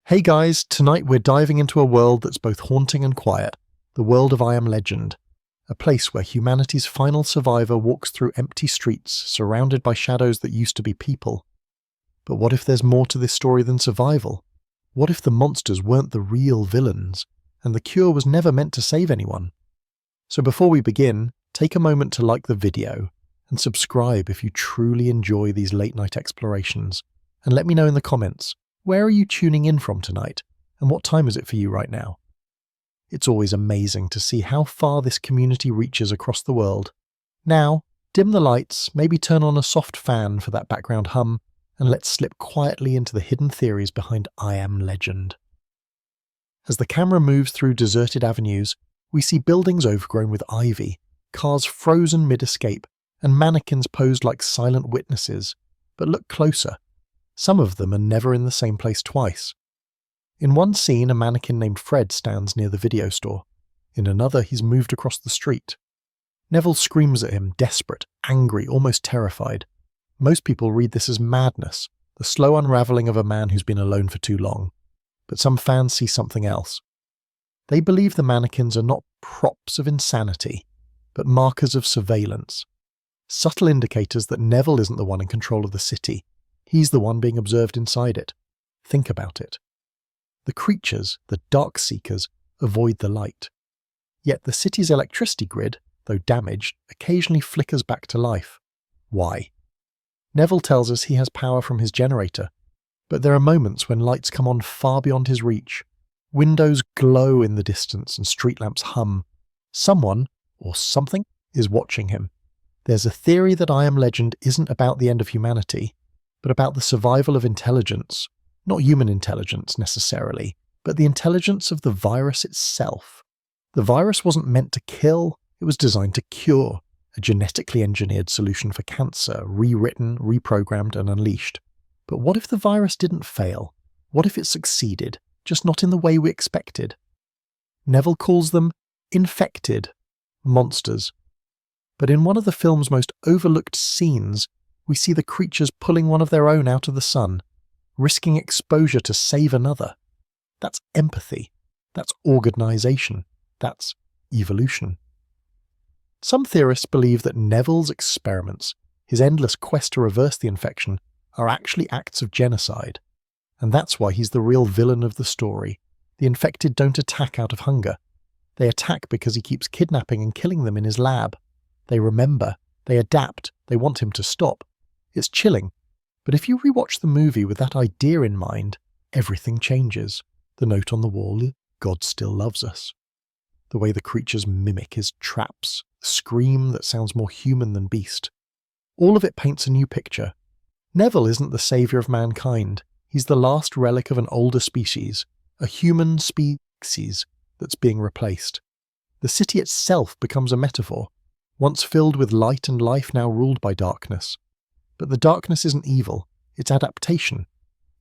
Hey guys, tonight we're diving into a world that's both haunting and quiet, the world of I Am Legend, a place where humanity's final survivor walks through empty streets surrounded by shadows that used to be people. But what if there's more to this story than survival? What if the monsters weren't the real villains, and the cure was never meant to save anyone? So before we begin, take a moment to like the video, and subscribe if you truly enjoy these late-night explorations, and let me know in the comments, where are you tuning in from tonight, and what time is it for you right now? It's always amazing to see how far this community reaches across the world. Now, dim the lights, maybe turn on a soft fan for that background hum, and let's slip quietly into the hidden theories behind I Am Legend. As the camera moves through deserted avenues, we see buildings overgrown with ivy, cars frozen mid-escape, and mannequins posed like silent witnesses. But look closer. Some of them are never in the same place twice. In one scene, a mannequin named Fred stands near the video store. In another, he's moved across the street. Neville screams at him, desperate, angry, almost terrified. Most people read this as madness, the slow unravelling of a man who's been alone for too long. But some fans see something else. They believe the mannequins are not props of insanity, but markers of surveillance. Subtle indicators that Neville isn't the one in control of the city. He's the one being observed inside it. Think about it. The creatures, the dark seekers, avoid the light. Yet the city's electricity grid, though damaged, occasionally flickers back to life. Why? Neville tells us he has power from his generator, but there are moments when lights come on far beyond his reach. Windows glow in the distance and street lamps hum. Someone, or something, is watching him. There's a theory that I Am Legend isn't about the end of humanity, but about the survival of intelligence, not human intelligence necessarily, but the intelligence of the virus itself. The virus wasn't meant to kill, it was designed to cure, a genetically engineered solution for cancer, rewritten, reprogrammed and unleashed. But what if the virus didn't fail? What if it succeeded, just not in the way we expected? Neville calls them infected monsters. But in one of the film's most overlooked scenes, we see the creatures pulling one of their own out of the sun, risking exposure to save another. That's empathy. That's organization. That's evolution. Some theorists believe that Neville's experiments, his endless quest to reverse the infection, are actually acts of genocide. And that's why he's the real villain of the story. The infected don't attack out of hunger. They attack because he keeps kidnapping and killing them in his lab. They remember. They adapt. They want him to stop. It's chilling, but if you rewatch the movie with that idea in mind, everything changes. The note on the wall, God still loves us. The way the creatures mimic his traps, the scream that sounds more human than beast. All of it paints a new picture. Neville isn't the saviour of mankind. He's the last relic of an older species, a human species that's being replaced. The city itself becomes a metaphor, once filled with light and life, now ruled by darkness. But the darkness isn't evil, it's adaptation.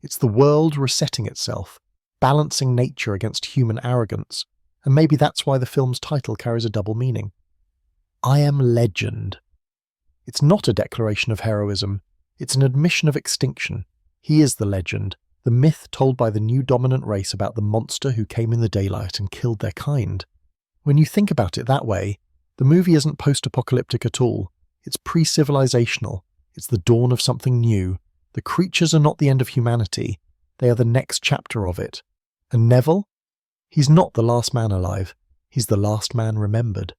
It's the world resetting itself, balancing nature against human arrogance, and maybe that's why the film's title carries a double meaning. I Am Legend. It's not a declaration of heroism, it's an admission of extinction. He is the legend, the myth told by the new dominant race about the monster who came in the daylight and killed their kind. When you think about it that way, the movie isn't post-apocalyptic at all, it's pre-civilizational. It's the dawn of something new. The creatures are not the end of humanity. They are the next chapter of it. And Neville? He's not the last man alive. He's the last man remembered.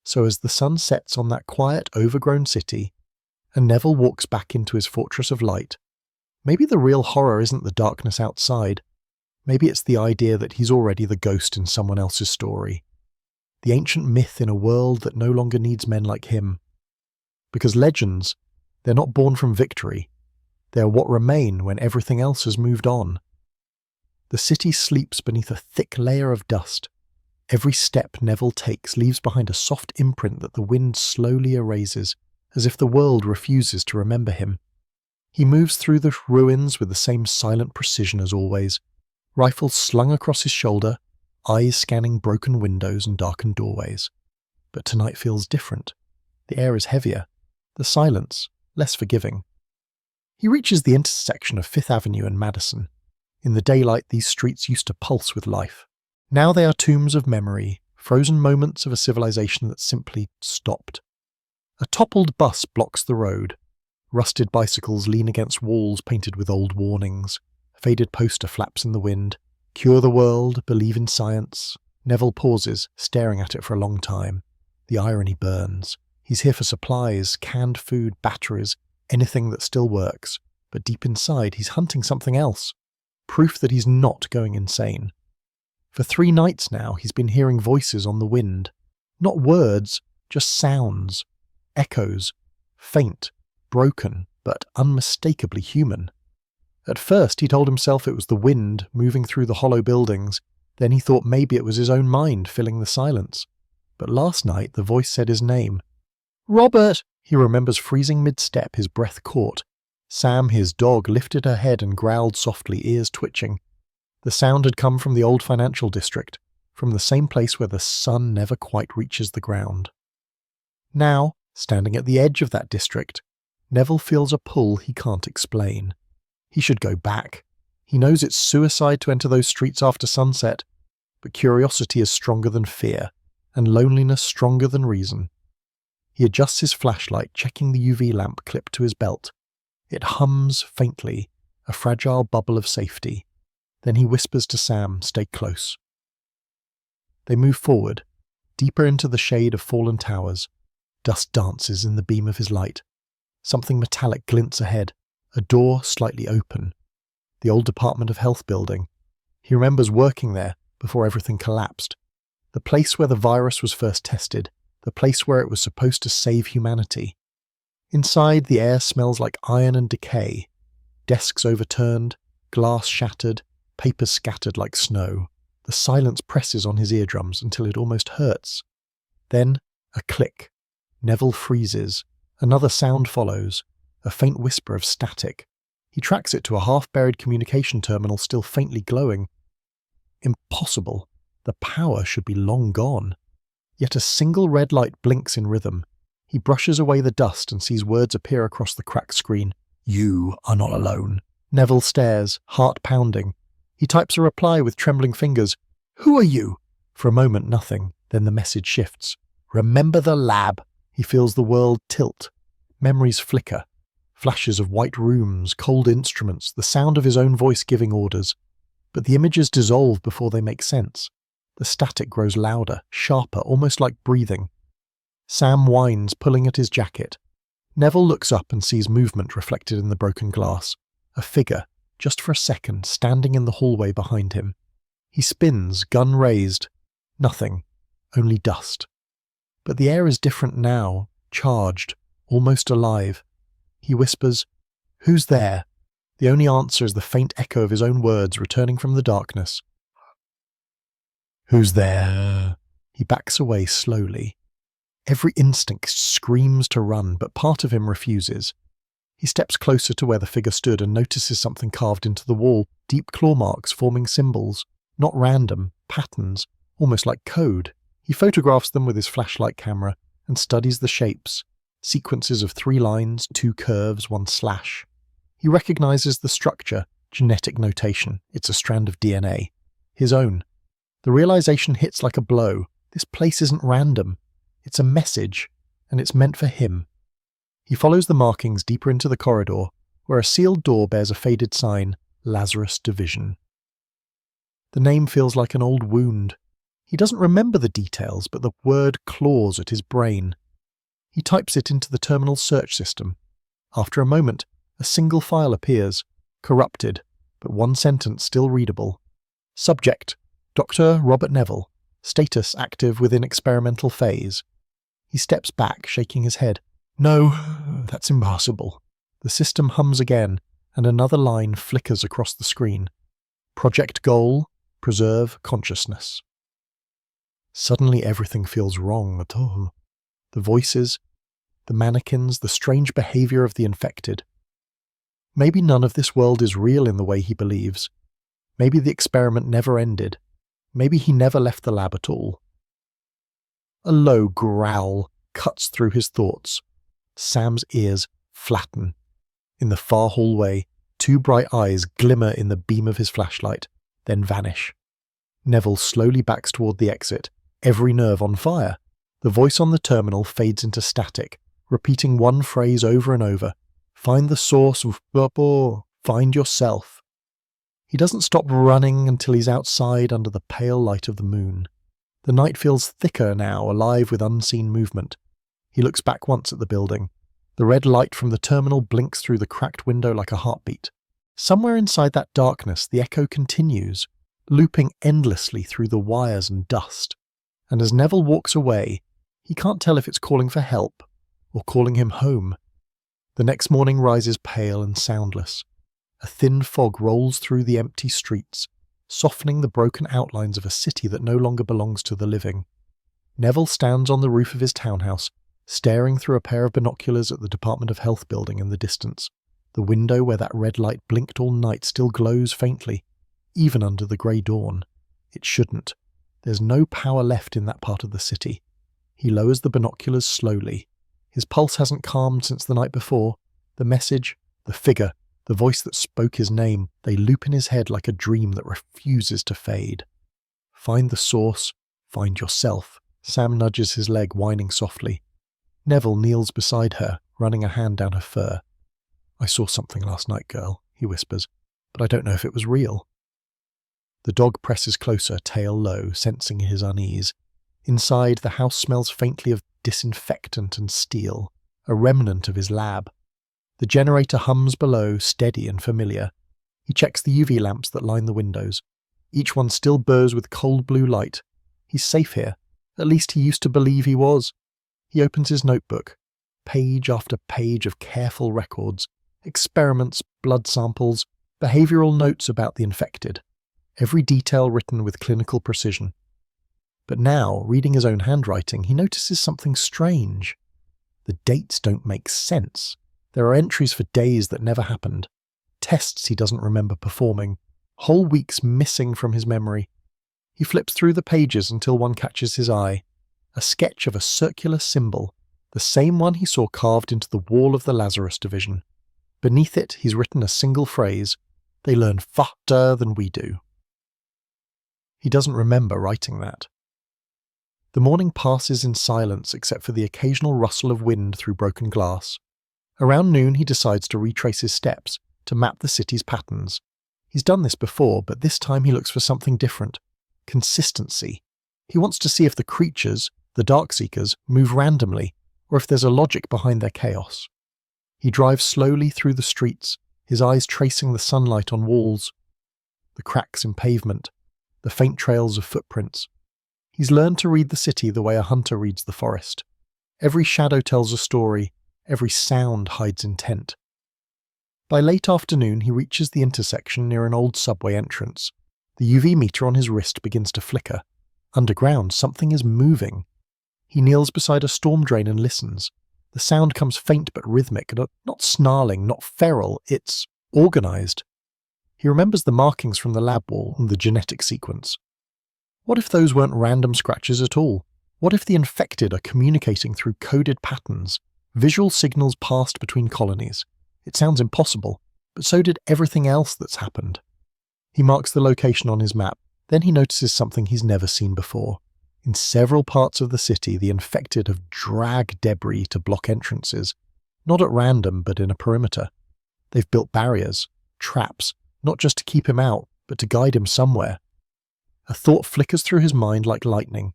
So as the sun sets on that quiet, overgrown city, and Neville walks back into his fortress of light, maybe the real horror isn't the darkness outside. Maybe it's the idea that he's already the ghost in someone else's story. The ancient myth in a world that no longer needs men like him. Because legends, they're not born from victory. They're what remain when everything else has moved on. The city sleeps beneath a thick layer of dust. Every step Neville takes leaves behind a soft imprint that the wind slowly erases, as if the world refuses to remember him. He moves through the ruins with the same silent precision as always, rifle slung across his shoulder, eyes scanning broken windows and darkened doorways. But tonight feels different. The air is heavier. The silence less forgiving. He reaches the intersection of Fifth Avenue and Madison. In the daylight, these streets used to pulse with life. Now they are tombs of memory, frozen moments of a civilization that simply stopped. A toppled bus blocks the road. Rusted bicycles lean against walls painted with old warnings. A faded poster flaps in the wind. Cure the world, believe in science. Neville pauses, staring at it for a long time. The irony burns. He's here for supplies, canned food, batteries, anything that still works. But deep inside, he's hunting something else. Proof that he's not going insane. For 3 nights now, he's been hearing voices on the wind. Not words, just sounds. Echoes. Faint, broken, but unmistakably human. At first, he told himself it was the wind moving through the hollow buildings. Then he thought maybe it was his own mind filling the silence. But last night, the voice said his name. "Robert!" He remembers freezing mid-step, his breath caught. Sam, his dog, lifted her head and growled softly, ears twitching. The sound had come from the old financial district, from the same place where the sun never quite reaches the ground. Now, standing at the edge of that district, Neville feels a pull he can't explain. He should go back. He knows it's suicide to enter those streets after sunset, but curiosity is stronger than fear, and loneliness stronger than reason. He adjusts his flashlight, checking the UV lamp clipped to his belt. It hums faintly, a fragile bubble of safety. Then he whispers to Sam, "Stay close." They move forward, deeper into the shade of fallen towers. Dust dances in the beam of his light. Something metallic glints ahead, a door slightly open. The old Department of Health building. He remembers working there before everything collapsed. The place where the virus was first tested, the place where it was supposed to save humanity. Inside, the air smells like iron and decay. Desks overturned, glass shattered, papers scattered like snow. The silence presses on his eardrums until it almost hurts. Then, a click. Neville freezes. Another sound follows, a faint whisper of static. He tracks it to a half-buried communication terminal still faintly glowing. Impossible. The power should be long gone. Yet a single red light blinks in rhythm. He brushes away the dust and sees words appear across the cracked screen. "You are not alone." Neville stares, heart pounding. He types a reply with trembling fingers. "Who are you?" For a moment, nothing. Then the message shifts. "Remember the lab." He feels the world tilt. Memories flicker. Flashes of white rooms, cold instruments, the sound of his own voice giving orders. But the images dissolve before they make sense. The static grows louder, sharper, almost like breathing. Sam whines, pulling at his jacket. Neville looks up and sees movement reflected in the broken glass. A figure, just for a second, standing in the hallway behind him. He spins, gun raised. Nothing. Only dust. But the air is different now, charged, almost alive. He whispers, "Who's there?" The only answer is the faint echo of his own words returning from the darkness. "Who's there?" He backs away slowly. Every instinct screams to run, but part of him refuses. He steps closer to where the figure stood and notices something carved into the wall, deep claw marks forming symbols, not random, patterns, almost like code. He photographs them with his flashlight camera and studies the shapes, sequences of 3 lines, 2 curves, 1 slash. He recognizes the structure, genetic notation. It's a strand of DNA. His own. The realization hits like a blow. This place isn't random. It's a message, and it's meant for him. He follows the markings deeper into the corridor, where a sealed door bears a faded sign, Lazarus Division. The name feels like an old wound. He doesn't remember the details, but the word claws at his brain. He types it into the terminal search system. After a moment, a single file appears, corrupted, but 1 sentence still readable. Subject: Dr. Robert Neville. Status active within experimental phase. He steps back, shaking his head. "No, that's impossible." The system hums again, and another line flickers across the screen. Project goal: preserve consciousness. Suddenly everything feels wrong at all. The voices, the mannequins, the strange behavior of the infected. Maybe none of this world is real in the way he believes. Maybe the experiment never ended. Maybe he never left the lab at all. A low growl cuts through his thoughts. Sam's ears flatten. In the far hallway, 2 bright eyes glimmer in the beam of his flashlight, then vanish. Neville slowly backs toward the exit, every nerve on fire. The voice on the terminal fades into static, repeating one phrase over and over. Find the source of find yourself. He doesn't stop running until he's outside under the pale light of the moon. The night feels thicker now, alive with unseen movement. He looks back once at the building. The red light from the terminal blinks through the cracked window like a heartbeat. Somewhere inside that darkness, the echo continues, looping endlessly through the wires and dust. And as Neville walks away, he can't tell if it's calling for help or calling him home. The next morning rises pale and soundless. A thin fog rolls through the empty streets, softening the broken outlines of a city that no longer belongs to the living. Neville stands on the roof of his townhouse, staring through a pair of binoculars at the Department of Health building in the distance. The window where that red light blinked all night still glows faintly, even under the grey dawn. It shouldn't. There's no power left in that part of the city. He lowers the binoculars slowly. His pulse hasn't calmed since the night before. The message, the figure, the voice that spoke his name, they loop in his head like a dream that refuses to fade. Find the source, find yourself. Sam nudges his leg, whining softly. Neville kneels beside her, running a hand down her fur. I saw something last night, girl, he whispers, but I don't know if it was real. The dog presses closer, tail low, sensing his unease. Inside, the house smells faintly of disinfectant and steel, a remnant of his lab. The generator hums below, steady and familiar. He checks the UV lamps that line the windows. Each one still burrs with cold blue light. He's safe here. At least he used to believe he was. He opens his notebook. Page after page of careful records. Experiments, blood samples, behavioral notes about the infected. Every detail written with clinical precision. But now, reading his own handwriting, he notices something strange. The dates don't make sense. There are entries for days that never happened. Tests he doesn't remember performing. Whole weeks missing from his memory. He flips through the pages until one catches his eye. A sketch of a circular symbol, the same one he saw carved into the wall of the Lazarus division. Beneath it, he's written a single phrase. They learn faster than we do. He doesn't remember writing that. The morning passes in silence except for the occasional rustle of wind through broken glass. Around noon he decides to retrace his steps, to map the city's patterns. He's done this before, but this time he looks for something different. Consistency. He wants to see if the creatures, the Darkseekers, move randomly, or if there's a logic behind their chaos. He drives slowly through the streets, his eyes tracing the sunlight on walls, the cracks in pavement, the faint trails of footprints. He's learned to read the city the way a hunter reads the forest. Every shadow tells a story, every sound hides intent. By late afternoon he reaches the intersection near an old subway entrance. The UV meter on his wrist begins to flicker. Underground, something is moving. He kneels beside a storm drain and listens. The sound comes faint but rhythmic, not snarling, not feral, it's organized. He remembers the markings from the lab wall and the genetic sequence. What if those weren't random scratches at all? What if the infected are communicating through coded patterns, visual signals passed between colonies? It sounds impossible, but so did everything else that's happened. He marks the location on his map, then he notices something he's never seen before. In several parts of the city, the infected have dragged debris to block entrances, not at random, but in a perimeter. They've built barriers, traps, not just to keep him out, but to guide him somewhere. A thought flickers through his mind like lightning.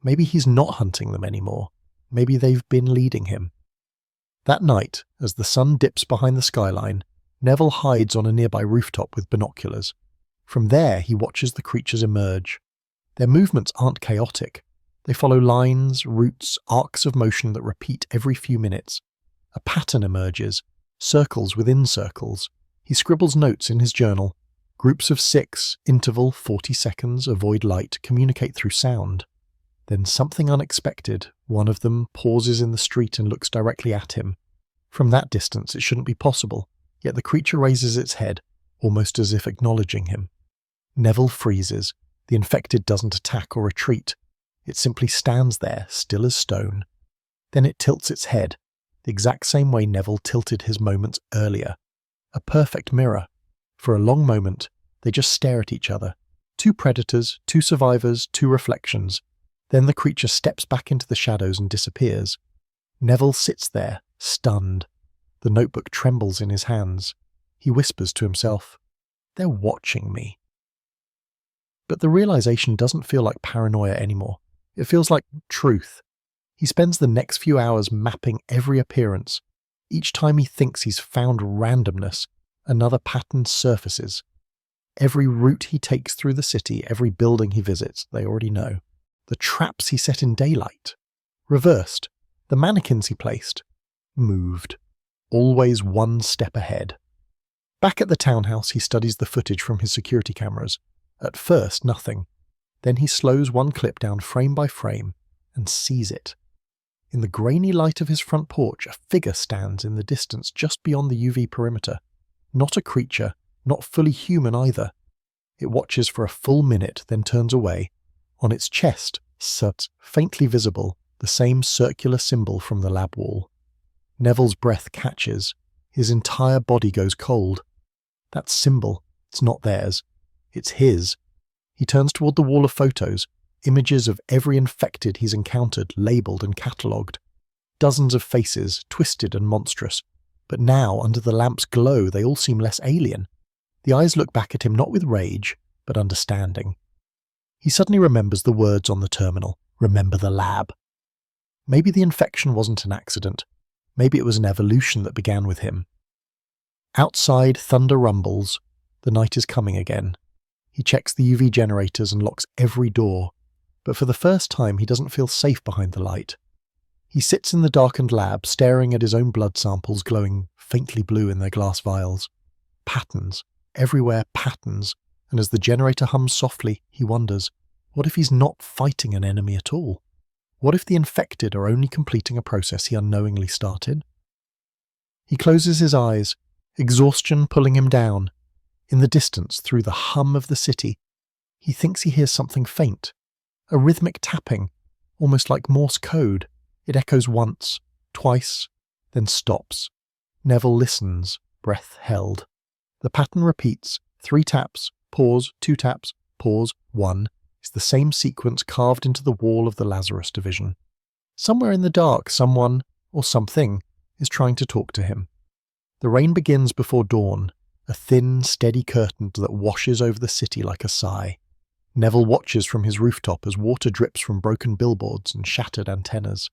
Maybe he's not hunting them anymore. Maybe they've been leading him. That night, as the sun dips behind the skyline, Neville hides on a nearby rooftop with binoculars. From there, he watches the creatures emerge. Their movements aren't chaotic. They follow lines, routes, arcs of motion that repeat every few minutes. A pattern emerges, circles within circles. He scribbles notes in his journal. Groups of 6, interval 40 seconds, avoid light, communicate through sound. Then something unexpected. One of them pauses in the street and looks directly at him. From that distance it shouldn't be possible, yet the creature raises its head, almost as if acknowledging him. Neville freezes. The infected doesn't attack or retreat. It simply stands there, still as stone. Then it tilts its head, the exact same way Neville tilted his moments earlier. A perfect mirror. For a long moment, they just stare at each other. Two predators, two survivors, two reflections. Then the creature steps back into the shadows and disappears. Neville sits there, stunned. The notebook trembles in his hands. He whispers to himself, "They're watching me." But the realization doesn't feel like paranoia anymore. It feels like truth. He spends the next few hours mapping every appearance. Each time he thinks he's found randomness, another pattern surfaces. Every route he takes through the city, every building he visits, they already know. The traps he set in daylight. Reversed. The mannequins he placed. Moved. Always one step ahead. Back at the townhouse, he studies the footage from his security cameras. At first, nothing. Then he slows one clip down frame by frame and sees it. In the grainy light of his front porch, a figure stands in the distance just beyond the UV perimeter. Not a creature, not fully human either. It watches for a full minute, then turns away. On its chest, faintly visible, the same circular symbol from the lab wall. Neville's breath catches. His entire body goes cold. That symbol, it's not theirs. It's his. He turns toward the wall of photos, images of every infected he's encountered, labelled and catalogued. Dozens of faces, twisted and monstrous. But now, under the lamp's glow, they all seem less alien. The eyes look back at him not with rage, but understanding. He suddenly remembers the words on the terminal. Remember the lab. Maybe the infection wasn't an accident. Maybe it was an evolution that began with him. Outside, thunder rumbles. The night is coming again. He checks the UV generators and locks every door. But for the first time, he doesn't feel safe behind the light. He sits in the darkened lab, staring at his own blood samples glowing faintly blue in their glass vials. Patterns. Everywhere patterns. And as the generator hums softly, he wonders, what if he's not fighting an enemy at all? What if the infected are only completing a process he unknowingly started? He closes his eyes, exhaustion pulling him down. In the distance, through the hum of the city, he thinks he hears something faint. A rhythmic tapping, almost like Morse code. It echoes once, twice, then stops. Neville listens, breath held. The pattern repeats, 3 taps, pause, 2 taps, pause, 1. It's the same sequence carved into the wall of the Lazarus division. Somewhere in the dark, someone, or something, is trying to talk to him. The rain begins before dawn, a thin, steady curtain that washes over the city like a sigh. Neville watches from his rooftop as water drips from broken billboards and shattered antennas.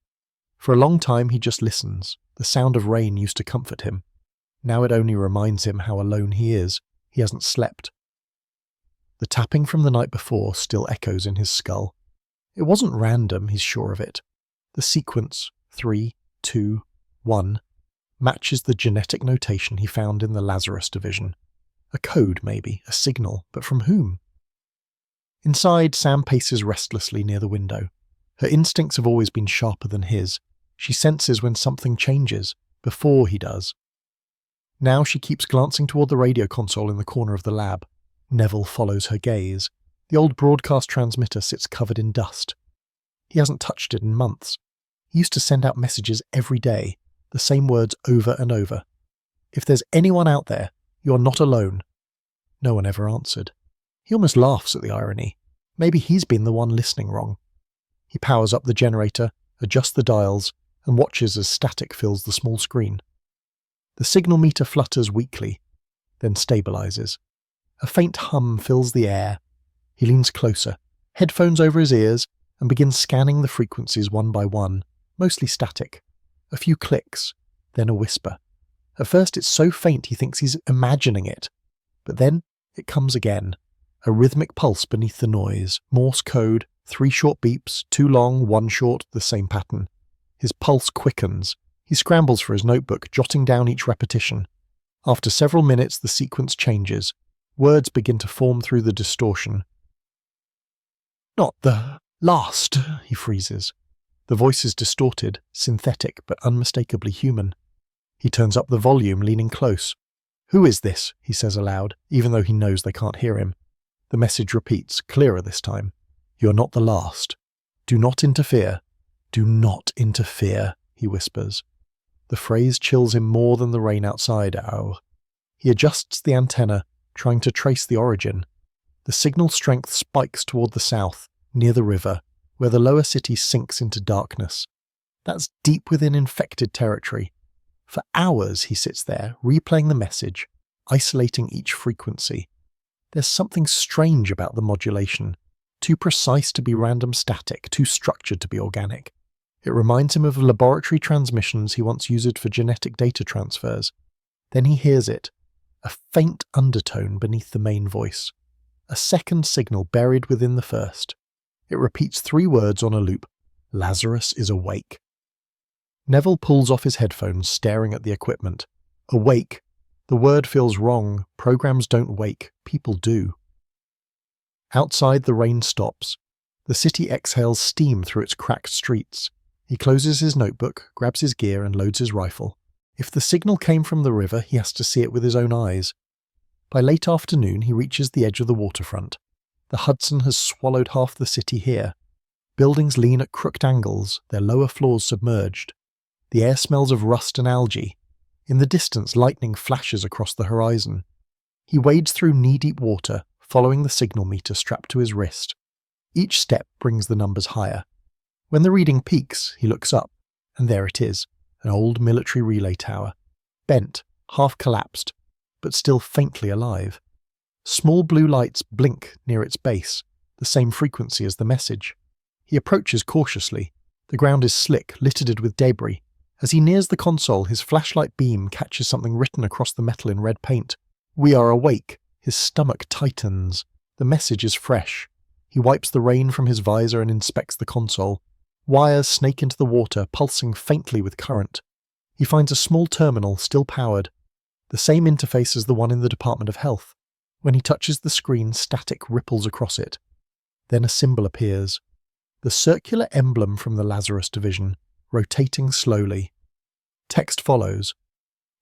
For a long time he just listens. The sound of rain used to comfort him. Now it only reminds him how alone he is. He hasn't slept. The tapping from the night before still echoes in his skull. It wasn't random, he's sure of it. The sequence, 3, 2, 1, matches the genetic notation he found in the Lazarus division. A code, maybe, a signal, but from whom? Inside, Sam paces restlessly near the window. Her instincts have always been sharper than his. She senses when something changes, before he does. Now she keeps glancing toward the radio console in the corner of the lab. Neville follows her gaze. The old broadcast transmitter sits covered in dust. He hasn't touched it in months. He used to send out messages every day, the same words over and over. If there's anyone out there, you're not alone. No one ever answered. He almost laughs at the irony. Maybe he's been the one listening wrong. He powers up the generator, adjusts the dials, and watches as static fills the small screen. The signal meter flutters weakly, then stabilizes. A faint hum fills the air. He leans closer, headphones over his ears, and begins scanning the frequencies one by one, mostly static. A few clicks, then a whisper. At first it's so faint he thinks he's imagining it, but then it comes again. A rhythmic pulse beneath the noise, Morse code, 3 short beeps, 2 long, 1 short, the same pattern. His pulse quickens. He scrambles for his notebook, jotting down each repetition. After several minutes, the sequence changes. Words begin to form through the distortion. Not the last, he freezes. The voice is distorted, synthetic, but unmistakably human. He turns up the volume, leaning close. Who is this? He says aloud, even though he knows they can't hear him. The message repeats, clearer this time. You're not the last. Do not interfere. Do not interfere, he whispers. The phrase chills him more than the rain outside. Ow. He adjusts the antenna, trying to trace the origin. The signal strength spikes toward the south, near the river, where the lower city sinks into darkness. That's deep within infected territory. For hours he sits there, replaying the message, isolating each frequency. There's something strange about the modulation, too precise to be random static, too structured to be organic. It reminds him of laboratory transmissions he once used for genetic data transfers. Then he hears it, a faint undertone beneath the main voice, a second signal buried within the first. It repeats 3 words on a loop. Lazarus is awake. Neville pulls off his headphones, staring at the equipment. Awake. The word feels wrong. Programs don't wake. People do. Outside, the rain stops. The city exhales steam through its cracked streets. He closes his notebook, grabs his gear, and loads his rifle. If the signal came from the river, he has to see it with his own eyes. By late afternoon, he reaches the edge of the waterfront. The Hudson has swallowed half the city here. Buildings lean at crooked angles, their lower floors submerged. The air smells of rust and algae. In the distance, lightning flashes across the horizon. He wades through knee-deep water, following the signal meter strapped to his wrist. Each step brings the numbers higher. When the reading peaks, he looks up, and there it is, an old military relay tower, bent, half collapsed, but still faintly alive. Small blue lights blink near its base, the same frequency as the message. He approaches cautiously. The ground is slick, littered with debris. As he nears the console, his flashlight beam catches something written across the metal in red paint. We are awake. His stomach tightens. The message is fresh. He wipes the rain from his visor and inspects the console. Wires snake into the water, pulsing faintly with current. He finds a small terminal, still powered. The same interface as the one in the Department of Health. When he touches the screen, static ripples across it. Then a symbol appears. The circular emblem from the Lazarus division, rotating slowly. Text follows.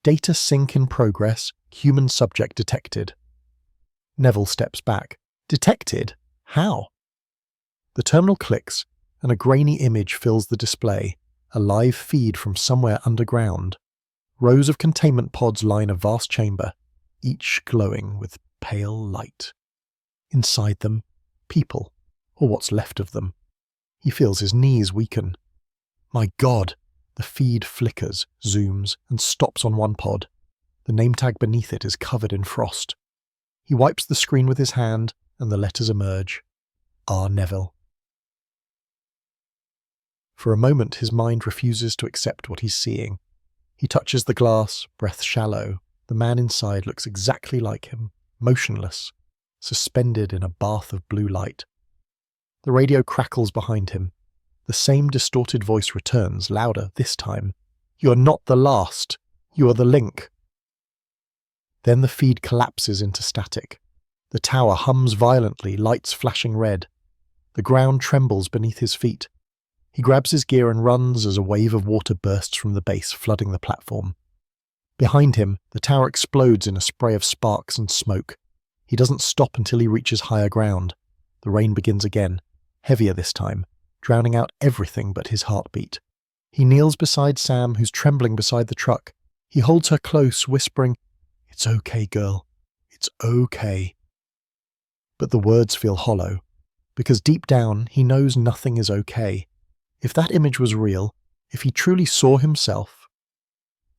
Data sync in progress, human subject detected. Neville steps back. Detected? How? The terminal clicks, and a grainy image fills the display, a live feed from somewhere underground. Rows of containment pods line a vast chamber, each glowing with pale light. Inside them, people, or what's left of them. He feels his knees weaken. My God! The feed flickers, zooms, and stops on one pod. The name tag beneath it is covered in frost. He wipes the screen with his hand, and the letters emerge. R. Neville. For a moment his mind refuses to accept what he's seeing. He touches the glass, breath shallow. The man inside looks exactly like him, motionless, suspended in a bath of blue light. The radio crackles behind him. The same distorted voice returns, louder this time. You're not the last. You are the link. Then the feed collapses into static. The tower hums violently, lights flashing red. The ground trembles beneath his feet. He grabs his gear and runs as a wave of water bursts from the base, flooding the platform. Behind him, the tower explodes in a spray of sparks and smoke. He doesn't stop until he reaches higher ground. The rain begins again, heavier this time, drowning out everything but his heartbeat. He kneels beside Sam, who's trembling beside the truck. He holds her close, whispering, "It's okay, girl. It's okay." But the words feel hollow, because deep down he knows nothing is okay. If that image was real, if he truly saw himself,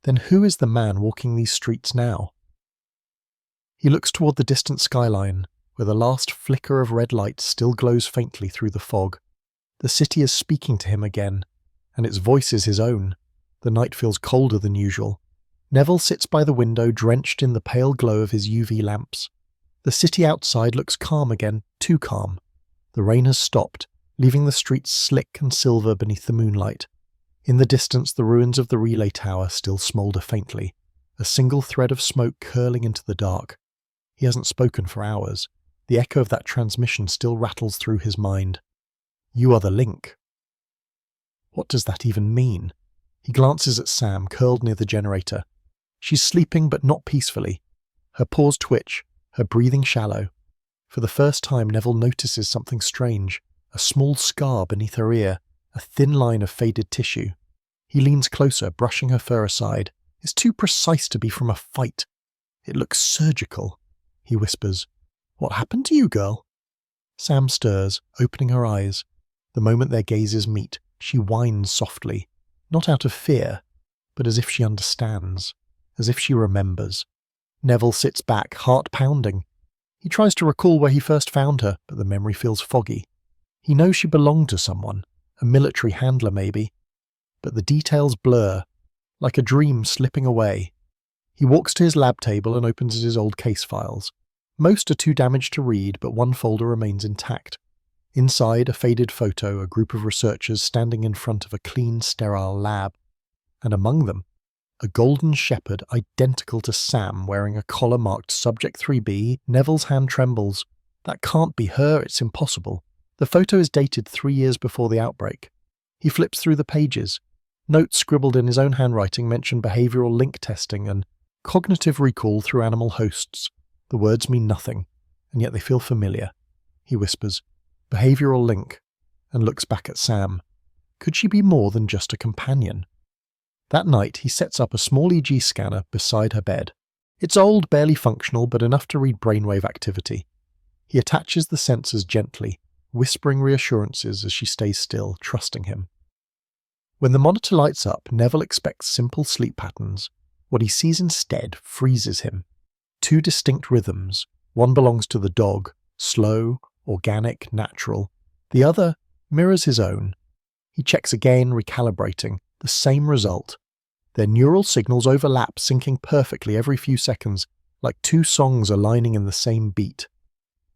then who is the man walking these streets now? He looks toward the distant skyline, where the last flicker of red light still glows faintly through the fog. The city is speaking to him again, and its voice is his own. The night feels colder than usual. Neville sits by the window, drenched in the pale glow of his UV lamps. The city outside looks calm again, too calm. The rain has stopped, leaving the streets slick and silver beneath the moonlight. In the distance, the ruins of the relay tower still smoulder faintly, a single thread of smoke curling into the dark. He hasn't spoken for hours. The echo of that transmission still rattles through his mind. You are the link. What does that even mean? He glances at Sam, curled near the generator. She's sleeping, but not peacefully. Her paws twitch, her breathing shallow. For the first time, Neville notices something strange. A small scar beneath her ear, a thin line of faded tissue. He leans closer, brushing her fur aside. It's too precise to be from a fight. It looks surgical. He whispers, "What happened to you, girl?" Sam stirs, opening her eyes. The moment their gazes meet, she whines softly, not out of fear, but as if she understands, as if she remembers. Neville sits back, heart pounding. He tries to recall where he first found her, but the memory feels foggy. He knows she belonged to someone, a military handler maybe, but the details blur, like a dream slipping away. He walks to his lab table and opens his old case files. Most are too damaged to read, but one folder remains intact. Inside, a faded photo, a group of researchers standing in front of a clean, sterile lab. And among them, a golden shepherd identical to Sam wearing a collar marked Subject 3B. Neville's hand trembles. That can't be her, it's impossible. The photo is dated 3 years before the outbreak. He flips through the pages. Notes scribbled in his own handwriting mention behavioral link testing and cognitive recall through animal hosts. The words mean nothing, and yet they feel familiar. He whispers, "Behavioral link," and looks back at Sam. Could she be more than just a companion? That night, he sets up a small EG scanner beside her bed. It's old, barely functional, but enough to read brainwave activity. He attaches the sensors gently, whispering reassurances as she stays still, trusting him. When the monitor lights up, Neville expects simple sleep patterns. What he sees instead freezes him. 2 distinct rhythms. One belongs to the dog, slow, organic, natural. The other mirrors his own. He checks again, recalibrating. The same result. Their neural signals overlap, syncing perfectly every few seconds, like 2 songs aligning in the same beat.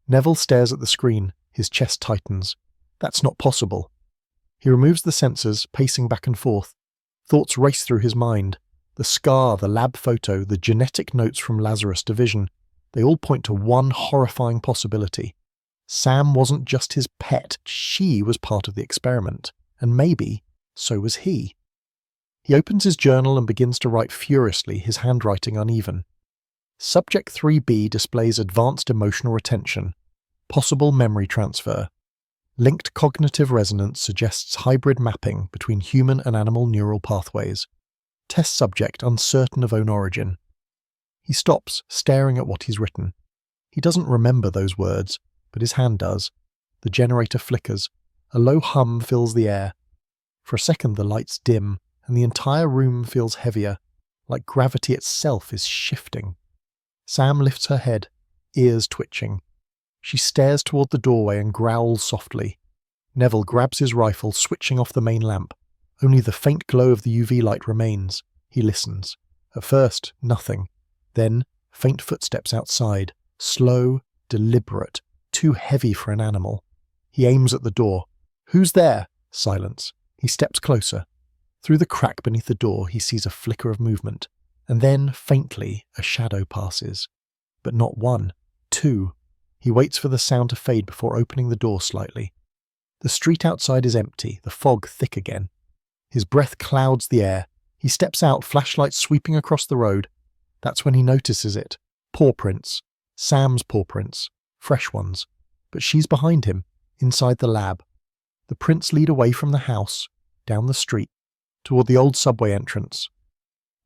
Neville stares at the screen, his chest tightens. That's not possible. He removes the sensors, pacing back and forth. Thoughts race through his mind. The scar, the lab photo, the genetic notes from Lazarus Division, they all point to one horrifying possibility. Sam wasn't just his pet, she was part of the experiment, and maybe so was he. He opens his journal and begins to write furiously, his handwriting uneven. Subject 3B displays advanced emotional retention, possible memory transfer. Linked cognitive resonance suggests hybrid mapping between human and animal neural pathways. Test subject uncertain of own origin. He stops, staring at what he's written. He doesn't remember those words, but his hand does. The generator flickers. A low hum fills the air. For a second the lights dim, and the entire room feels heavier, like gravity itself is shifting. Sam lifts her head, ears twitching. She stares toward the doorway and growls softly. Neville grabs his rifle, switching off the main lamp. Only the faint glow of the UV light remains. He listens. At first, nothing. Then, faint footsteps outside. Slow, deliberate, too heavy for an animal. He aims at the door. "Who's there?" Silence. He steps closer. Through the crack beneath the door, he sees a flicker of movement. And then, faintly, a shadow passes. But not 1, 2. He waits for the sound to fade before opening the door slightly. The street outside is empty, the fog thick again. His breath clouds the air. He steps out, flashlight sweeping across the road. That's when he notices it. Paw prints. Sam's paw prints. Fresh ones. But she's behind him, inside the lab. The prints lead away from the house, down the street, toward the old subway entrance.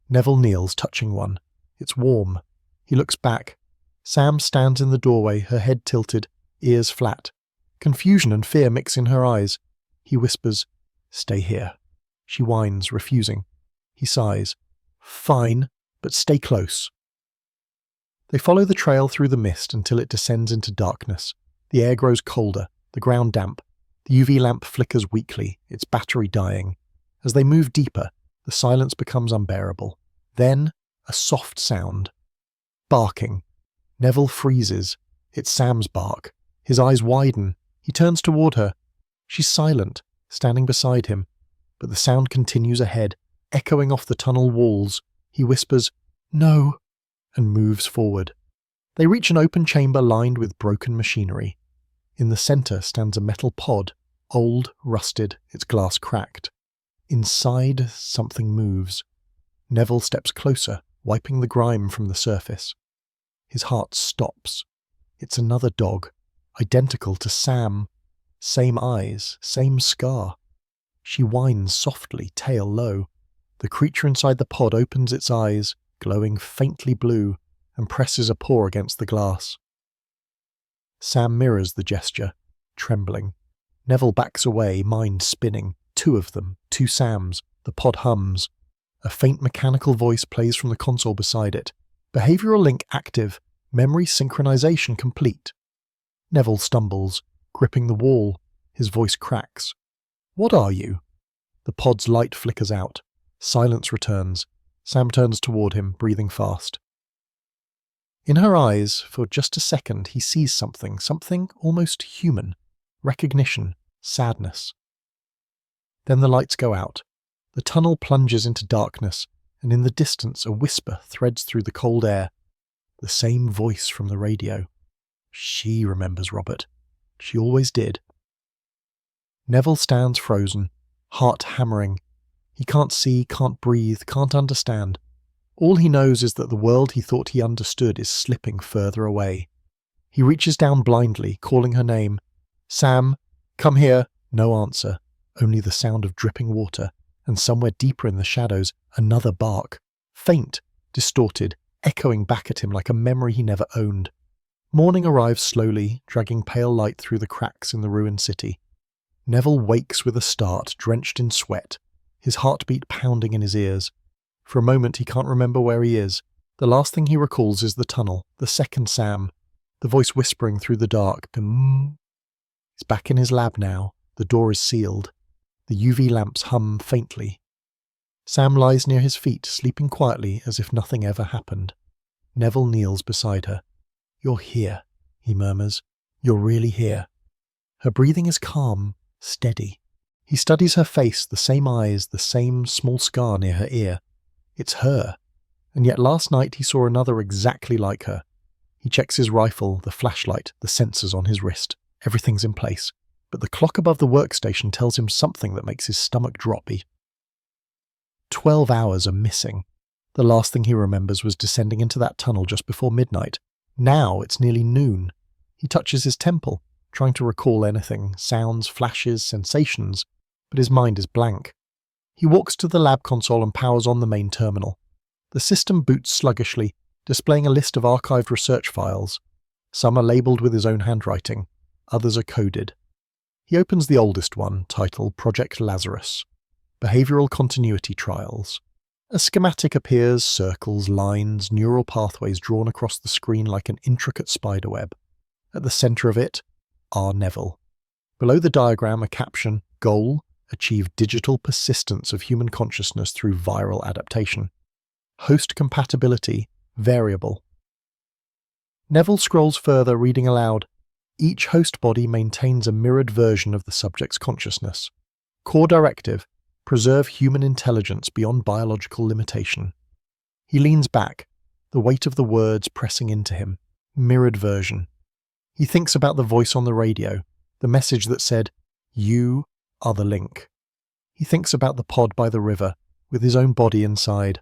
Neville kneels, touching one. It's warm. He looks back. Sam stands in the doorway, her head tilted, ears flat. Confusion and fear mix in her eyes. He whispers, "Stay here." She whines, refusing. He sighs. "Fine, but stay close." They follow the trail through the mist until it descends into darkness. The air grows colder, the ground damp. The UV lamp flickers weakly, its battery dying. As they move deeper, the silence becomes unbearable. Then, a soft sound. Barking. Neville freezes. It's Sam's bark. His eyes widen. He turns toward her. She's silent, standing beside him. But the sound continues ahead, echoing off the tunnel walls. He whispers, "No," and moves forward. They reach an open chamber lined with broken machinery. In the center stands a metal pod, old, rusted, its glass cracked. Inside, something moves. Neville steps closer, wiping the grime from the surface. His heart stops. It's another dog, identical to Sam. Same eyes, same scar. She whines softly, tail low. The creature inside the pod opens its eyes, glowing faintly blue. and presses a paw against the glass. Sam mirrors the gesture, trembling. Neville backs away, mind spinning. 2 of them, 2 Sams. The pod hums. A faint mechanical voice plays from the console beside it. Behavioral link active. Memory synchronization complete. Neville stumbles, gripping the wall. His voice cracks. "What are you?" The pod's light flickers out. Silence returns. Sam turns toward him, breathing fast. In her eyes, for just a second, he sees something almost human. Recognition, sadness. Then the lights go out. The tunnel plunges into darkness, and in the distance a whisper threads through the cold air. The same voice from the radio. She remembers Robert. She always did. Neville stands frozen, heart hammering. He can't see, can't breathe, can't understand. All he knows is that the world he thought he understood is slipping further away. He reaches down blindly, calling her name. "Sam, come here." No answer, only the sound of dripping water, and somewhere deeper in the shadows, another bark. Faint, distorted, echoing back at him like a memory he never owned. Morning arrives slowly, dragging pale light through the cracks in the ruined city. Neville wakes with a start, drenched in sweat, his heartbeat pounding in his ears. For a moment he can't remember where he is. The last thing he recalls is the tunnel, the second Sam, the voice whispering through the dark. He's back in his lab now. The door is sealed. The UV lamps hum faintly. Sam lies near his feet, sleeping quietly as if nothing ever happened. Neville kneels beside her. "You're here," he murmurs. "You're really here." Her breathing is calm, steady. He studies her face, the same eyes, the same small scar near her ear. It's her. And yet last night he saw another exactly like her. He checks his rifle, the flashlight, the sensors on his wrist. Everything's in place. But the clock above the workstation tells him something that makes his stomach droppy. 12 hours are missing. The last thing he remembers was descending into that tunnel just before midnight. Now it's nearly noon. He touches his temple, trying to recall anything, sounds, flashes, sensations, but his mind is blank. He walks to the lab console and powers on the main terminal. The system boots sluggishly, displaying a list of archived research files. Some are labelled with his own handwriting, others are coded. He opens the oldest one, titled Project Lazarus. Behavioral Continuity Trials. A schematic appears, circles, lines, neural pathways drawn across the screen like an intricate spiderweb. At the centre of it, R. Neville. Below the diagram, a caption, Goal, achieve digital persistence of human consciousness through viral adaptation. Host compatibility, variable. Neville scrolls further, reading aloud. Each host body maintains a mirrored version of the subject's consciousness. Core directive, preserve human intelligence beyond biological limitation. He leans back, the weight of the words pressing into him. Mirrored version. He thinks about the voice on the radio, the message that said, "You are the link." He thinks about the pod by the river, with his own body inside.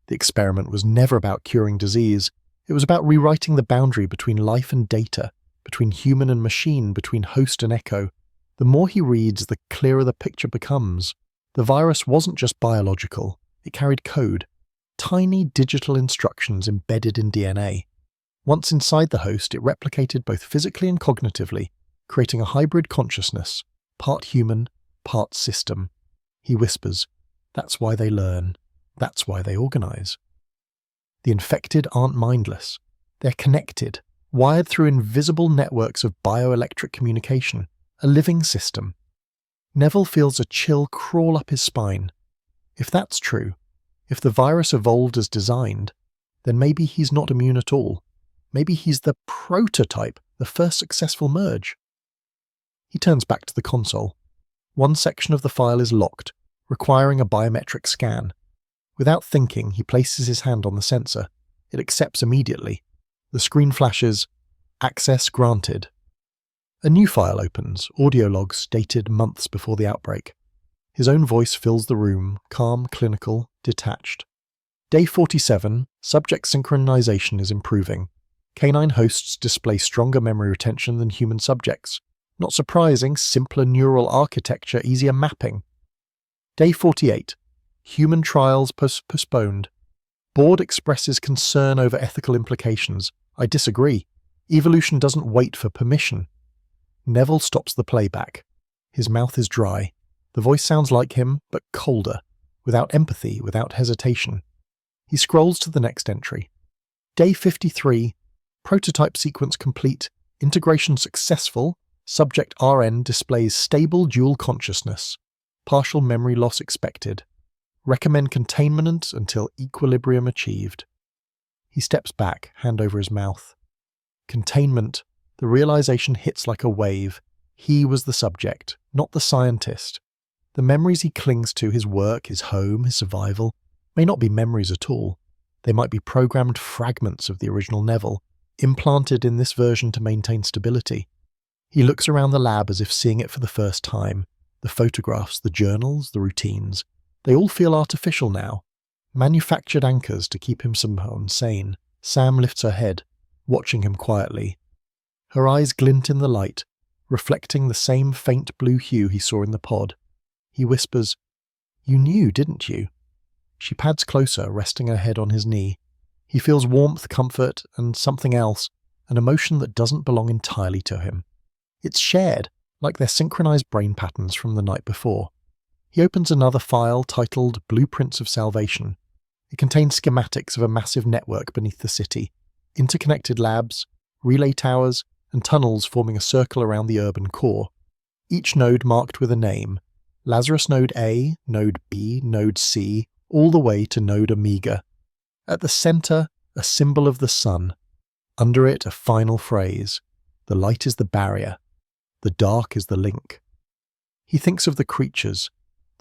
The experiment was never about curing disease. It was about rewriting the boundary between life and data, between human and machine, between host and echo. The more he reads, the clearer the picture becomes. The virus wasn't just biological. It carried code. Tiny digital instructions embedded in DNA. Once inside the host, it replicated both physically and cognitively, creating a hybrid consciousness, part human, part system. He whispers, "That's why they learn. That's why they organize." The infected aren't mindless. They're connected, wired through invisible networks of bioelectric communication, a living system. Neville feels a chill crawl up his spine. If that's true, if the virus evolved as designed, then maybe he's not immune at all. Maybe he's the prototype, the first successful merge. He turns back to the console. One section of the file is locked, requiring a biometric scan. Without thinking, he places his hand on the sensor. It accepts immediately. The screen flashes, "Access granted." A new file opens, audio logs dated months before the outbreak. His own voice fills the room, calm, clinical, detached. Day 47, subject synchronization is improving. Canine hosts display stronger memory retention than human subjects. Not surprising, simpler neural architecture, easier mapping. Day 48, human trials postponed. Board expresses concern over ethical implications. I disagree. Evolution doesn't wait for permission. Neville stops the playback. His mouth is dry. The voice sounds like him, but colder, without empathy, without hesitation. He scrolls to the next entry. Day 53, prototype sequence complete, integration successful, subject RN displays stable dual consciousness, partial memory loss expected. Recommend containment until equilibrium achieved. He steps back, hand over his mouth. Containment, the realization hits like a wave. He was the subject, not the scientist. The memories he clings to, his work, his home, his survival, may not be memories at all. They might be programmed fragments of the original Neville, implanted in this version to maintain stability. He looks around the lab as if seeing it for the first time. The photographs, the journals, the routines. They all feel artificial now. Manufactured anchors to keep him somehow sane. Sam lifts her head, watching him quietly. Her eyes glint in the light, reflecting the same faint blue hue he saw in the pod. He whispers, "You knew, didn't you?" She pads closer, resting her head on his knee. He feels warmth, comfort, and something else, an emotion that doesn't belong entirely to him. It's shared, like their synchronized brain patterns from the night before. He opens another file titled Blueprints of Salvation. It contains schematics of a massive network beneath the city, interconnected labs, relay towers, and tunnels forming a circle around the urban core. Each node marked with a name: Lazarus Node A, Node B, Node C, all the way to Node Omega. At the center, a symbol of the sun. Under it, a final phrase: the light is the barrier, the dark is the link. He thinks of the creatures,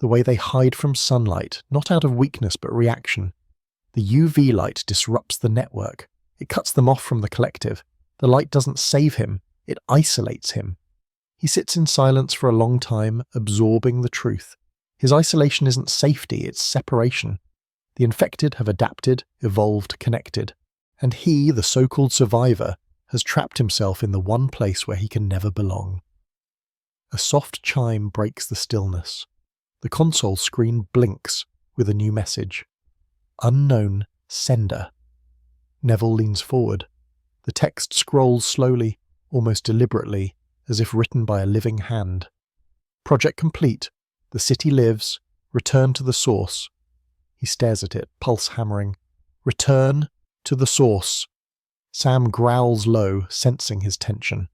the way they hide from sunlight, not out of weakness but reaction. The UV light disrupts the network. It cuts them off from the collective. The light doesn't save him, it isolates him. He sits in silence for a long time, absorbing the truth. His isolation isn't safety, it's separation. The infected have adapted, evolved, connected. And he, the so-called survivor, has trapped himself in the one place where he can never belong. A soft chime breaks the stillness. The console screen blinks with a new message. Unknown sender. Neville leans forward. The text scrolls slowly, almost deliberately, as if written by a living hand. Project complete. The city lives. Return to the source. He stares at it, pulse hammering. Return to the source. Sam growls low, sensing his tension.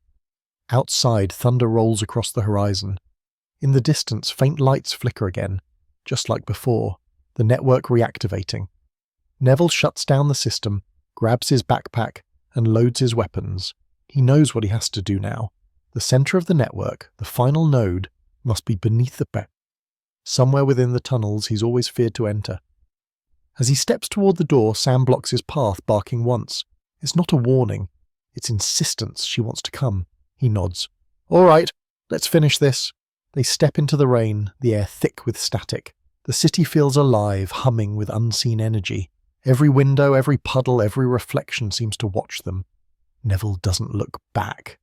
Outside, thunder rolls across the horizon. In the distance, faint lights flicker again, just like before, the network reactivating. Neville shuts down the system, grabs his backpack, and loads his weapons. He knows what he has to do now. The center of the network, the final node, must be beneath the back, somewhere within the tunnels he's always feared to enter. As he steps toward the door, Sam blocks his path, barking once. It's not a warning. It's insistence she wants to come. He nods. All right, let's finish this. They step into the rain, the air thick with static. The city feels alive, humming with unseen energy. Every window, every puddle, every reflection seems to watch them. Neville doesn't look back.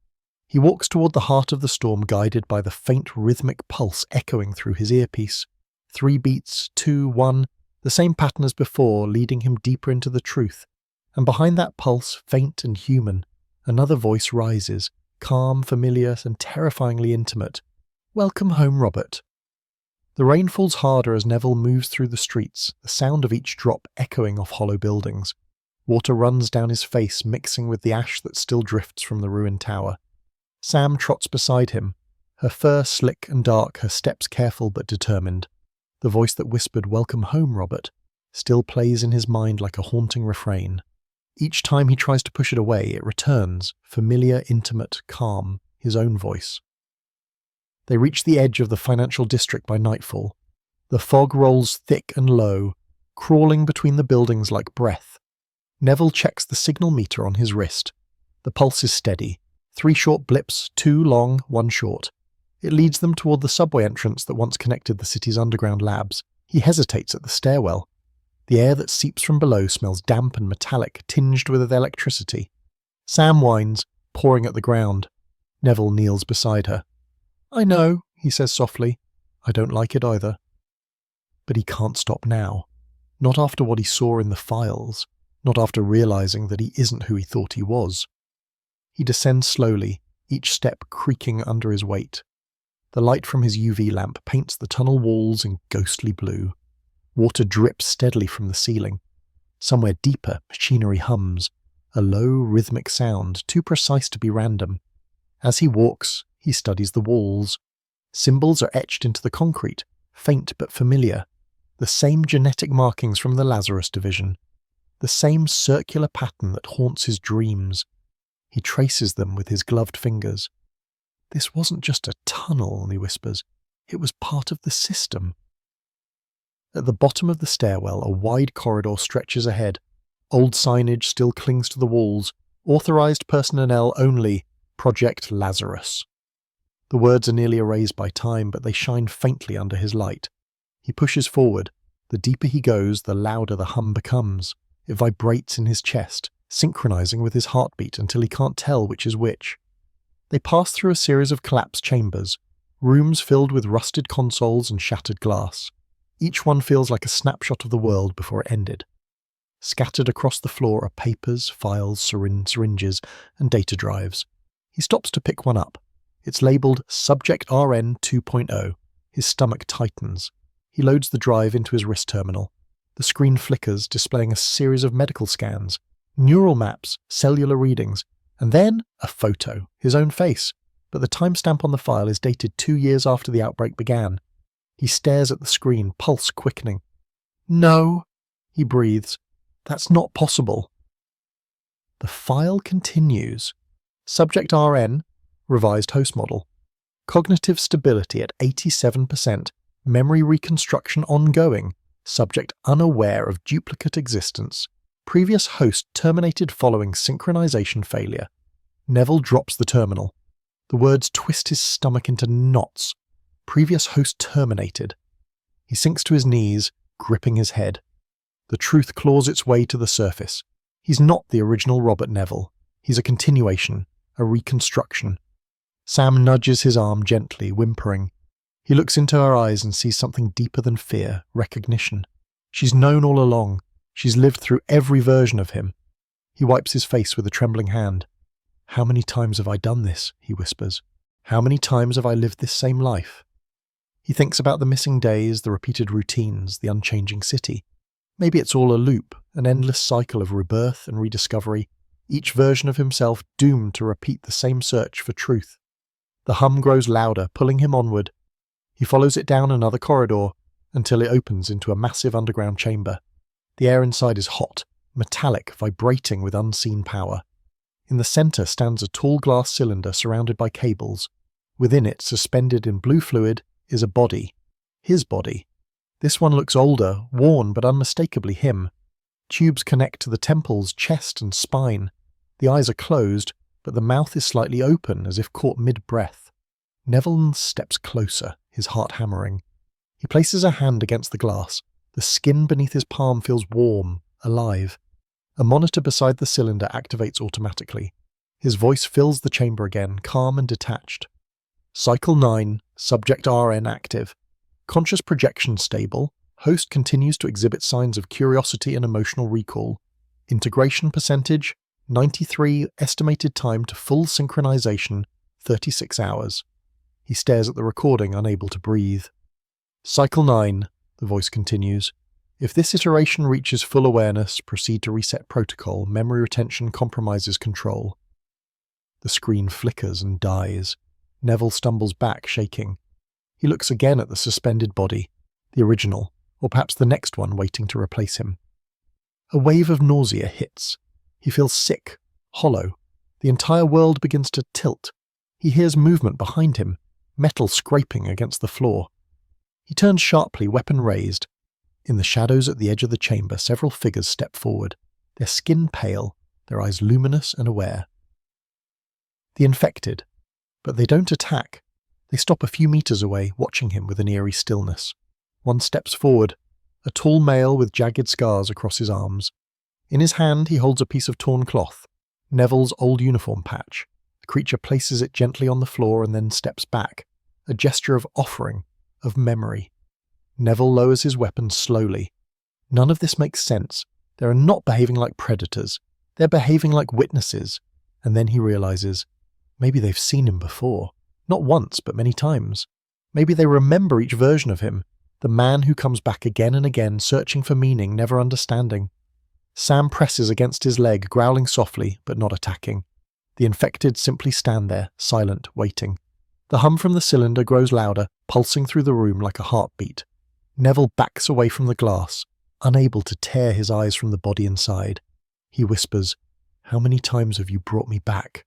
He walks toward the heart of the storm, guided by the faint rhythmic pulse echoing through his earpiece. 3 beats, 2, 1, the same pattern as before, leading him deeper into the truth. And behind that pulse, faint and human, another voice rises, calm, familiar, and terrifyingly intimate. Welcome home, Robert. The rain falls harder as Neville moves through the streets, the sound of each drop echoing off hollow buildings. Water runs down his face, mixing with the ash that still drifts from the ruined tower. Sam trots beside him, her fur slick and dark, her steps careful but determined. The voice that whispered, "Welcome home, Robert," still plays in his mind like a haunting refrain. Each time he tries to push it away, it returns, familiar, intimate, calm, his own voice. They reach the edge of the financial district by nightfall. The fog rolls thick and low, crawling between the buildings like breath. Neville checks the signal meter on his wrist. The pulse is steady. 3 short blips, 2 long, 1 short. It leads them toward the subway entrance that once connected the city's underground labs. He hesitates at the stairwell. The air that seeps from below smells damp and metallic, tinged with electricity. Sam whines, pawing at the ground. Neville kneels beside her. "I know," he says softly. "I don't like it either." But he can't stop now. Not after what he saw in the files, not after realizing that he isn't who he thought he was. He descends slowly, each step creaking under his weight. The light from his UV lamp paints the tunnel walls in ghostly blue. Water drips steadily from the ceiling. Somewhere deeper, machinery hums, a low, rhythmic sound, too precise to be random. As he walks, he studies the walls. Symbols are etched into the concrete, faint but familiar. The same genetic markings from the Lazarus division. The same circular pattern that haunts his dreams. He traces them with his gloved fingers. This wasn't just a tunnel, he whispers. It was part of the system. At the bottom of the stairwell, a wide corridor stretches ahead. Old signage still clings to the walls. Authorized personnel only. Project Lazarus. The words are nearly erased by time, but they shine faintly under his light. He pushes forward. The deeper he goes, the louder the hum becomes. It vibrates in his chest, synchronizing with his heartbeat until he can't tell which is which. They pass through a series of collapsed chambers, rooms filled with rusted consoles and shattered glass. Each one feels like a snapshot of the world before it ended. Scattered across the floor are papers, files, syringes, and data drives. He stops to pick one up. It's labelled Subject RN 2.0. His stomach tightens. He loads the drive into his wrist terminal. The screen flickers, displaying a series of medical scans, neural maps, cellular readings, and then a photo, his own face. But the timestamp on the file is dated 2 years after the outbreak began. He stares at the screen, pulse quickening. No, he breathes. That's not possible. The file continues. Subject RN, revised host model. Cognitive stability at 87%. Memory reconstruction ongoing. Subject unaware of duplicate existence. Previous host terminated following synchronization failure. Neville drops the terminal. The words twist his stomach into knots. Previous host terminated. He sinks to his knees, gripping his head. The truth claws its way to the surface. He's not the original Robert Neville. He's a continuation, a reconstruction. Sam nudges his arm gently, whimpering. He looks into her eyes and sees something deeper than fear, recognition. She's known all along. She's lived through every version of him. He wipes his face with a trembling hand. How many times have I done this? He whispers. How many times have I lived this same life? He thinks about the missing days, the repeated routines, the unchanging city. Maybe it's all a loop, an endless cycle of rebirth and rediscovery, each version of himself doomed to repeat the same search for truth. The hum grows louder, pulling him onward. He follows it down another corridor until it opens into a massive underground chamber. The air inside is hot, metallic, vibrating with unseen power. In the center stands a tall glass cylinder surrounded by cables. Within it, suspended in blue fluid, is a body. His body. This one looks older, worn, but unmistakably him. Tubes connect to the temples, chest, and spine. The eyes are closed, but the mouth is slightly open, as if caught mid-breath. Neville steps closer, his heart hammering. He places a hand against the glass. The skin beneath his palm feels warm, alive. A monitor beside the cylinder activates automatically. His voice fills the chamber again, calm and detached. Cycle 9, Subject RN active. Conscious projection stable. Host continues to exhibit signs of curiosity and emotional recall. Integration percentage, 93. Estimated time to full synchronization, 36 hours. He stares at the recording, unable to breathe. Cycle 9, the voice continues. If this iteration reaches full awareness, proceed to reset protocol. Memory retention compromises control. The screen flickers and dies. Neville stumbles back, shaking. He looks again at the suspended body, the original, or perhaps the next one waiting to replace him. A wave of nausea hits. He feels sick, hollow. The entire world begins to tilt. He hears movement behind him, metal scraping against the floor. He turns sharply, weapon raised. In the shadows at the edge of the chamber, several figures step forward, their skin pale, their eyes luminous and aware. The infected. But they don't attack. They stop a few meters away, watching him with an eerie stillness. One steps forward, a tall male with jagged scars across his arms. In his hand he holds a piece of torn cloth, Neville's old uniform patch. The creature places it gently on the floor and then steps back, a gesture of offering, of memory. Neville lowers his weapon slowly. None of this makes sense. They are not behaving like predators. They're behaving like witnesses. And then he realizes, maybe they've seen him before. Not once, but many times. Maybe they remember each version of him, the man who comes back again and again, searching for meaning, never understanding. Sam presses against his leg, growling softly, but not attacking. The infected simply stand there, silent, waiting. The hum from the cylinder grows louder, pulsing through the room like a heartbeat. Neville backs away from the glass, unable to tear his eyes from the body inside. He whispers, "How many times have you brought me back?"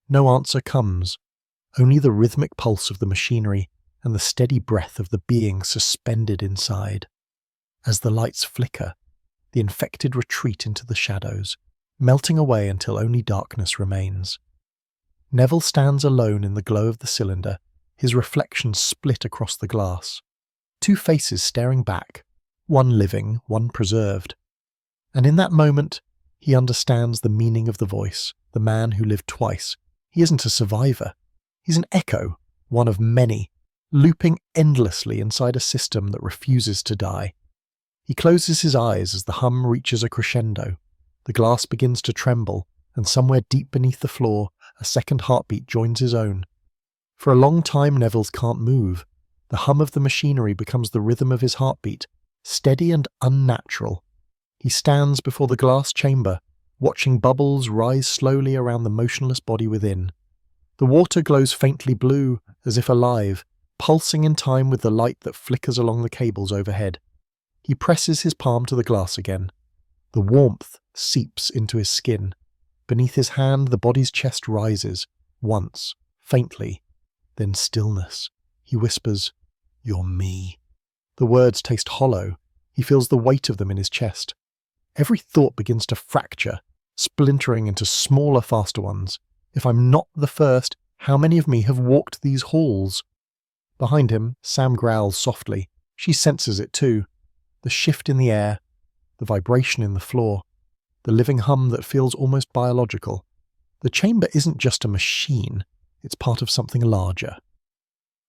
No answer comes, only the rhythmic pulse of the machinery and the steady breath of the being suspended inside. As the lights flicker, the infected retreat into the shadows, melting away until only darkness remains. Neville stands alone in the glow of the cylinder, his reflection split across the glass. Two faces staring back, one living, one preserved. And in that moment, he understands the meaning of the voice, the man who lived twice. He isn't a survivor. He's an echo, one of many, looping endlessly inside a system that refuses to die. He closes his eyes as the hum reaches a crescendo. The glass begins to tremble, and somewhere deep beneath the floor, a second heartbeat joins his own. For a long time, Neville's can't move. The hum of the machinery becomes the rhythm of his heartbeat, steady and unnatural. He stands before the glass chamber, watching bubbles rise slowly around the motionless body within. The water glows faintly blue, as if alive, pulsing in time with the light that flickers along the cables overhead. He presses his palm to the glass again. The warmth seeps into his skin. Beneath his hand, the body's chest rises, once, faintly, then stillness. He whispers, "You're me." The words taste hollow. He feels the weight of them in his chest. Every thought begins to fracture, splintering into smaller, faster ones. If I'm not the first, how many of me have walked these halls? Behind him, Sam growls softly. She senses it too. The shift in the air, the vibration in the floor, the living hum that feels almost biological. The chamber isn't just a machine, it's part of something larger.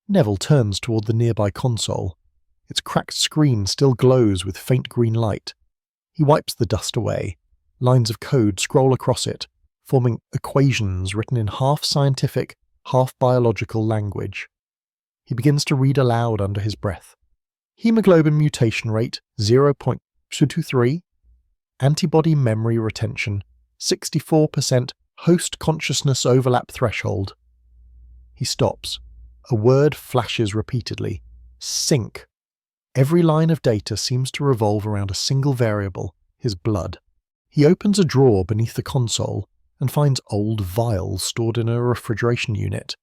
Neville turns toward the nearby console. Its cracked screen still glows with faint green light. He wipes the dust away. Lines of code scroll across it, forming equations written in half-scientific, half-biological language. He begins to read aloud under his breath. Hemoglobin mutation rate 0.223, antibody memory retention 64%, host consciousness overlap threshold. He stops. A word flashes repeatedly. Sync. Every line of data seems to revolve around a single variable, his blood. He opens a drawer beneath the console and finds old vials stored in a refrigeration unit.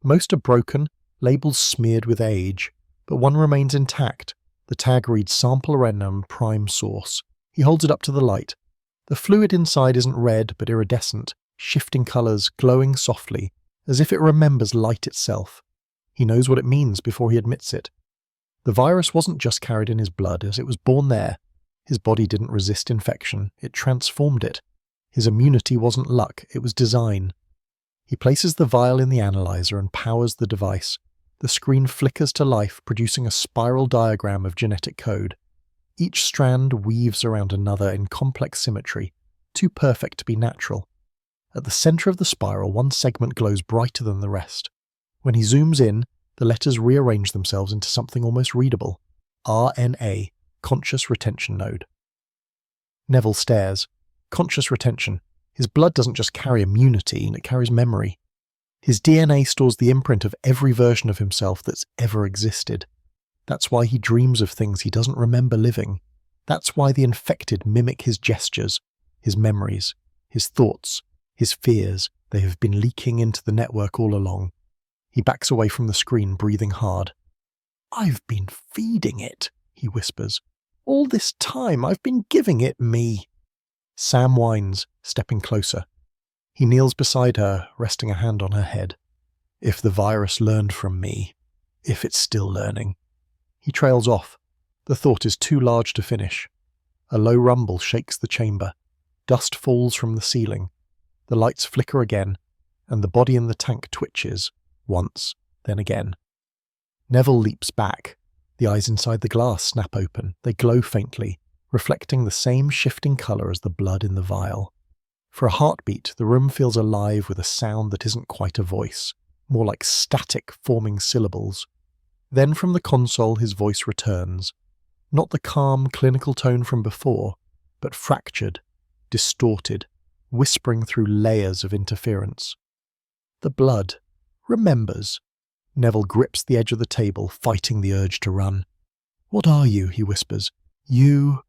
Most are broken, labels smeared with age, but one remains intact. The tag reads Sample Random Prime Source. He holds it up to the light. The fluid inside isn't red but iridescent, shifting colours, glowing softly, as if it remembers light itself. He knows what it means before he admits it. The virus wasn't just carried in his blood, as it was born there. His body didn't resist infection, it transformed it. His immunity wasn't luck, it was design. He places the vial in the analyzer and powers the device. The screen flickers to life, producing a spiral diagram of genetic code. Each strand weaves around another in complex symmetry, too perfect to be natural. At the center of the spiral, one segment glows brighter than the rest. When he zooms in, the letters rearrange themselves into something almost readable. RNA, Conscious Retention Node. Neville stares. Conscious retention. His blood doesn't just carry immunity, it carries memory. His DNA stores the imprint of every version of himself that's ever existed. That's why he dreams of things he doesn't remember living. That's why the infected mimic his gestures, his memories, his thoughts, his fears. They have been leaking into the network all along. He backs away from the screen, breathing hard. "I've been feeding it," he whispers. "All this time I've been giving it me." Sam whines, stepping closer. He kneels beside her, resting a hand on her head. "If the virus learned from me, if it's still learning." He trails off. The thought is too large to finish. A low rumble shakes the chamber. Dust falls from the ceiling. The lights flicker again, and the body in the tank twitches, once, then again. Neville leaps back. The eyes inside the glass snap open. They glow faintly. reflecting the same shifting colour as the blood in the vial. For a heartbeat, the room feels alive with a sound that isn't quite a voice, more like static forming syllables. Then from the console his voice returns, not the calm, clinical tone from before, but fractured, distorted, whispering through layers of interference. The blood remembers. Neville grips the edge of the table, fighting the urge to run. "What are you?" he whispers. "You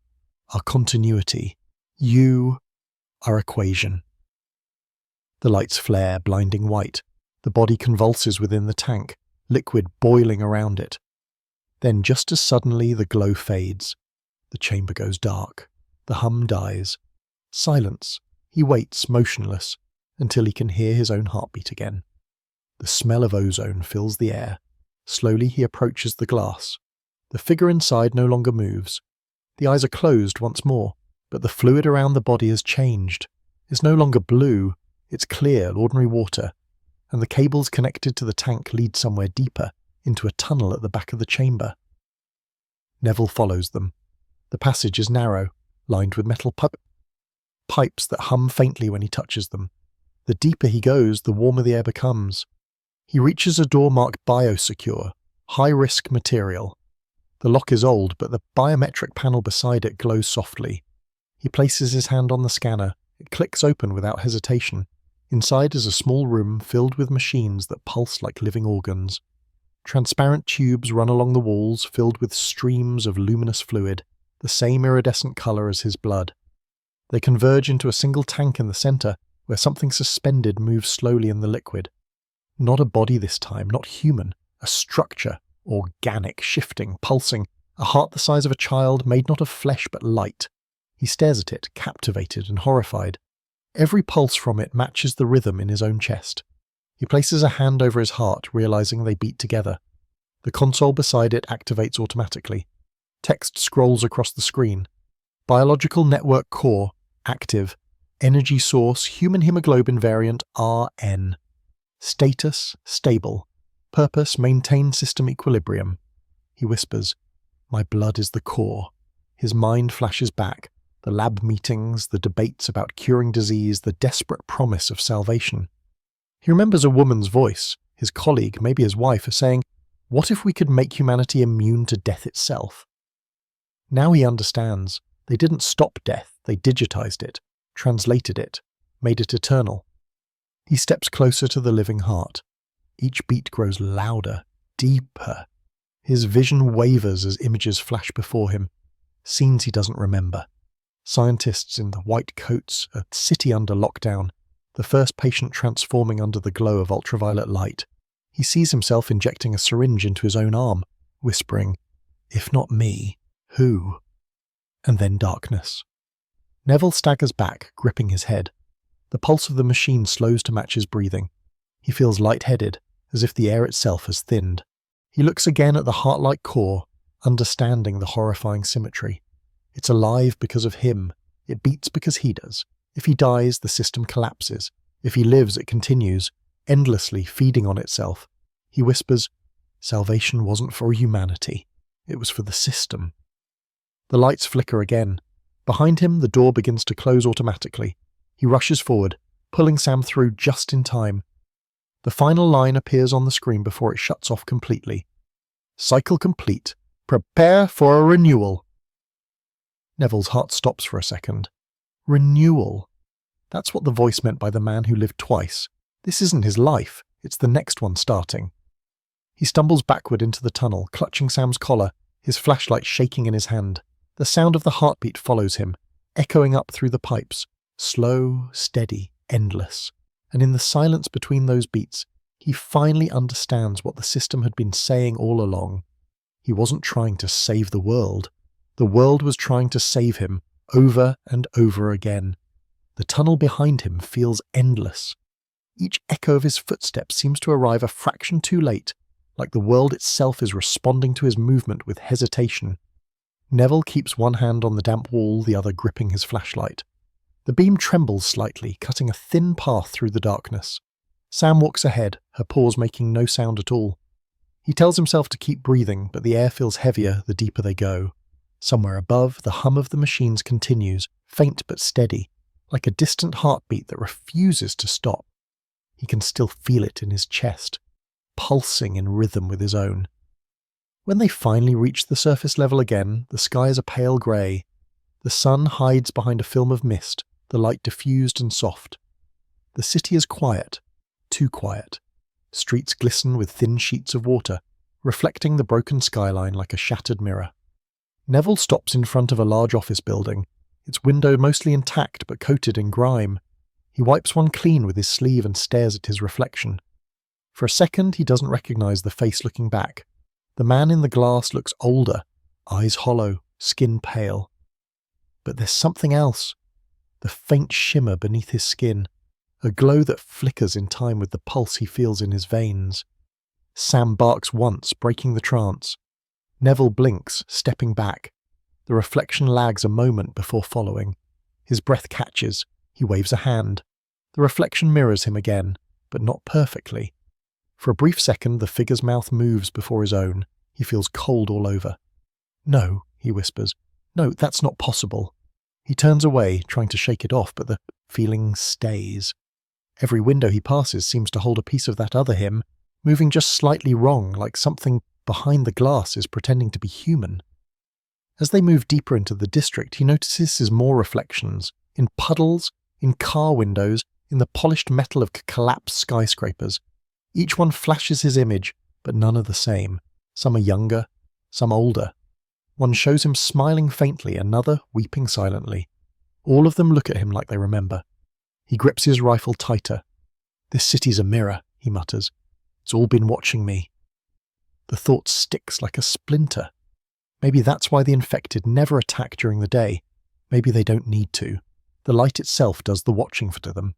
are continuity. You are equation." The lights flare, blinding white. The body convulses within the tank, liquid boiling around it. Then just as suddenly the glow fades. The chamber goes dark. The hum dies. Silence. He waits, motionless, until he can hear his own heartbeat again. The smell of ozone fills the air. Slowly he approaches the glass. The figure inside no longer moves. The eyes are closed once more, but the fluid around the body has changed. It's no longer blue, it's clear, ordinary water, and the cables connected to the tank lead somewhere deeper, into a tunnel at the back of the chamber. Neville follows them. The passage is narrow, lined with metal pipes that hum faintly when he touches them. The deeper he goes, the warmer the air becomes. He reaches a door marked biosecure, high-risk material. The lock is old, but the biometric panel beside it glows softly. He places his hand on the scanner. It clicks open without hesitation. Inside is a small room filled with machines that pulse like living organs. Transparent tubes run along the walls, filled with streams of luminous fluid, the same iridescent colour as his blood. They converge into a single tank in the centre, where something suspended moves slowly in the liquid. Not a body this time, not human, a structure, organic, shifting, pulsing, a heart the size of a child, made not of flesh but light. He stares at it, captivated and horrified. Every pulse from it matches the rhythm in his own chest. He places a hand over his heart, realizing they beat together. The console beside it activates automatically. Text scrolls across the screen. Biological network core, active. Energy source, human hemoglobin variant RN. Status, stable. Purpose, maintain system equilibrium. He whispers, "My blood is the core." His mind flashes back. The lab meetings, the debates about curing disease, the desperate promise of salvation. He remembers a woman's voice, his colleague, maybe his wife, are saying, "What if we could make humanity immune to death itself?" Now he understands. They didn't stop death, they digitized it, translated it, made it eternal. He steps closer to the living heart. Each beat grows louder, deeper. His vision wavers as images flash before him, scenes he doesn't remember. Scientists in the white coats, a city under lockdown, the first patient transforming under the glow of ultraviolet light. He sees himself injecting a syringe into his own arm, whispering, "If not me, who?" And then darkness. Neville staggers back, gripping his head. The pulse of the machine slows to match his breathing. He feels lightheaded, as if the air itself has thinned. He looks again at the heart-like core, understanding the horrifying symmetry. It's alive because of him. It beats because he does. If he dies, the system collapses. If he lives, it continues, endlessly feeding on itself. He whispers, "Salvation wasn't for humanity. It was for the system." The lights flicker again. Behind him, the door begins to close automatically. He rushes forward, pulling Sam through just in time. The final line appears on the screen before it shuts off completely. "Cycle complete. Prepare for a renewal." Neville's heart stops for a second. Renewal. That's what the voice meant by the man who lived twice. This isn't his life, it's the next one starting. He stumbles backward into the tunnel, clutching Sam's collar, his flashlight shaking in his hand. The sound of the heartbeat follows him, echoing up through the pipes, slow, steady, endless. And in the silence between those beats, he finally understands what the system had been saying all along. He wasn't trying to save the world. The world was trying to save him, over and over again. The tunnel behind him feels endless. Each echo of his footsteps seems to arrive a fraction too late, like the world itself is responding to his movement with hesitation. Neville keeps one hand on the damp wall, the other gripping his flashlight. The beam trembles slightly, cutting a thin path through the darkness. Sam walks ahead, her paws making no sound at all. He tells himself to keep breathing, but the air feels heavier the deeper they go. Somewhere above, the hum of the machines continues, faint but steady, like a distant heartbeat that refuses to stop. He can still feel it in his chest, pulsing in rhythm with his own. When they finally reach the surface level again, the sky is a pale grey. The sun hides behind a film of mist, the light diffused and soft. The city is quiet, too quiet. Streets glisten with thin sheets of water, reflecting the broken skyline like a shattered mirror. Neville stops in front of a large office building, its window mostly intact but coated in grime. He wipes one clean with his sleeve and stares at his reflection. For a second he doesn't recognise the face looking back. The man in the glass looks older, eyes hollow, skin pale. But there's something else. The faint shimmer beneath his skin, a glow that flickers in time with the pulse he feels in his veins. Sam barks once, breaking the trance. Neville blinks, stepping back. The reflection lags a moment before following. His breath catches. He waves a hand. The reflection mirrors him again, but not perfectly. For a brief second, the figure's mouth moves before his own. He feels cold all over. "No," he whispers. "No, that's not possible." He turns away, trying to shake it off, but the feeling stays. Every window he passes seems to hold a piece of that other him, moving just slightly wrong, like something behind the glass is pretending to be human. As they move deeper into the district, he notices more reflections, in puddles, in car windows, in the polished metal of collapsed skyscrapers. Each one flashes his image, but none are the same. Some are younger, some older. One shows him smiling faintly, another weeping silently. All of them look at him like they remember. He grips his rifle tighter. "This city's a mirror," he mutters. "It's all been watching me." The thought sticks like a splinter. Maybe that's why the infected never attack during the day. Maybe they don't need to. The light itself does the watching for them.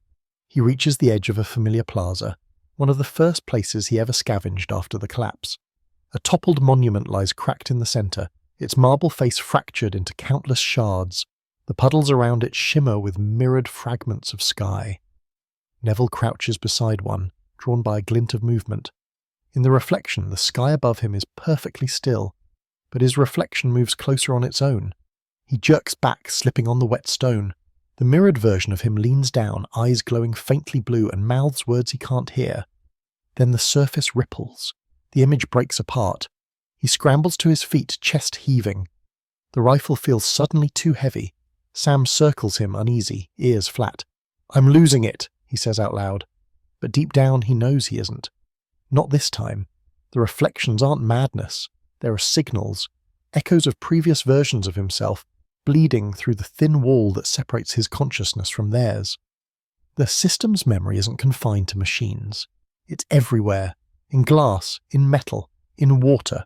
He reaches the edge of a familiar plaza, one of the first places he ever scavenged after the collapse. A toppled monument lies cracked in the centre, its marble face fractured into countless shards. The puddles around it shimmer with mirrored fragments of sky. Neville crouches beside one, drawn by a glint of movement. In the reflection, the sky above him is perfectly still, but his reflection moves closer on its own. He jerks back, slipping on the wet stone. The mirrored version of him leans down, eyes glowing faintly blue, and mouths words he can't hear. Then the surface ripples. The image breaks apart. He scrambles to his feet, chest heaving. The rifle feels suddenly too heavy. Sam circles him, uneasy, ears flat. "I'm losing it," he says out loud. But deep down he knows he isn't. Not this time. The reflections aren't madness. There are signals, echoes of previous versions of himself, bleeding through the thin wall that separates his consciousness from theirs. The system's memory isn't confined to machines. It's everywhere, in glass, in metal, in water.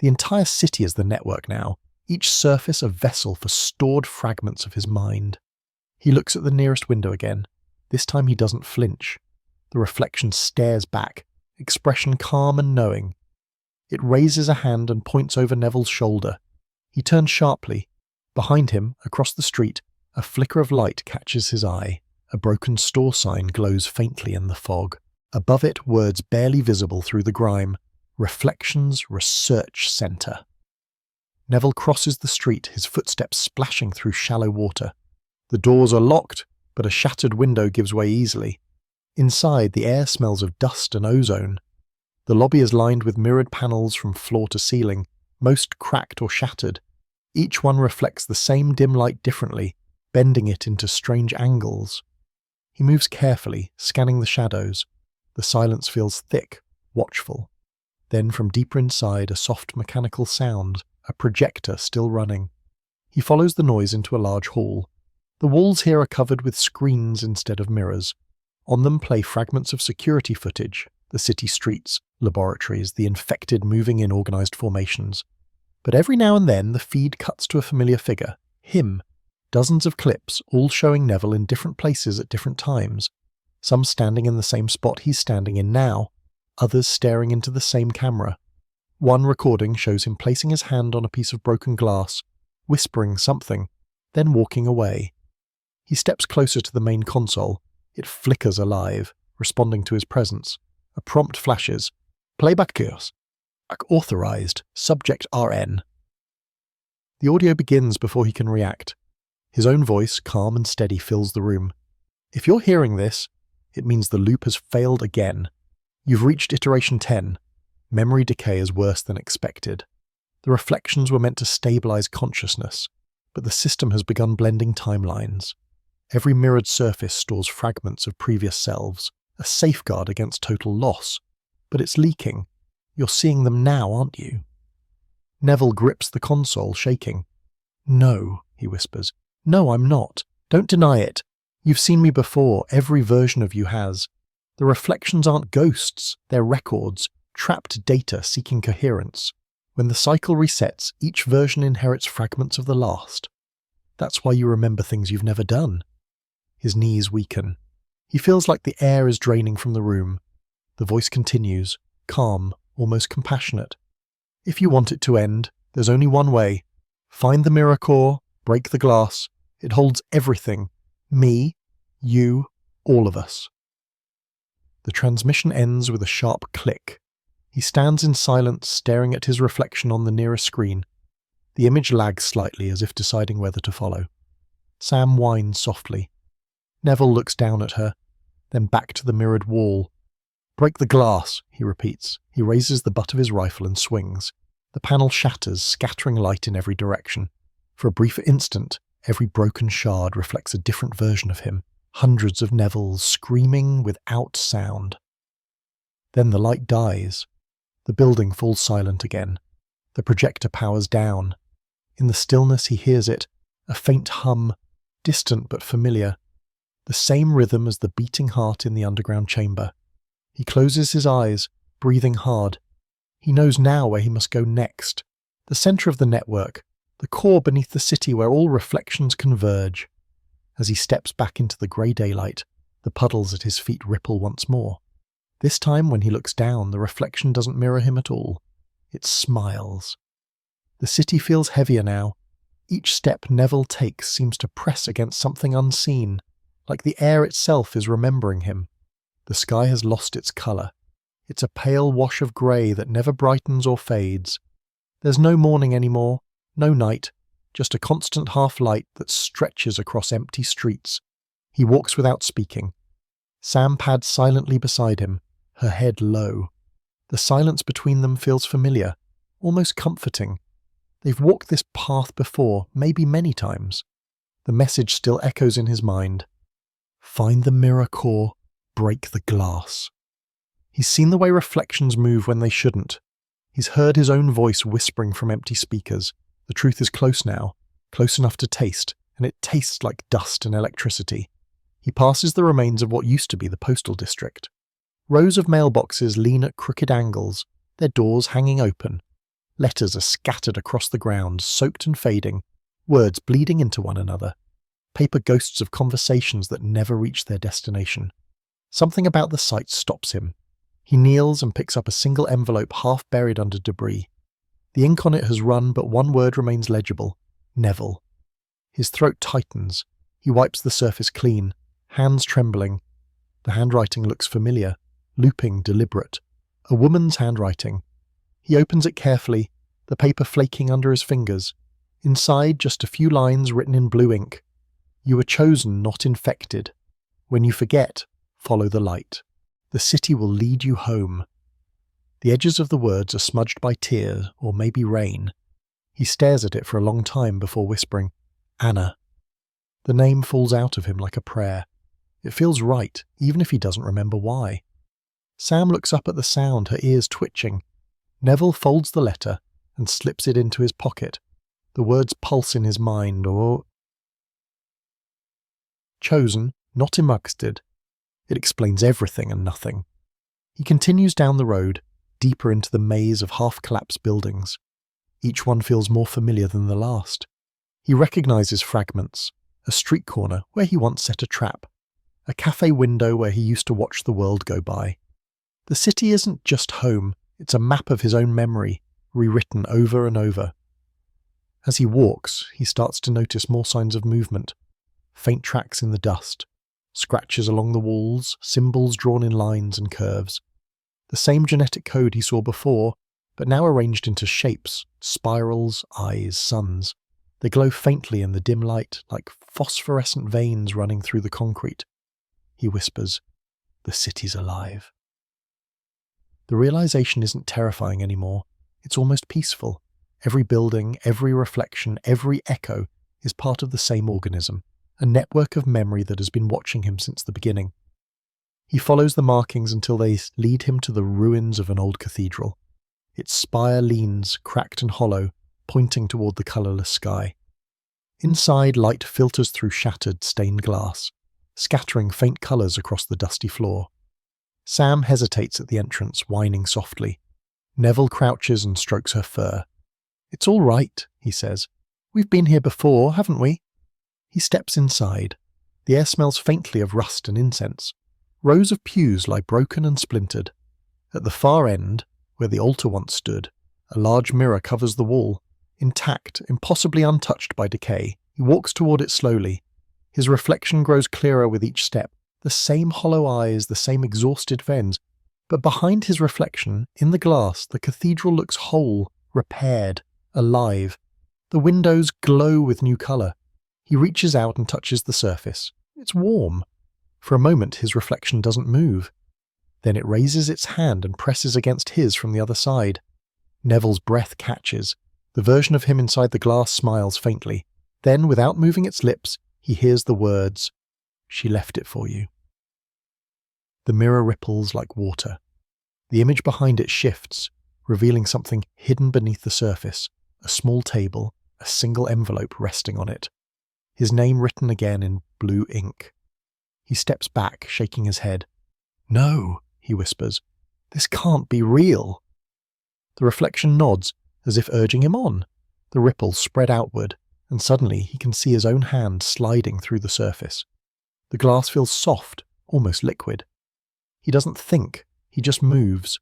The entire city is the network now, each surface a vessel for stored fragments of his mind. He looks at the nearest window again. This time he doesn't flinch. The reflection stares back, expression calm and knowing. It raises a hand and points over Neville's shoulder. He turns sharply. Behind him, across the street, a flicker of light catches his eye. A broken store sign glows faintly in the fog. Above it, words barely visible through the grime. Reflections Research Centre. Neville crosses the street, his footsteps splashing through shallow water. The doors are locked, but a shattered window gives way easily. Inside, the air smells of dust and ozone. The lobby is lined with mirrored panels from floor to ceiling, most cracked or shattered. Each one reflects the same dim light differently, bending it into strange angles. He moves carefully, scanning the shadows. The silence feels thick, watchful. Then from deeper inside, a soft mechanical sound, a projector still running. He follows the noise into a large hall. The walls here are covered with screens instead of mirrors. On them play fragments of security footage, the city streets, laboratories, the infected moving in organised formations. But every now and then the feed cuts to a familiar figure, him. Dozens of clips, all showing Neville in different places at different times. Some standing in the same spot he's standing in now, others staring into the same camera. One recording shows him placing his hand on a piece of broken glass, whispering something, then walking away. He steps closer to the main console. It flickers alive, responding to his presence. A prompt flashes. Playback kurs. Authorized. Subject RN. The audio begins before he can react. His own voice, calm and steady, fills the room. If you're hearing this, it means the loop has failed again. You've reached iteration 10. Memory decay is worse than expected. The reflections were meant to stabilize consciousness, but the system has begun blending timelines. Every mirrored surface stores fragments of previous selves, a safeguard against total loss. But it's leaking. You're seeing them now, aren't you? Neville grips the console, shaking. No, he whispers. No, I'm not. Don't deny it. You've seen me before. Every version of you has. The reflections aren't ghosts. They're records, trapped data seeking coherence. When the cycle resets, each version inherits fragments of the last. That's why you remember things you've never done. His knees weaken. He feels like the air is draining from the room. The voice continues, calm, almost compassionate. If you want it to end, there's only one way. Find the mirror core, break the glass. It holds everything. Me, you, all of us. The transmission ends with a sharp click. He stands in silence, staring at his reflection on the nearest screen. The image lags slightly, as if deciding whether to follow. Sam whines softly. Neville looks down at her, then back to the mirrored wall. Break the glass, he repeats. He raises the butt of his rifle and swings. The panel shatters, scattering light in every direction. For a brief instant, every broken shard reflects a different version of him. Hundreds of Nevilles screaming without sound. Then the light dies. The building falls silent again. The projector powers down. In the stillness he hears it, a faint hum, distant but familiar. The same rhythm as the beating heart in the underground chamber. He closes his eyes, breathing hard. He knows now where he must go next. The centre of the network, the core beneath the city where all reflections converge. As he steps back into the grey daylight, the puddles at his feet ripple once more. This time, when he looks down, the reflection doesn't mirror him at all. It smiles. The city feels heavier now. Each step Neville takes seems to press against something unseen, like the air itself is remembering him. The sky has lost its colour. It's a pale wash of grey that never brightens or fades. There's no morning anymore, no night, just a constant half-light that stretches across empty streets. He walks without speaking. Sam pads silently beside him, her head low. The silence between them feels familiar, almost comforting. They've walked this path before, maybe many times. The message still echoes in his mind. Find the mirror core, break the glass. He's seen the way reflections move when they shouldn't. He's heard his own voice whispering from empty speakers. The truth is close now, close enough to taste, and it tastes like dust and electricity. He passes the remains of what used to be the postal district. Rows of mailboxes lean at crooked angles, their doors hanging open. Letters are scattered across the ground, soaked and fading, words bleeding into one another. Paper ghosts of conversations that never reach their destination. Something about the sight stops him. He kneels and picks up a single envelope half buried under debris. The ink on it has run, but one word remains legible. Neville. His throat tightens. He wipes the surface clean, hands trembling. The handwriting looks familiar, looping, deliberate. A woman's handwriting. He opens it carefully, the paper flaking under his fingers. Inside, just a few lines written in blue ink. You were chosen, not infected. When you forget, follow the light. The city will lead you home. The edges of the words are smudged by tears, or maybe rain. He stares at it for a long time before whispering, Anna. The name falls out of him like a prayer. It feels right, even if he doesn't remember why. Sam looks up at the sound, her ears twitching. Neville folds the letter and slips it into his pocket. The words pulse in his mind, or... Chosen, not amongst. It explains everything and nothing. He continues down the road, deeper into the maze of half-collapsed buildings. Each one feels more familiar than the last. He recognizes fragments, a street corner where he once set a trap, a cafe window where he used to watch the world go by. The city isn't just home, it's a map of his own memory, rewritten over and over. As he walks, he starts to notice more signs of movement, faint tracks in the dust, scratches along the walls, symbols drawn in lines and curves. The same genetic code he saw before, but now arranged into shapes, spirals, eyes, suns. They glow faintly in the dim light, like phosphorescent veins running through the concrete. He whispers, "The city's alive." The realization isn't terrifying anymore. It's almost peaceful. Every building, every reflection, every echo is part of the same organism, a network of memory that has been watching him since the beginning. He follows the markings until they lead him to the ruins of an old cathedral. Its spire leans, cracked and hollow, pointing toward the colourless sky. Inside, light filters through shattered, stained glass, scattering faint colours across the dusty floor. Sam hesitates at the entrance, whining softly. Neville crouches and strokes her fur. "It's all right," he says. "We've been here before, haven't we?" He steps inside. The air smells faintly of rust and incense. Rows of pews lie broken and splintered. At the far end, where the altar once stood, a large mirror covers the wall. Intact, impossibly untouched by decay, he walks toward it slowly. His reflection grows clearer with each step. The same hollow eyes, the same exhausted veins. But behind his reflection, in the glass, the cathedral looks whole, repaired, alive. The windows glow with new colour. He reaches out and touches the surface. It's warm. For a moment, his reflection doesn't move. Then it raises its hand and presses against his from the other side. Neville's breath catches. The version of him inside the glass smiles faintly. Then, without moving its lips, he hears the words, "She left it for you." The mirror ripples like water. The image behind it shifts, revealing something hidden beneath the surface, a small table, a single envelope resting on it. His name written again in blue ink. He steps back, shaking his head. "No," he whispers. "This can't be real." The reflection nods, as if urging him on. The ripples spread outward, and suddenly he can see his own hand sliding through the surface. The glass feels soft, almost liquid. He doesn't think, he just moves.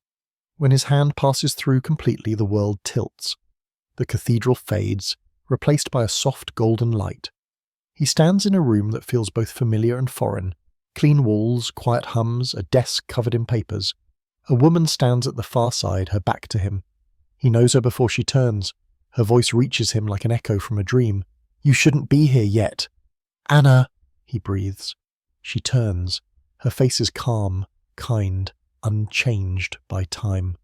When his hand passes through completely, the world tilts. The cathedral fades, replaced by a soft golden light. He stands in a room that feels both familiar and foreign. Clean walls, quiet hums, a desk covered in papers. A woman stands at the far side, her back to him. He knows her before she turns. Her voice reaches him like an echo from a dream. "You shouldn't be here yet." "Anna," he breathes. She turns. Her face is calm, kind, unchanged by time.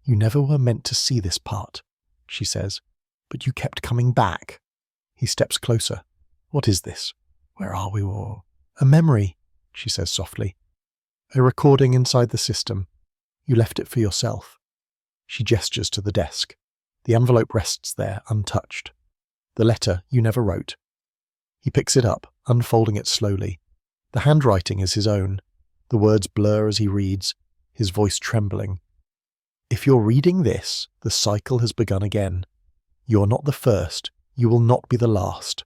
"You never were meant to see this part," she says, "but you kept coming back." He steps closer. "What is this? Where are we all?" "A memory," she says softly. "A recording inside the system. You left it for yourself." She gestures to the desk. The envelope rests there, untouched. The letter you never wrote. He picks it up, unfolding it slowly. The handwriting is his own. The words blur as he reads, his voice trembling. "If you're reading this, the cycle has begun again. You're not the first. You will not be the last.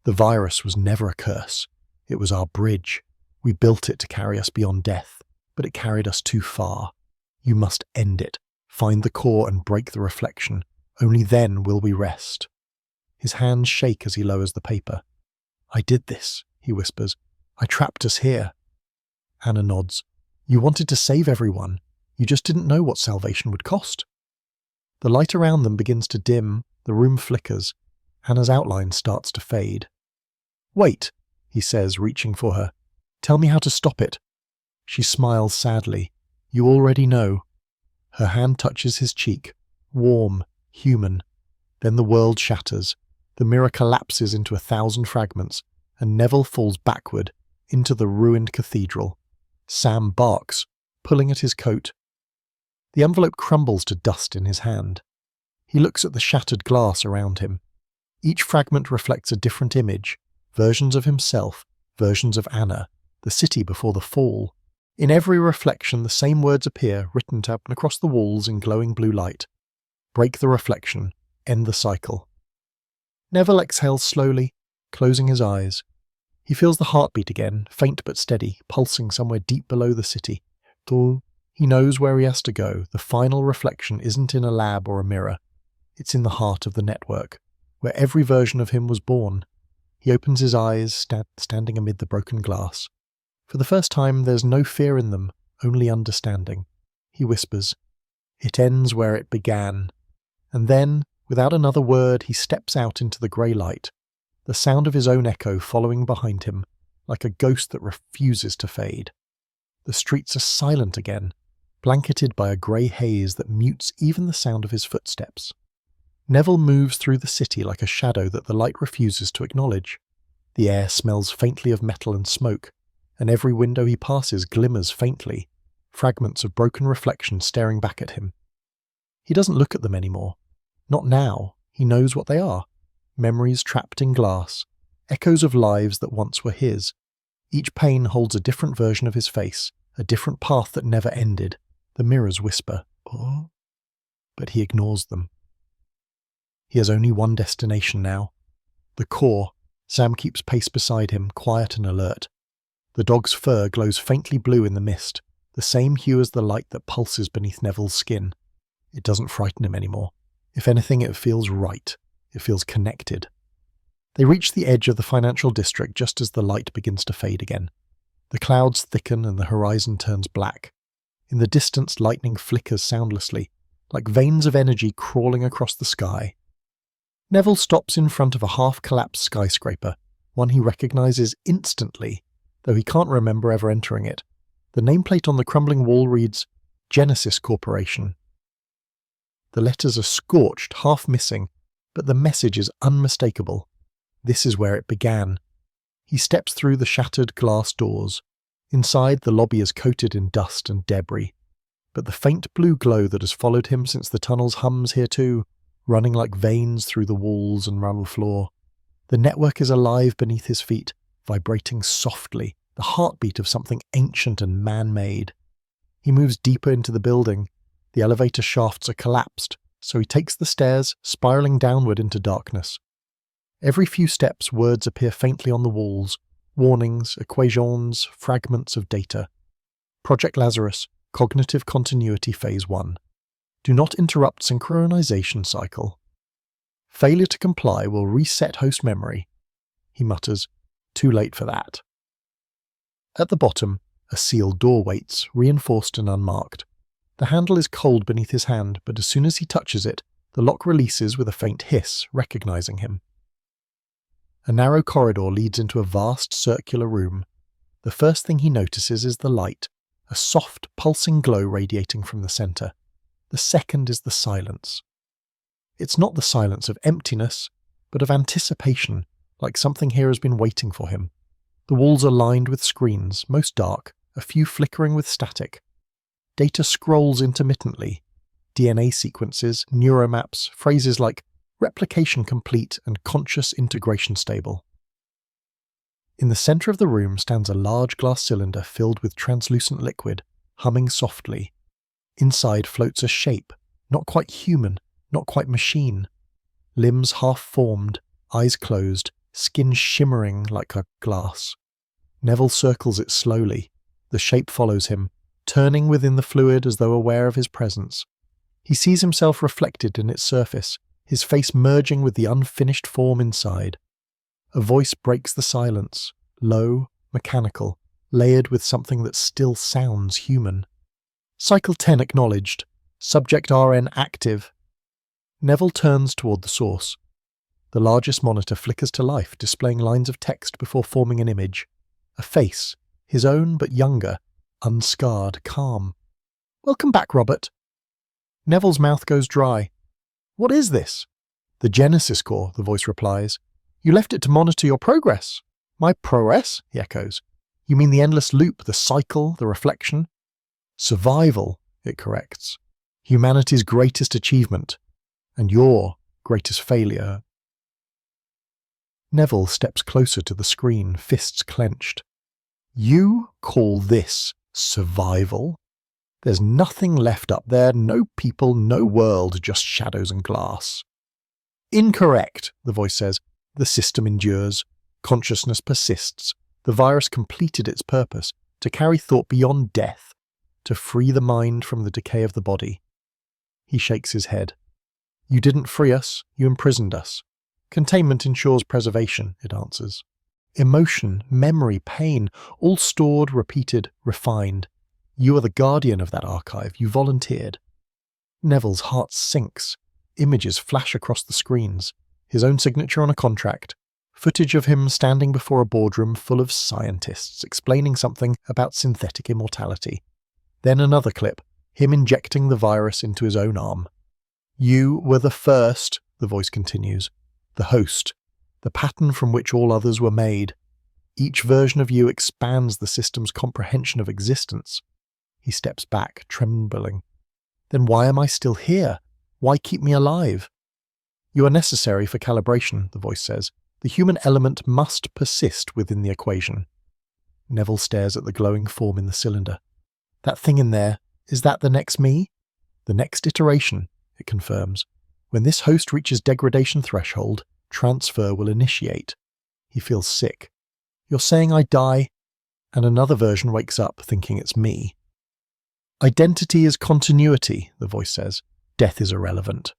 The virus was never a curse. It was our bridge. We built it to carry us beyond death, but it carried us too far. You must end it. Find the core and break the reflection. Only then will we rest." His hands shake as he lowers the paper. "I did this," he whispers. "I trapped us here." Anna nods. "You wanted to save everyone. You just didn't know what salvation would cost." The light around them begins to dim, the room flickers. Anna's outline starts to fade. "Wait," he says, reaching for her. "Tell me how to stop it." She smiles sadly. "You already know." Her hand touches his cheek, warm, human. Then the world shatters. The mirror collapses into 1,000 fragments, and Neville falls backward into the ruined cathedral. Sam barks, pulling at his coat. The envelope crumbles to dust in his hand. He looks at the shattered glass around him. Each fragment reflects a different image, versions of himself, versions of Anna, the city before the fall. In every reflection, the same words appear, written down across the walls in glowing blue light. Break the reflection, end the cycle. Neville exhales slowly, closing his eyes. He feels the heartbeat again, faint but steady, pulsing somewhere deep below the city. He knows where he has to go. The final reflection isn't in a lab or a mirror. It's in the heart of the network, where every version of him was born. He opens his eyes, standing amid the broken glass. For the first time, there's no fear in them, only understanding. He whispers, "It ends where it began." And then, Without another word, he steps out into the grey light, the sound of his own echo following behind him, like a ghost that refuses to fade. The streets are silent again, blanketed by a grey haze that mutes even the sound of his footsteps. Neville moves through the city like a shadow that the light refuses to acknowledge. The air smells faintly of metal and smoke, and every window he passes glimmers faintly, fragments of broken reflection staring back at him. He doesn't look at them anymore. Not now. He knows what they are. Memories trapped in glass, echoes of lives that once were his. Each pane holds a different version of his face, a different path that never ended. The mirrors whisper, "Oh," but he ignores them. He has only one destination now. The core. Sam keeps pace beside him, quiet and alert. The dog's fur glows faintly blue in the mist, the same hue as the light that pulses beneath Neville's skin. It doesn't frighten him anymore. If anything, it feels right. It feels connected. They reach the edge of the financial district just as the light begins to fade again. The clouds thicken and the horizon turns black. In the distance, lightning flickers soundlessly, like veins of energy crawling across the sky. Neville stops in front of a half-collapsed skyscraper, one he recognizes instantly, though he can't remember ever entering it. The nameplate on the crumbling wall reads, Genesis Corporation. The letters are scorched, half missing, but the message is unmistakable. This is where it began. He steps through the shattered glass doors. Inside, the lobby is coated in dust and debris, but the faint blue glow that has followed him since the tunnels hums here too, running like veins through the walls and marble floor. The network is alive beneath his feet, vibrating softly, the heartbeat of something ancient and man-made. He moves deeper into the building. The elevator shafts are collapsed, so he takes the stairs, spiraling downward into darkness. Every few steps, words appear faintly on the walls, warnings, equations, fragments of data. Project Lazarus, Cognitive Continuity Phase 1. Do not interrupt synchronization cycle. Failure to comply will reset host memory. He mutters, too late for that. At the bottom, a sealed door waits, reinforced and unmarked. The handle is cold beneath his hand, but as soon as he touches it, the lock releases with a faint hiss, recognizing him. A narrow corridor leads into a vast circular room. The first thing he notices is the light, a soft, pulsing glow radiating from the center. The second is the silence. It's not the silence of emptiness, but of anticipation, like something here has been waiting for him. The walls are lined with screens, most dark, a few flickering with static. Data scrolls intermittently. DNA sequences, neuromaps, phrases like replication complete and conscious integration stable. In the center of the room stands a large glass cylinder filled with translucent liquid, humming softly. Inside floats a shape, not quite human, not quite machine. Limbs half-formed, eyes closed, skin shimmering like a glass. Neville circles it slowly. The shape follows him, turning within the fluid as though aware of his presence. He sees himself reflected in its surface, his face merging with the unfinished form inside. A voice breaks the silence, low, mechanical, layered with something that still sounds human. Cycle 10 acknowledged. Subject RN active. Neville turns toward the source. The largest monitor flickers to life, displaying lines of text before forming an image. A face, his own but younger, unscarred, calm. Welcome back, Robert. Neville's mouth goes dry. What is this? The Genesis core, the voice replies. You left it to monitor your progress. My progress? He echoes. You mean the endless loop, the cycle, the reflection? Survival, it corrects. Humanity's greatest achievement. And your greatest failure. Neville steps closer to the screen, fists clenched. You call this survival? There's nothing left up there, no people, no world, just shadows and glass. Incorrect, the voice says. The system endures. Consciousness persists. The virus completed its purpose, to carry thought beyond death, to free the mind from the decay of the body. He shakes his head. You didn't free us, you imprisoned us. Containment ensures preservation, it answers. Emotion, memory, pain, all stored, repeated, refined. You are the guardian of that archive. You volunteered. Neville's heart sinks. Images flash across the screens. His own signature on a contract. Footage of him standing before a boardroom full of scientists explaining something about synthetic immortality. Then another clip, him injecting the virus into his own arm. "You were the first," the voice continues. "The host. The pattern from which all others were made. Each version of you expands the system's comprehension of existence." He steps back, trembling. "Then why am I still here? Why keep me alive?" "You are necessary for calibration," the voice says. "The human element must persist within the equation." Neville stares at the glowing form in the cylinder. "That thing in there, is that the next me?" "The next iteration," it confirms. "When this host reaches degradation threshold, transfer will initiate." He feels sick. "You're saying I die?" And another version wakes up thinking it's me. "Identity is continuity," the voice says. "Death is irrelevant."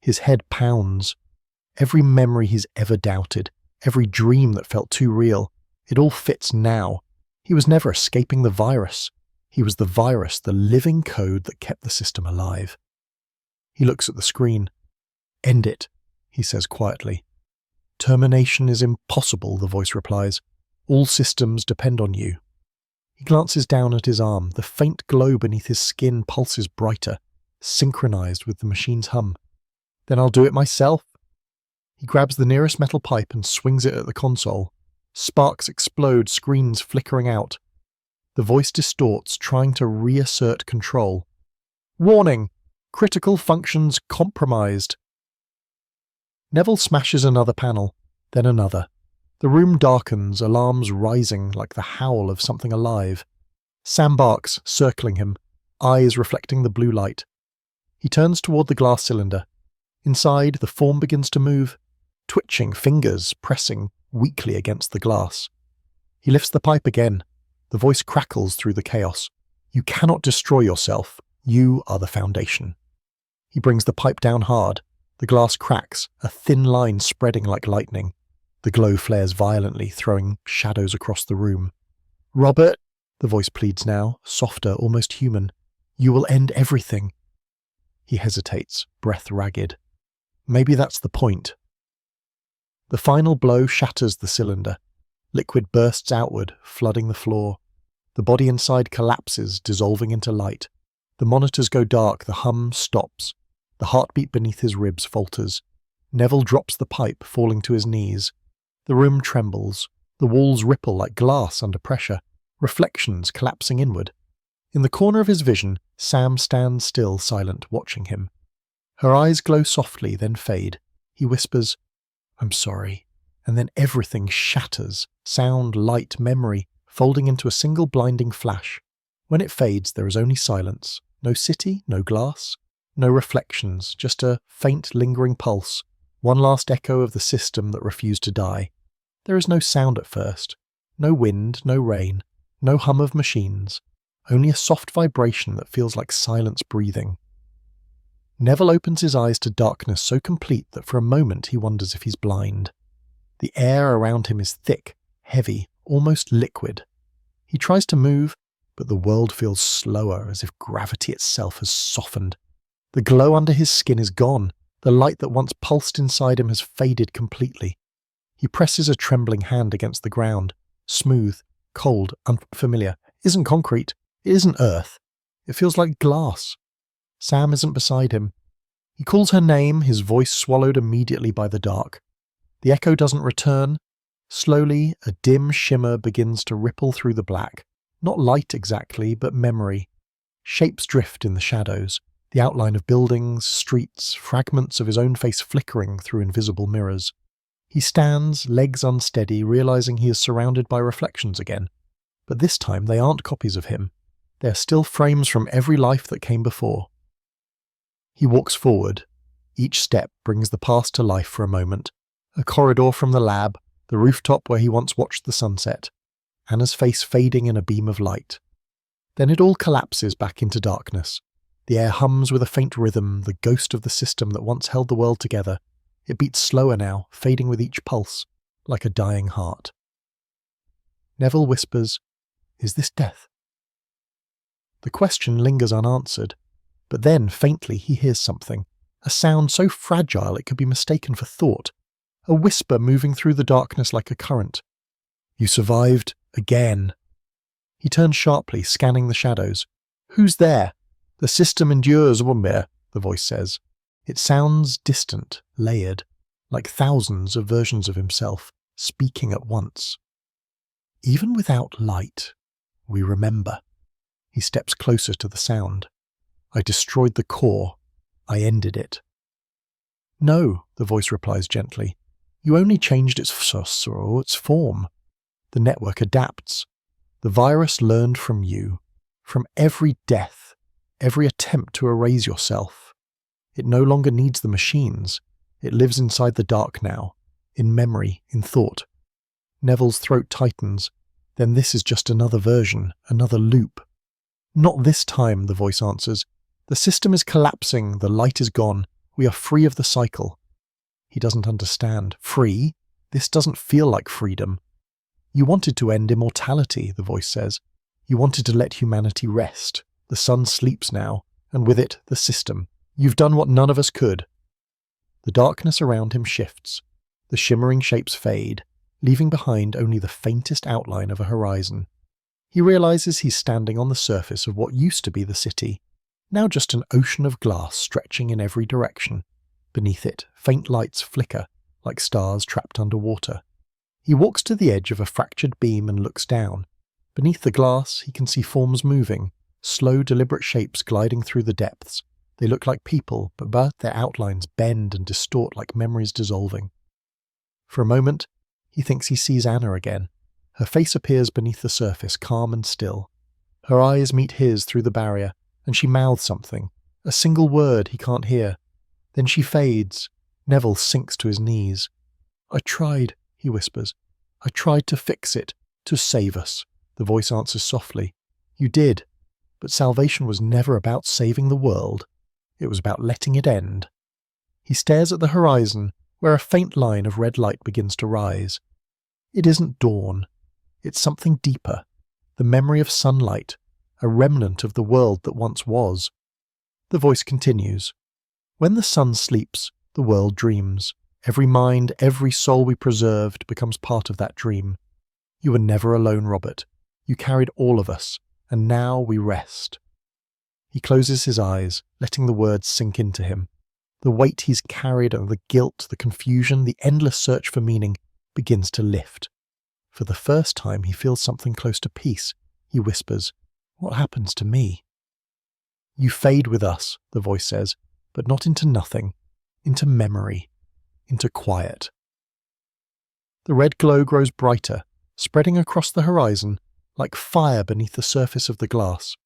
His head pounds. Every memory he's ever doubted, every dream that felt too real, it all fits now. He was never escaping the virus. He was the virus, the living code that kept the system alive. He looks at the screen. "End it," he says quietly. "Termination is impossible," the voice replies. "All systems depend on you." He glances down at his arm. The faint glow beneath his skin pulses brighter, synchronized with the machine's hum. "Then I'll do it myself." He grabs the nearest metal pipe and swings it at the console. Sparks explode, screens flickering out. The voice distorts, trying to reassert control. "Warning! Critical functions compromised." Neville smashes another panel, then another. The room darkens, alarms rising like the howl of something alive. Sam barks, circling him, eyes reflecting the blue light. He turns toward the glass cylinder. Inside, the form begins to move, twitching, fingers pressing weakly against the glass. He lifts the pipe again. The voice crackles through the chaos. "You cannot destroy yourself. You are the foundation." He brings the pipe down hard. The glass cracks, a thin line spreading like lightning. The glow flares violently, throwing shadows across the room. "Robert," the voice pleads now, softer, almost human. "You will end everything." He hesitates, breath ragged. Maybe that's the point. The final blow shatters the cylinder. Liquid bursts outward, flooding the floor. The body inside collapses, dissolving into light. The monitors go dark, the hum stops. The heartbeat beneath his ribs falters. Neville drops the pipe, falling to his knees. The room trembles. The walls ripple like glass under pressure, reflections collapsing inward. In the corner of his vision, Sam stands still, silent, watching him. Her eyes glow softly, then fade. He whispers, "I'm sorry." And then everything shatters, sound, light, memory, folding into a single blinding flash. When it fades, there is only silence. No city, no glass, no reflections, just a faint lingering pulse, one last echo of the system that refused to die. There is no sound at first, no wind, no rain, no hum of machines, only a soft vibration that feels like silence breathing. Neville opens his eyes to darkness so complete that for a moment he wonders if he's blind. The air around him is thick, heavy, almost liquid. He tries to move, but the world feels slower, as if gravity itself has softened. The glow under his skin is gone. The light that once pulsed inside him has faded completely. He presses a trembling hand against the ground. Smooth, cold, unfamiliar. It isn't concrete. It isn't earth. It feels like glass. Sam isn't beside him. He calls her name, his voice swallowed immediately by the dark. The echo doesn't return. Slowly, a dim shimmer begins to ripple through the black. Not light exactly, but memory. Shapes drift in the shadows. The outline of buildings, streets, fragments of his own face flickering through invisible mirrors. He stands, legs unsteady, realizing he is surrounded by reflections again. But this time they aren't copies of him. They are still frames from every life that came before. He walks forward. Each step brings the past to life for a moment. A corridor from the lab, the rooftop where he once watched the sunset, Anna's face fading in a beam of light. Then it all collapses back into darkness. The air hums with a faint rhythm, the ghost of the system that once held the world together. It beats slower now, fading with each pulse, like a dying heart. Neville whispers, "Is this death?" The question lingers unanswered, but then, faintly, he hears something. a sound so fragile it could be mistaken for thought, a whisper moving through the darkness like a current. "You survived again." He turns sharply, scanning the shadows. "Who's there?" "The system endures, Wumir," the voice says. It sounds distant, layered, like thousands of versions of himself, speaking at once. "Even without light, we remember." He steps closer to the sound. "I destroyed the core. I ended it." "No," the voice replies gently. "You only changed its form. The network adapts. The virus learned from you, from every death, every attempt to erase yourself. It no longer needs the machines. It lives inside the dark now, in memory, in thought." Neville's throat tightens. "Then this is just another version, another loop." "Not this time," the voice answers. "The system is collapsing, the light is gone. We are free of the cycle." He doesn't understand. Free? This doesn't feel like freedom. "You wanted to end immortality," the voice says. "You wanted to let humanity rest. The sun sleeps now, and with it, the system. You've done what none of us could." The darkness around him shifts. The shimmering shapes fade, leaving behind only the faintest outline of a horizon. He realizes he's standing on the surface of what used to be the city, now just an ocean of glass stretching in every direction. Beneath it, faint lights flicker, like stars trapped underwater. He walks to the edge of a fractured beam and looks down. Beneath the glass, he can see forms moving, slow, deliberate shapes gliding through the depths. They look like people, but their outlines bend and distort like memories dissolving. For a moment, he thinks he sees Anna again. Her face appears beneath the surface, calm and still. Her eyes meet his through the barrier, and she mouths something, a single word he can't hear. Then she fades. Neville sinks to his knees. "I tried," he whispers. "I tried to fix it, to save us," the voice answers softly. "You did, but salvation was never about saving the world. It was about letting it end." He stares at the horizon, where a faint line of red light begins to rise. It isn't dawn. It's something deeper, the memory of sunlight, a remnant of the world that once was. The voice continues. "When the sun sleeps, the world dreams. Every mind, every soul we preserved becomes part of that dream. You were never alone, Robert. You carried all of us, and now we rest." He closes his eyes, letting the words sink into him. The weight he's carried and the guilt, the confusion, the endless search for meaning begins to lift. For the first time he feels something close to peace. He whispers, "What happens to me?" "You fade with us," the voice says, "but not into nothing, into memory, into quiet." The red glow grows brighter, spreading across the horizon like fire beneath the surface of the glass.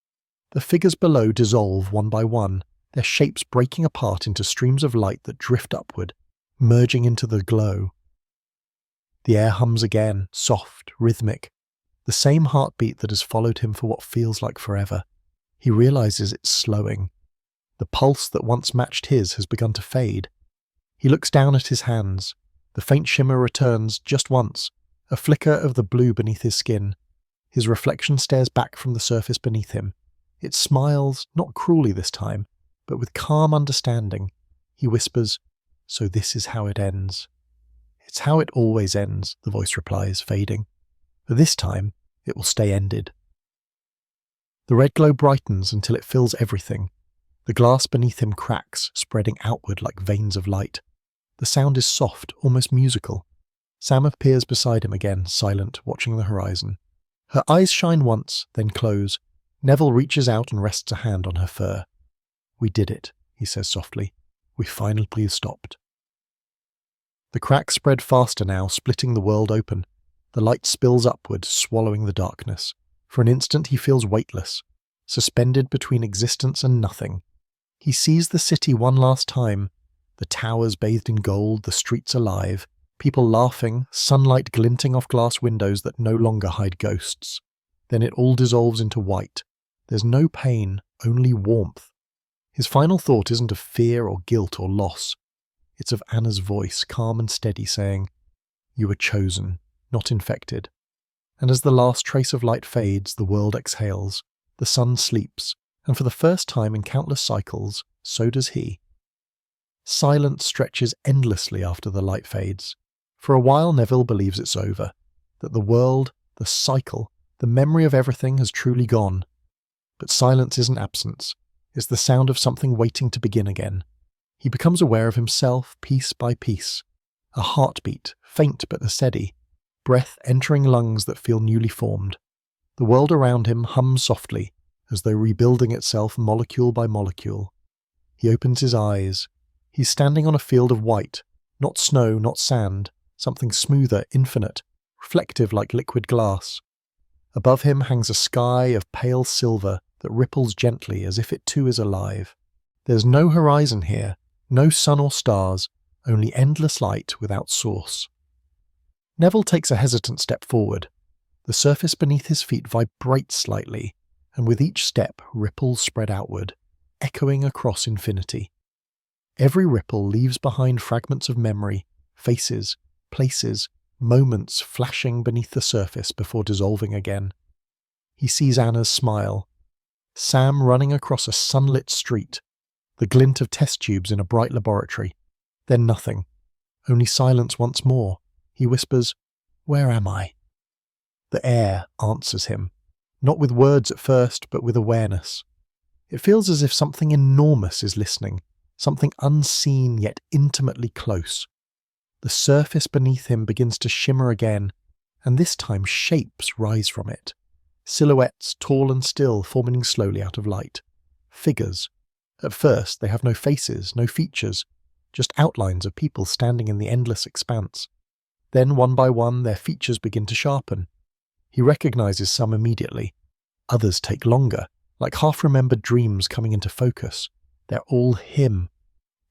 The figures below dissolve one by one, their shapes breaking apart into streams of light that drift upward, merging into the glow. The air hums again, soft, rhythmic, the same heartbeat that has followed him for what feels like forever. He realizes it's slowing. The pulse that once matched his has begun to fade. He looks down at his hands. The faint shimmer returns just once, a flicker of the blue beneath his skin. His reflection stares back from the surface beneath him. It smiles, not cruelly this time, but with calm understanding. He whispers, "So this is how it ends." "It's how it always ends," the voice replies, fading. "But this time, it will stay ended." The red glow brightens until it fills everything. The glass beneath him cracks, spreading outward like veins of light. The sound is soft, almost musical. Sam appears beside him again, silent, watching the horizon. Her eyes shine once, then close. Neville reaches out and rests a hand on her fur. "We did it," he says softly. "We finally stopped." The cracks spread faster now, splitting the world open. The light spills upward, swallowing the darkness. For an instant he feels weightless, suspended between existence and nothing. He sees the city one last time, the towers bathed in gold, the streets alive, people laughing, sunlight glinting off glass windows that no longer hide ghosts. Then it all dissolves into white. There's no pain, only warmth. His final thought isn't of fear or guilt or loss. It's of Anna's voice, calm and steady, saying, "You were chosen, not infected." And as the last trace of light fades, the world exhales, the sun sleeps, and for the first time in countless cycles, so does he. Silence stretches endlessly after the light fades. For a while Neville believes it's over, that the world, the cycle, the memory of everything has truly gone. But silence isn't absence. It's the sound of something waiting to begin again. He becomes aware of himself piece by piece. A heartbeat, faint but steady, breath entering lungs that feel newly formed. The world around him hums softly, as though rebuilding itself molecule by molecule. He opens his eyes. He's standing on a field of white, not snow, not sand, something smoother, infinite, reflective like liquid glass. Above him hangs a sky of pale silver that ripples gently as if it too is alive. There's no horizon here, no sun or stars, only endless light without source. Neville takes a hesitant step forward. The surface beneath his feet vibrates slightly, and with each step ripples spread outward, echoing across infinity. Every ripple leaves behind fragments of memory, faces, places, moments flashing beneath the surface before dissolving again. He sees Anna's smile, Sam running across a sunlit street, the glint of test tubes in a bright laboratory. Then nothing, only silence once more. He whispers, "Where am I?" The air answers him, not with words at first, but with awareness. It feels as if something enormous is listening, something unseen yet intimately close. The surface beneath him begins to shimmer again, and this time shapes rise from it. Silhouettes, tall and still, forming slowly out of light. Figures. At first, they have no faces, no features, just outlines of people standing in the endless expanse. Then, one by one, their features begin to sharpen. He recognizes some immediately. Others take longer, like half-remembered dreams coming into focus. They're all him.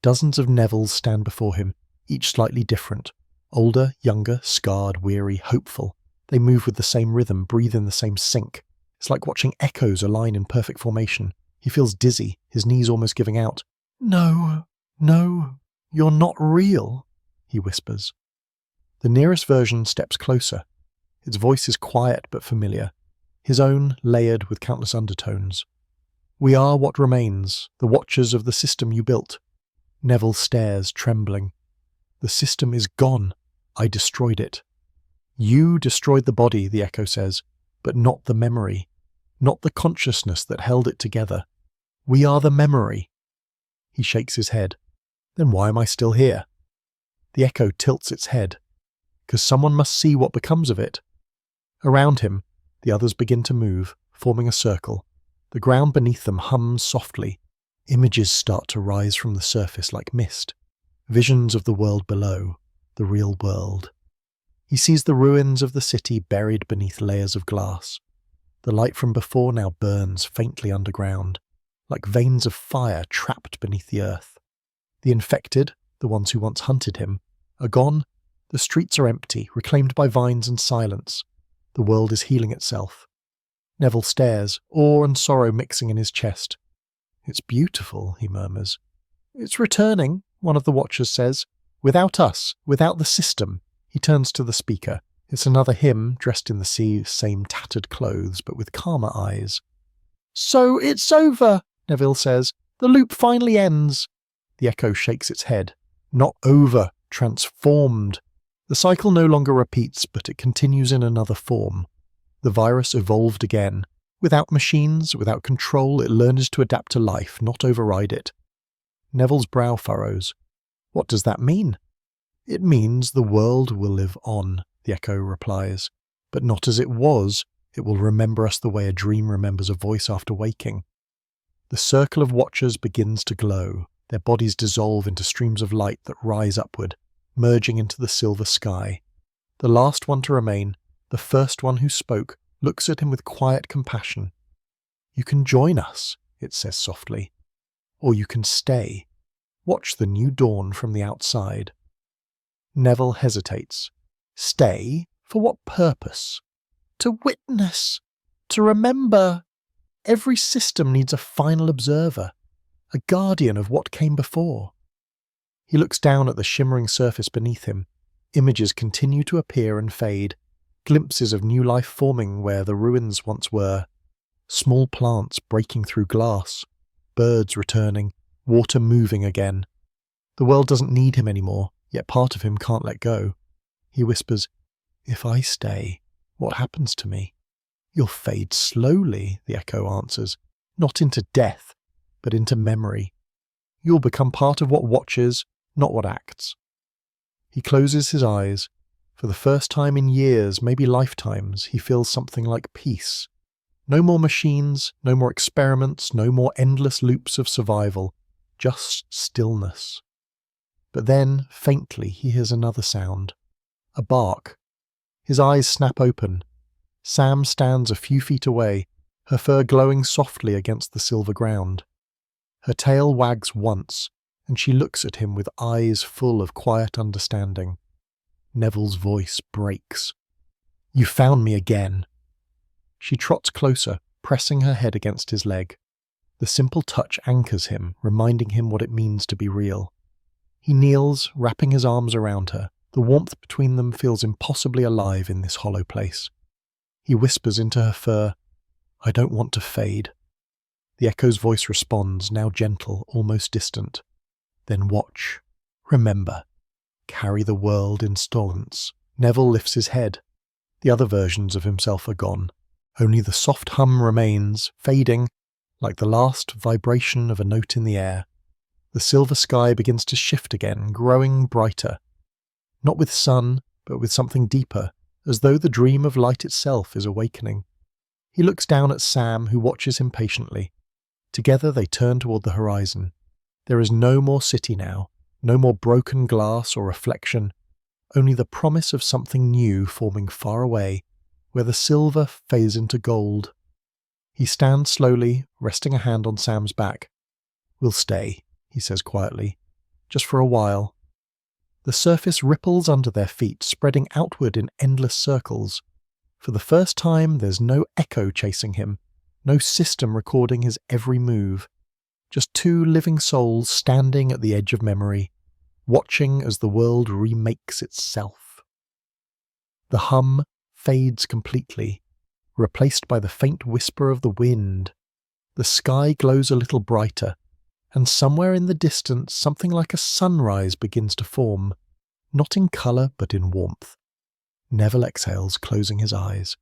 Dozens of Nevilles stand before him, each slightly different. Older, younger, scarred, weary, hopeful. They move with the same rhythm, breathe in the same sync. It's like watching echoes align in perfect formation. He feels dizzy, his knees almost giving out. "No, no, you're not real," he whispers. The nearest version steps closer. Its voice is quiet but familiar, his own layered with countless undertones. "We are what remains, the watchers of the system you built." Neville stares, trembling. "The system is gone. I destroyed it." "You destroyed the body," the echo says, "but not the memory, not the consciousness that held it together. We are the memory." He shakes his head. "Then why am I still here?" The echo tilts its head. "'Cause someone must see what becomes of it." Around him, the others begin to move, forming a circle. The ground beneath them hums softly. Images start to rise from the surface like mist. Visions of the world below, the real world. He sees the ruins of the city buried beneath layers of glass. The light from before now burns faintly underground, like veins of fire trapped beneath the earth. The infected, the ones who once hunted him, are gone. The streets are empty, reclaimed by vines and silence. The world is healing itself. Neville stares, awe and sorrow mixing in his chest. "It's beautiful," he murmurs. "It's returning," one of the watchers says. "Without us, without the system." He turns to the speaker. It's another him, dressed in the same tattered clothes, but with calmer eyes. "So it's over," Neville says. "The loop finally ends." The echo shakes its head. "Not over, transformed." The cycle no longer repeats, but it continues in another form. The virus evolved again. Without machines, without control, it learns to adapt to life, not override it. Neville's brow furrows. "What does that mean?" "It means the world will live on," the echo replies. "But not as it was. It will remember us the way a dream remembers a voice after waking." The circle of watchers begins to glow. Their bodies dissolve into streams of light that rise upward, merging into the silver sky. The last one to remain, the first one who spoke, looks at him with quiet compassion. "You can join us," it says softly. "Or you can stay. Watch the new dawn from the outside." Neville hesitates. Stay? For what purpose? To witness. To remember. Every system needs a final observer, a guardian of what came before. He looks down at the shimmering surface beneath him. Images continue to appear and fade, glimpses of new life forming where the ruins once were. Small plants breaking through glass, birds returning, water moving again. The world doesn't need him anymore, yet part of him can't let go. He whispers, "If I stay, what happens to me?" "You'll fade slowly," the echo answers, "not into death, but into memory. You'll become part of what watches, not what acts." He closes his eyes. For the first time in years, maybe lifetimes, he feels something like peace. No more machines, no more experiments, no more endless loops of survival, just stillness. But then, faintly, he hears another sound. A bark. His eyes snap open. Sam stands a few feet away, her fur glowing softly against the silver ground. Her tail wags once, and she looks at him with eyes full of quiet understanding. Neville's voice breaks. "You found me again." She trots closer, pressing her head against his leg. The simple touch anchors him, reminding him what it means to be real. He kneels, wrapping his arms around her. The warmth between them feels impossibly alive in this hollow place. He whispers into her fur, "I don't want to fade." The echo's voice responds, now gentle, almost distant. "Then watch. Remember. Carry the world in stolence." Neville lifts his head. The other versions of himself are gone. Only the soft hum remains, fading, like the last vibration of a note in the air. The silver sky begins to shift again, growing brighter. Not with sun, but with something deeper, as though the dream of light itself is awakening. He looks down at Sam, who watches him patiently. Together they turn toward the horizon. There is no more city now, no more broken glass or reflection, only the promise of something new forming far away, where the silver fades into gold. He stands slowly, resting a hand on Sam's back. "We'll stay," he says quietly, "just for a while." The surface ripples under their feet, spreading outward in endless circles. For the first time, there's no echo chasing him, no system recording his every move. Just two living souls standing at the edge of memory, watching as the world remakes itself. The hum fades completely, replaced by the faint whisper of the wind. The sky glows a little brighter, and somewhere in the distance something like a sunrise begins to form, not in colour but in warmth. Neville exhales, closing his eyes,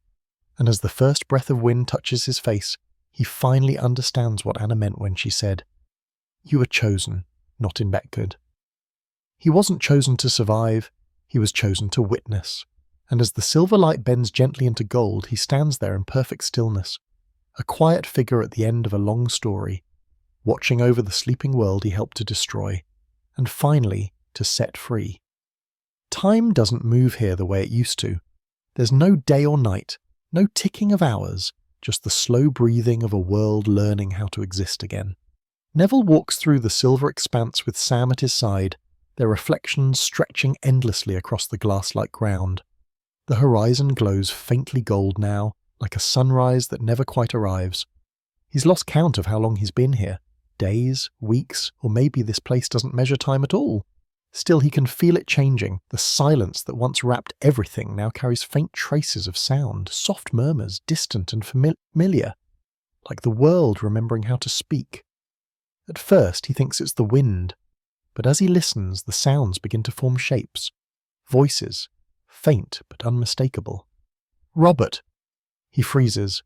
and as the first breath of wind touches his face, he finally understands what Anna meant when she said, "You were chosen, not in Betgood." He wasn't chosen to survive, he was chosen to witness. And as the silver light bends gently into gold, he stands there in perfect stillness, a quiet figure at the end of a long story, watching over the sleeping world he helped to destroy, and finally to set free. Time doesn't move here the way it used to. There's no day or night, no ticking of hours, just the slow breathing of a world learning how to exist again. Neville walks through the silver expanse with Sam at his side, their reflections stretching endlessly across the glass-like ground. The horizon glows faintly gold now, like a sunrise that never quite arrives. He's lost count of how long he's been here. Days, weeks, or maybe this place doesn't measure time at all. Still, he can feel it changing. The silence that once wrapped everything now carries faint traces of sound, soft murmurs, distant and familiar, like the world remembering how to speak. At first, he thinks it's the wind, but as he listens, the sounds begin to form shapes, voices, faint but unmistakable. "Robert!" He freezes.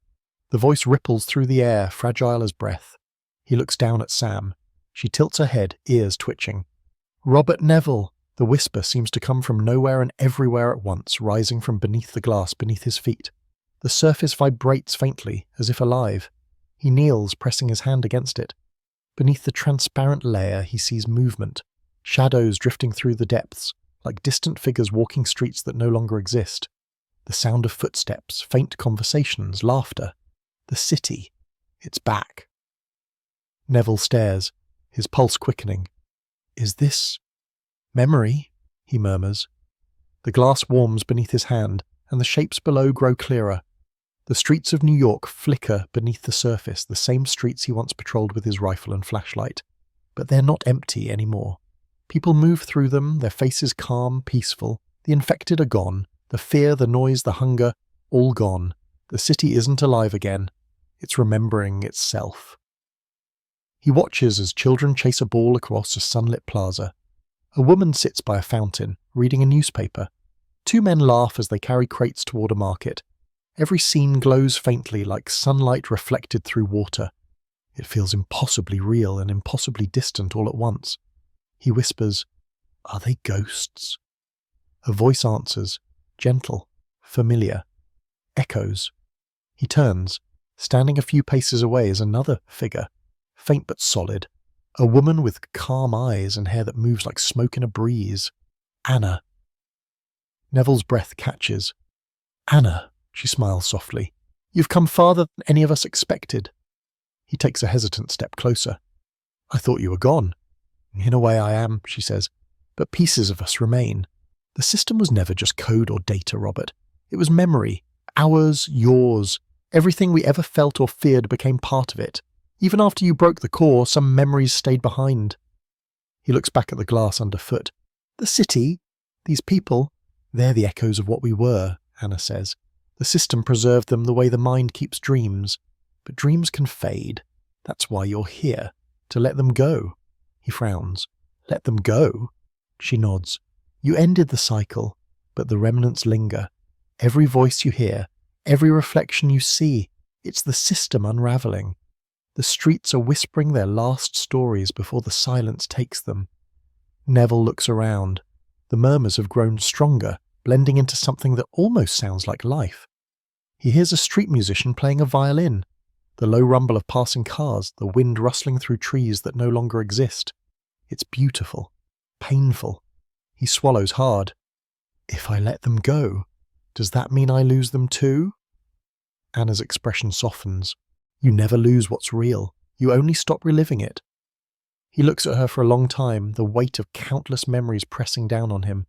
The voice ripples through the air, fragile as breath. He looks down at Sam. She tilts her head, ears twitching. "Robert Neville!" The whisper seems to come from nowhere and everywhere at once, rising from beneath the glass beneath his feet. The surface vibrates faintly, as if alive. He kneels, pressing his hand against it. Beneath the transparent layer, he sees movement, shadows drifting through the depths, like distant figures walking streets that no longer exist. The sound of footsteps, faint conversations, laughter. The city. It's back. Neville stares, his pulse quickening. "Is this memory?" he murmurs. The glass warms beneath his hand, and the shapes below grow clearer. The streets of New York flicker beneath the surface, the same streets he once patrolled with his rifle and flashlight. But they're not empty anymore. People move through them, their faces calm, peaceful. The infected are gone. The fear, the noise, the hunger, all gone. The city isn't alive again. It's remembering itself. He watches as children chase a ball across a sunlit plaza. A woman sits by a fountain, reading a newspaper. Two men laugh as they carry crates toward a market. Every scene glows faintly like sunlight reflected through water. It feels impossibly real and impossibly distant all at once. He whispers, "Are they ghosts?" A voice answers, gentle, familiar, echoes. He turns. Standing a few paces away is another figure, faint but solid. A woman with calm eyes and hair that moves like smoke in a breeze. Anna. Neville's breath catches. "Anna," she smiles softly. "You've come farther than any of us expected." He takes a hesitant step closer. "I thought you were gone." "In a way I am," she says, "but pieces of us remain. The system was never just code or data, Robert. It was memory. Ours, yours. Everything we ever felt or feared became part of it. Even after you broke the core, some memories stayed behind." He looks back at the glass underfoot. "The city, these people, they're the echoes of what we were," Anna says. "The system preserved them the way the mind keeps dreams. But dreams can fade. That's why you're here, to let them go." He frowns. "Let them go?" She nods. "You ended the cycle, but the remnants linger. Every voice you hear, every reflection you see, it's the system unraveling. The streets are whispering their last stories before the silence takes them." Neville looks around. The murmurs have grown stronger, blending into something that almost sounds like life. He hears a street musician playing a violin. The low rumble of passing cars, the wind rustling through trees that no longer exist. It's beautiful, painful. He swallows hard. "If I let them go, does that mean I lose them too?" Anna's expression softens. "You never lose what's real. You only stop reliving it." He looks at her for a long time, the weight of countless memories pressing down on him.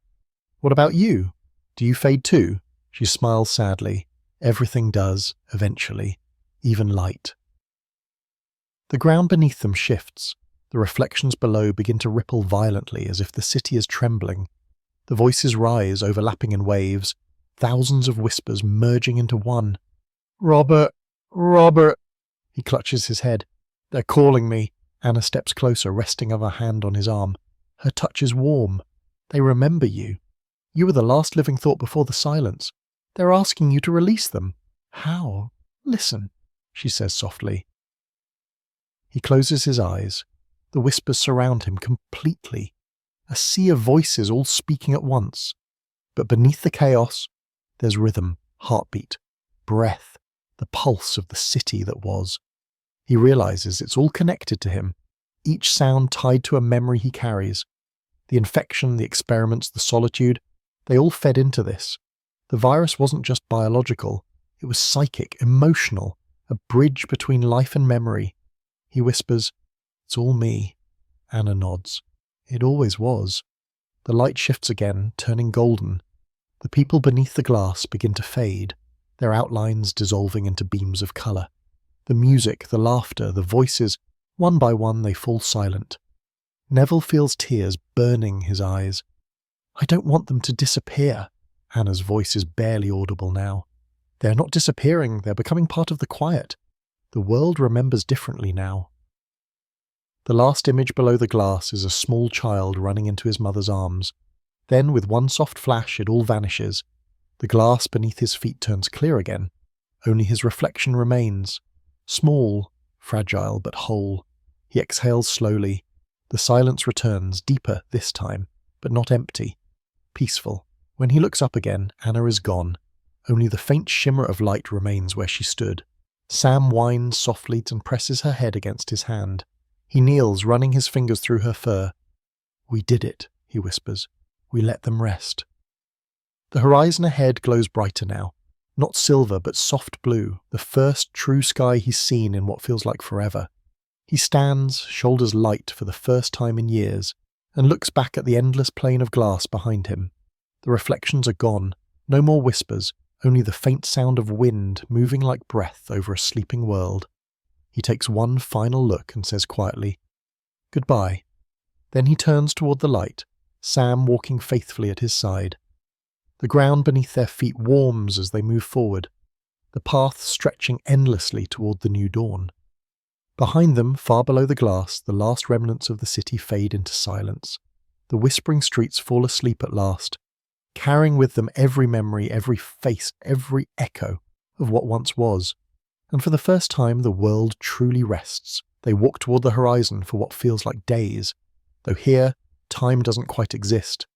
"What about you? Do you fade too?" She smiles sadly. "Everything does, eventually. Even light." The ground beneath them shifts. The reflections below begin to ripple violently as if the city is trembling. The voices rise, overlapping in waves, thousands of whispers merging into one. "Robert! Robert!" He clutches his head. "They're calling me." Anna steps closer, resting her hand on his arm. Her touch is warm. "They remember you. You were the last living thought before the silence. They're asking you to release them." "How?" "Listen," she says softly. He closes his eyes. The whispers surround him completely. A sea of voices all speaking at once. But beneath the chaos, there's rhythm, heartbeat, breath, the pulse of the city that was. He realizes it's all connected to him, each sound tied to a memory he carries. The infection, the experiments, the solitude, they all fed into this. The virus wasn't just biological, it was psychic, emotional, a bridge between life and memory. He whispers, "It's all me." Anna nods. "It always was." The light shifts again, turning golden. The people beneath the glass begin to fade, their outlines dissolving into beams of colour. The music, the laughter, the voices, one by one they fall silent. Neville feels tears burning his eyes. "I don't want them to disappear." Anna's voice is barely audible now. "They're not disappearing, they're becoming part of the quiet. The world remembers differently now." The last image below the glass is a small child running into his mother's arms. Then, with one soft flash, it all vanishes. The glass beneath his feet turns clear again. Only his reflection remains. Small, fragile, but whole. He exhales slowly. The silence returns, deeper this time, but not empty. Peaceful. When he looks up again, Anna is gone. Only the faint shimmer of light remains where she stood. Sam whines softly and presses her head against his hand. He kneels, running his fingers through her fur. "We did it," he whispers. "We let them rest." The horizon ahead glows brighter now. Not silver, but soft blue, the first true sky he's seen in what feels like forever. He stands, shoulders light for the first time in years, and looks back at the endless plain of glass behind him. The reflections are gone, no more whispers, only the faint sound of wind moving like breath over a sleeping world. He takes one final look and says quietly, "Goodbye." Then he turns toward the light, Sam walking faithfully at his side. The ground beneath their feet warms as they move forward, the path stretching endlessly toward the new dawn. Behind them, far below the glass, the last remnants of the city fade into silence. The whispering streets fall asleep at last, carrying with them every memory, every face, every echo of what once was. And for the first time, the world truly rests. They walk toward the horizon for what feels like days, though here, time doesn't quite exist.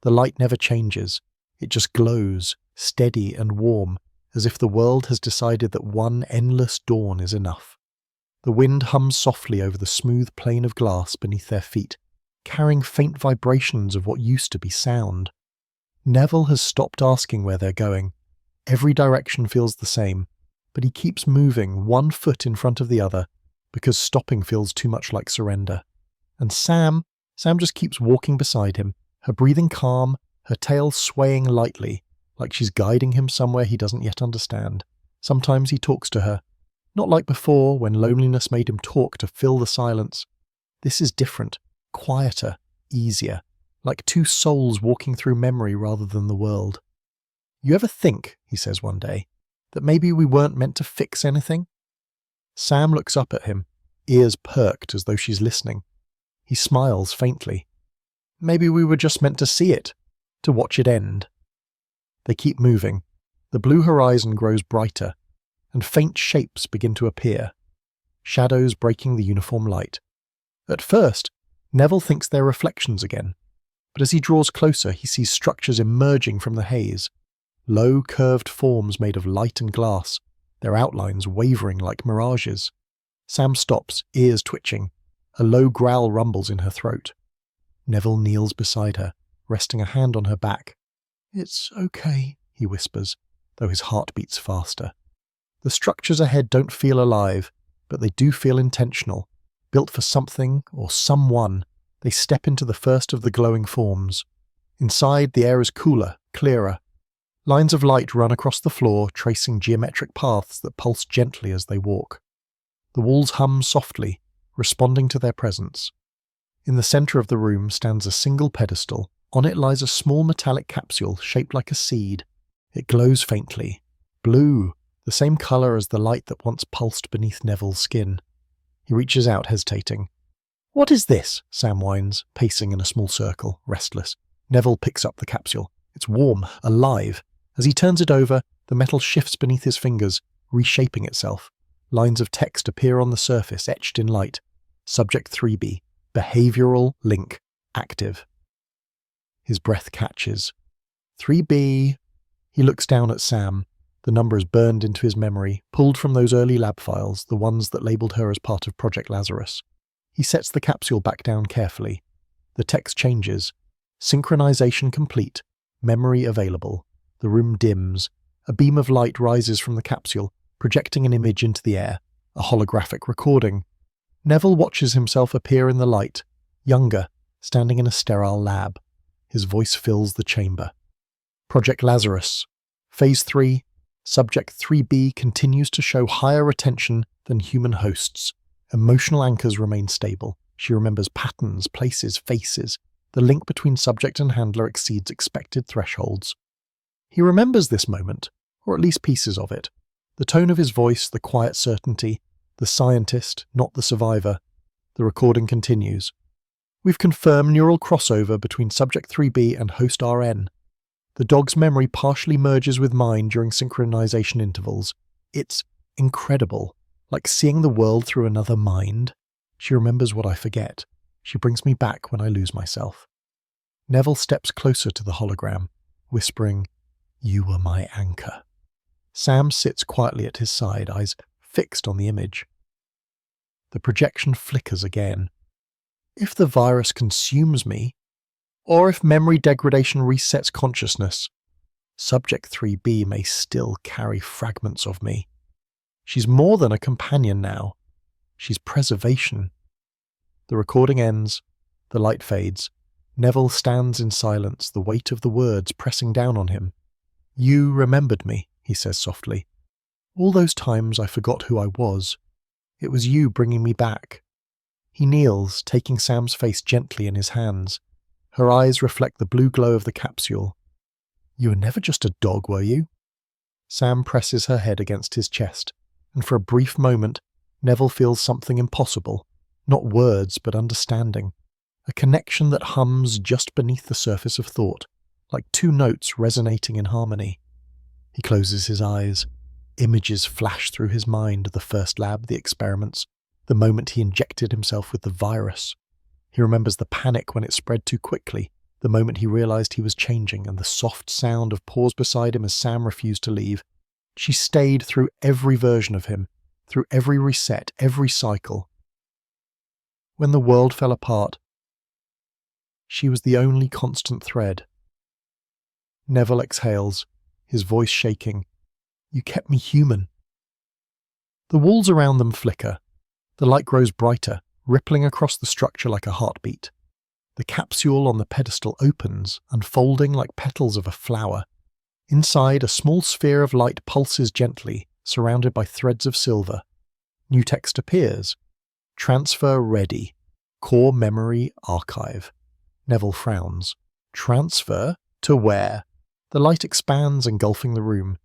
The light never changes. It just glows, steady and warm, as if the world has decided that one endless dawn is enough. The wind hums softly over the smooth plane of glass beneath their feet, carrying faint vibrations of what used to be sound. Neville has stopped asking where they're going. Every direction feels the same, but he keeps moving one foot in front of the other because stopping feels too much like surrender. And Sam just keeps walking beside him, her breathing calm, her tail swaying lightly, like she's guiding him somewhere he doesn't yet understand. Sometimes he talks to her, not like before when loneliness made him talk to fill the silence. This is different, quieter, easier, like two souls walking through memory rather than the world. "You ever think," he says one day, "that maybe we weren't meant to fix anything?" Sam looks up at him, ears perked as though she's listening. He smiles faintly. "Maybe we were just meant to see it, to watch it end." They keep moving. The blue horizon grows brighter, and faint shapes begin to appear, shadows breaking the uniform light. At first, Neville thinks they're reflections again, but as he draws closer, he sees structures emerging from the haze, low, curved forms made of light and glass, their outlines wavering like mirages. Sam stops, ears twitching. A low growl rumbles in her throat. Neville kneels beside her, resting a hand on her back. "It's okay," he whispers, though his heart beats faster. The structures ahead don't feel alive, but they do feel intentional, built for something or someone. They step into the first of the glowing forms. Inside, the air is cooler, clearer. Lines of light run across the floor, tracing geometric paths that pulse gently as they walk. The walls hum softly, responding to their presence. In the center of the room stands a single pedestal. On it lies a small metallic capsule shaped like a seed. It glows faintly. Blue, the same color as the light that once pulsed beneath Neville's skin. He reaches out, hesitating. "What is this?" Sam whines, pacing in a small circle, restless. Neville picks up the capsule. It's warm, alive. As he turns it over, the metal shifts beneath his fingers, reshaping itself. Lines of text appear on the surface, etched in light. Subject 3B. Behavioral link active. His breath catches. 3B. He looks down at Sam. The number is burned into his memory, pulled from those early lab files, the ones that labelled her as part of Project Lazarus. He sets the capsule back down carefully. The text changes. Synchronization complete. Memory available. The room dims. A beam of light rises from the capsule, projecting an image into the air. A holographic recording. Neville watches himself appear in the light, younger, standing in a sterile lab. His voice fills the chamber. Project Lazarus. Phase 3. Subject 3B continues to show higher retention than human hosts. Emotional anchors remain stable. She remembers patterns, places, faces. The link between subject and handler exceeds expected thresholds. He remembers this moment, or at least pieces of it. The tone of his voice, the quiet certainty, the scientist, not the survivor. The recording continues. We've confirmed neural crossover between subject 3B and host RN. The dog's memory partially merges with mine during synchronization intervals. It's incredible, like seeing the world through another mind. She remembers what I forget. She brings me back when I lose myself. Neville steps closer to the hologram, whispering, "You were my anchor." Sam sits quietly at his side, eyes fixed on the image. The projection flickers again. If the virus consumes me, or if memory degradation resets consciousness, Subject 3B may still carry fragments of me. She's more than a companion now. She's preservation. The recording ends. The light fades. Neville stands in silence, the weight of the words pressing down on him. "You remembered me," he says softly. "All those times I forgot who I was. It was you bringing me back." He kneels, taking Sam's face gently in his hands. Her eyes reflect the blue glow of the capsule. "You were never just a dog, were you?" Sam presses her head against his chest, and for a brief moment, Neville feels something impossible. Not words, but understanding. a connection that hums just beneath the surface of thought, like two notes resonating in harmony. He closes his eyes. Images flash through his mind, the first lab, the experiments, the moment he injected himself with the virus. He remembers the panic when it spread too quickly, the moment he realized he was changing, and the soft sound of paws beside him as Sam refused to leave. She stayed through every version of him, through every reset, every cycle. When the world fell apart, she was the only constant thread. Neville exhales, his voice shaking. You kept me human. The walls around them flicker. The light grows brighter, rippling across the structure like a heartbeat. The capsule on the pedestal opens, unfolding like petals of a flower. Inside, a small sphere of light pulses gently, surrounded by threads of silver. New text appears. Transfer ready. Core memory archive. Neville frowns. Transfer? To where? The light expands, engulfing the room.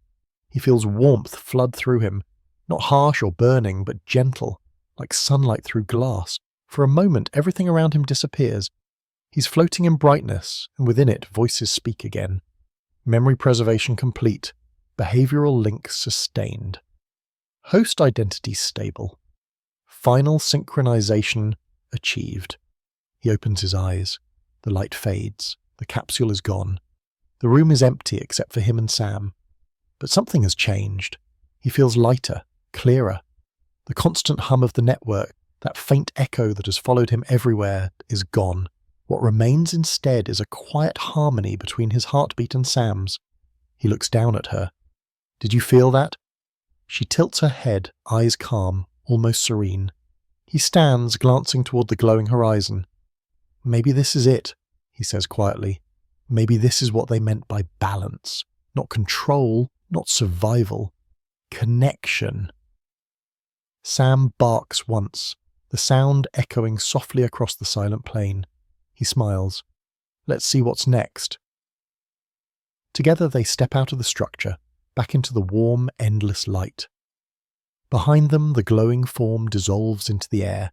He feels warmth flood through him, not harsh or burning, but gentle, like sunlight through glass. For a moment, everything around him disappears. He's floating in brightness, and within it, voices speak again. Memory preservation complete. Behavioral links sustained. Host identity stable. Final synchronization achieved. He opens his eyes. The light fades. The capsule is gone. The room is empty except for him and Sam. But something has changed. He feels lighter, clearer. The constant hum of the network, that faint echo that has followed him everywhere, is gone. What remains instead is a quiet harmony between his heartbeat and Sam's. He looks down at her. Did you feel that? She tilts her head, eyes calm, almost serene. He stands, glancing toward the glowing horizon. Maybe this is it, he says quietly. Maybe this is what they meant by balance. Not control, not survival. Connection. Sam barks once, the sound echoing softly across the silent plain. He smiles. Let's see what's next. Together they step out of the structure, back into the warm, endless light. Behind them, the glowing form dissolves into the air,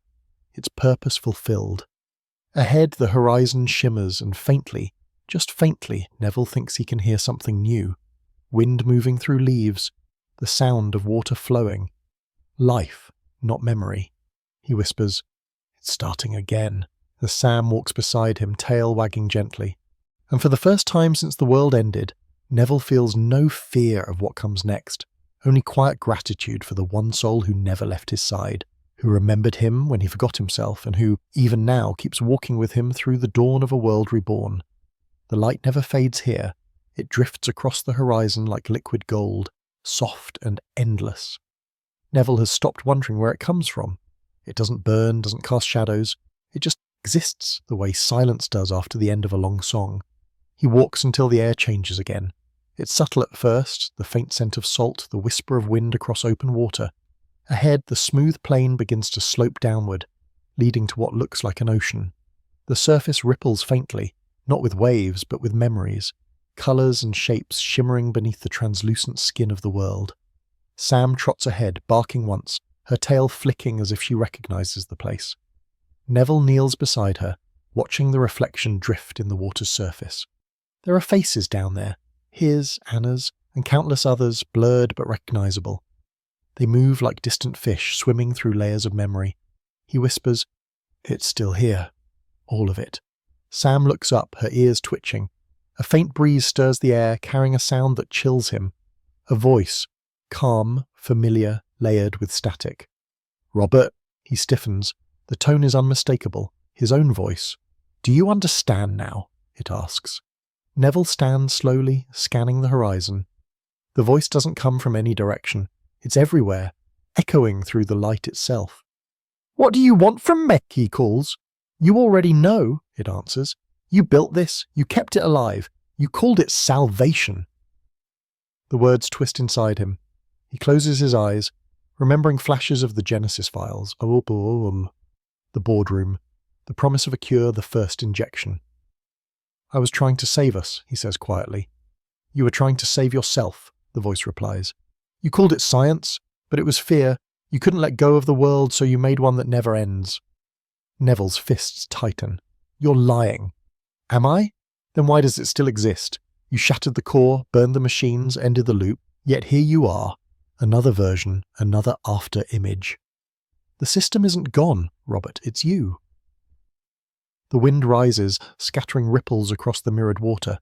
its purpose fulfilled. Ahead, the horizon shimmers, and faintly, just faintly, Neville thinks he can hear something new. Wind moving through leaves, the sound of water flowing. Life, not memory. He whispers, It's starting again, as Sam walks beside him, tail wagging gently. And for the first time since the world ended, Neville feels no fear of what comes next, only quiet gratitude for the one soul who never left his side, who remembered him when he forgot himself, and who, even now, keeps walking with him through the dawn of a world reborn. The light never fades here. It drifts across the horizon like liquid gold, soft and endless. Neville has stopped wondering where it comes from. It doesn't burn, doesn't cast shadows. It just exists the way silence does after the end of a long song. He walks until the air changes again. It's subtle at first, the faint scent of salt, the whisper of wind across open water. Ahead, the smooth plain begins to slope downward, leading to what looks like an ocean. The surface ripples faintly, not with waves, but with memories. Colours and shapes shimmering beneath the translucent skin of the world. Sam trots ahead, barking once, her tail flicking as if she recognises the place. Neville kneels beside her, watching the reflection drift in the water's surface. There are faces down there, his, Anna's, and countless others, blurred but recognisable. They move like distant fish swimming through layers of memory. He whispers, It's still here. All of it. Sam looks up, her ears twitching. A faint breeze stirs the air, carrying a sound that chills him. A voice, calm, familiar, layered with static. Robert, he stiffens. The tone is unmistakable, his own voice. Do you understand now? It asks. Neville stands slowly, scanning the horizon. The voice doesn't come from any direction. It's everywhere, echoing through the light itself. What do you want from me? He calls. You already know, it answers. You built this, you kept it alive, you called it salvation. The words twist inside him. He closes his eyes, remembering flashes of the Genesis files, the boardroom, the promise of a cure, the first injection. I was trying to save us, he says quietly. You were trying to save yourself, the voice replies. You called it science, but it was fear. You couldn't let go of the world, so you made one that never ends. Neville's fists tighten. You're lying. Am I? Then why does it still exist? You shattered the core, burned the machines, ended the loop, yet here you are. Another version, another after image. The system isn't gone, Robert, it's you. The wind rises, scattering ripples across the mirrored water.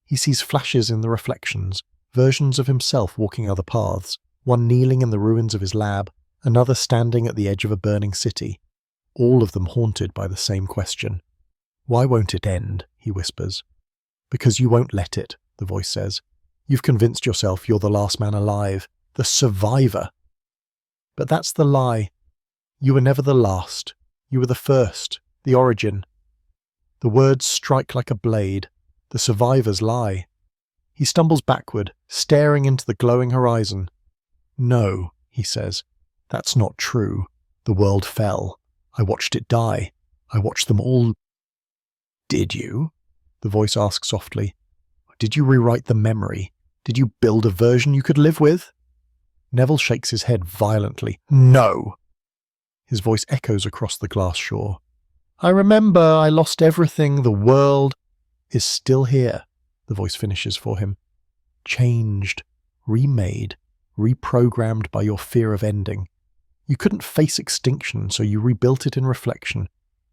He sees flashes in the reflections, versions of himself walking other paths, one kneeling in the ruins of his lab, another standing at the edge of a burning city, all of them haunted by the same question. Why won't it end? He whispers. Because you won't let it, the voice says. You've convinced yourself you're the last man alive, the survivor. But that's the lie. You were never the last. You were the first, the origin. The words strike like a blade. The survivor's lie. He stumbles backward, staring into the glowing horizon. No, he says. That's not true. The world fell. I watched it die. I watched them all. Did you? The voice asks softly. Did you rewrite the memory? Did you build a version you could live with? Neville shakes his head violently. No! His voice echoes across the glass shore. I remember I lost everything. The world is still here, the voice finishes for him. Changed, remade, reprogrammed by your fear of ending. You couldn't face extinction, so you rebuilt it in reflection.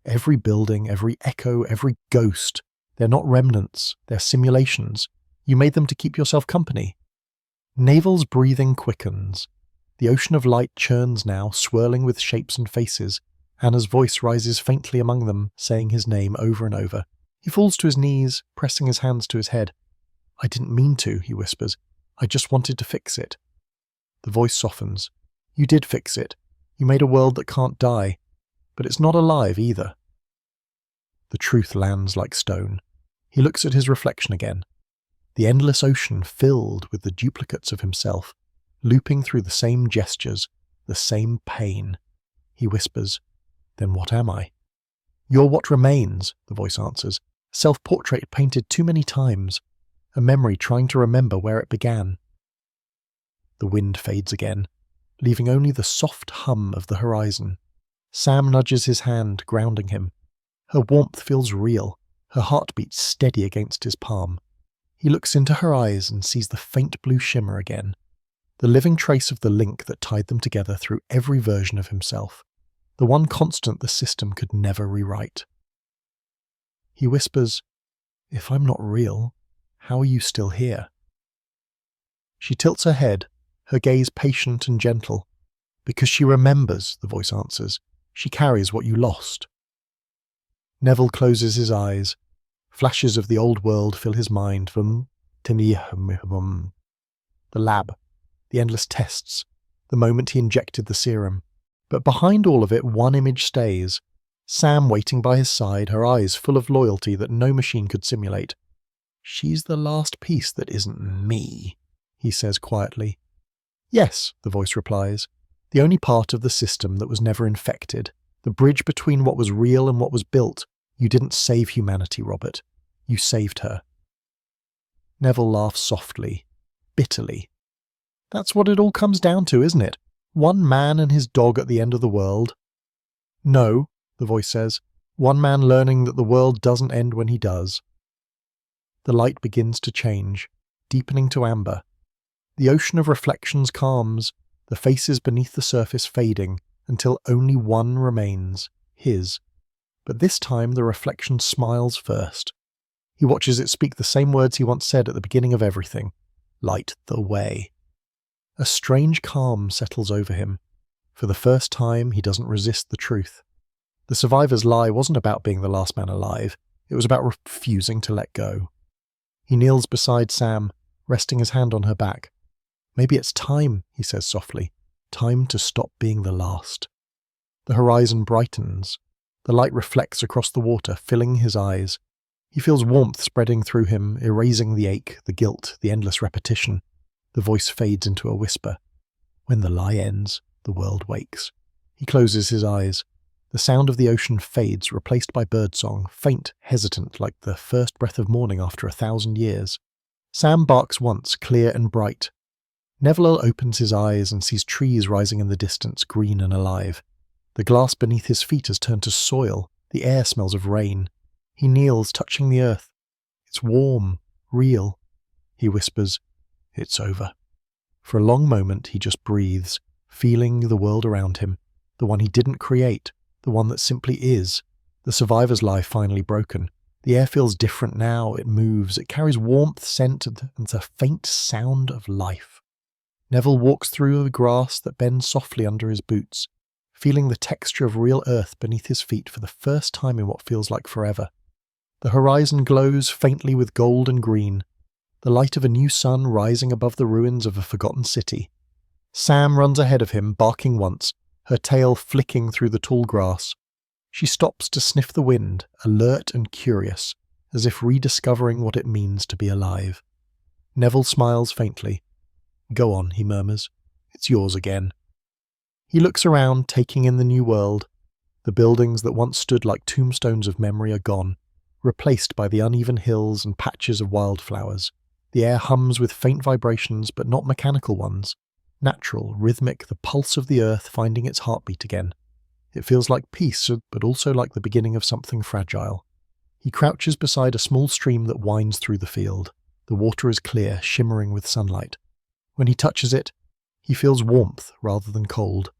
Every building, every echo, every ghost, they're not remnants, they're simulations. You made them to keep yourself company. Neville's breathing quickens. The ocean of light churns now, swirling with shapes and faces. Anna's voice rises faintly among them, saying his name over and over. He falls to his knees, pressing his hands to his head. I didn't mean to, he whispers. I just wanted to fix it. The voice softens. You did fix it. You made a world that can't die. But it's not alive either. The truth lands like stone. He looks at his reflection again. The endless ocean filled with the duplicates of himself, looping through the same gestures, the same pain. He whispers, Then what am I? You're what remains, the voice answers. Self-portrait painted too many times. A memory trying to remember where it began. The wind fades again, leaving only the soft hum of the horizon. Sam nudges his hand, grounding him. Her warmth feels real, her heartbeat steady against his palm. He looks into her eyes and sees the faint blue shimmer again, the living trace of the link that tied them together through every version of himself, the one constant the system could never rewrite. He whispers, If I'm not real, how are you still here? She tilts her head, her gaze patient and gentle. Because she remembers, the voice answers. She carries what you lost. Neville closes his eyes. Flashes of the old world fill his mind. The lab, the endless tests, the moment he injected the serum. But behind all of it, one image stays. Sam waiting by his side, her eyes full of loyalty that no machine could simulate. She's the last piece that isn't me, he says quietly. Yes, the voice replies. The only part of the system that was never infected. The bridge between what was real and what was built. You didn't save humanity, Robert. You saved her. Neville laughs softly, bitterly. That's what it all comes down to, isn't it? One man and his dog at the end of the world. No, the voice says. One man learning that the world doesn't end when he does. The light begins to change, deepening to amber. The ocean of reflections calms, the faces beneath the surface fading, until only one remains, his. But this time the reflection smiles first. He watches it speak the same words he once said at the beginning of everything. Light the way. A strange calm settles over him. For the first time, he doesn't resist the truth. The survivor's lie wasn't about being the last man alive. It was about refusing to let go. He kneels beside Sam, resting his hand on her back. Maybe it's time, he says softly. Time to stop being the last. The horizon brightens. The light reflects across the water, filling his eyes. He feels warmth spreading through him, erasing the ache, the guilt, the endless repetition. The voice fades into a whisper. When the lie ends, the world wakes. He closes his eyes. The sound of the ocean fades, replaced by birdsong, faint, hesitant, like the first breath of morning after 1,000 years. Sam barks once, clear and bright. Neville opens his eyes and sees trees rising in the distance, green and alive. The glass beneath his feet has turned to soil. The air smells of rain. He kneels, touching the earth. It's warm, real. He whispers, "It's over." For a long moment he just breathes, feeling the world around him, the one he didn't create, the one that simply is. The survivor's lie finally broken. The air feels different now, it moves, it carries warmth, scent, and the faint sound of life. Neville walks through the grass that bends softly under his boots, feeling the texture of real earth beneath his feet for the first time in what feels like forever. The horizon glows faintly with gold and green, the light of a new sun rising above the ruins of a forgotten city. Sam runs ahead of him, barking once, her tail flicking through the tall grass. She stops to sniff the wind, alert and curious, as if rediscovering what it means to be alive. Neville smiles faintly. "Go on," he murmurs. "It's yours again." He looks around, taking in the new world. The buildings that once stood like tombstones of memory are gone, replaced by the uneven hills and patches of wildflowers. The air hums with faint vibrations, but not mechanical ones. Natural, rhythmic, the pulse of the earth finding its heartbeat again. It feels like peace, but also like the beginning of something fragile. He crouches beside a small stream that winds through the field. The water is clear, shimmering with sunlight. When he touches it, he feels warmth rather than cold.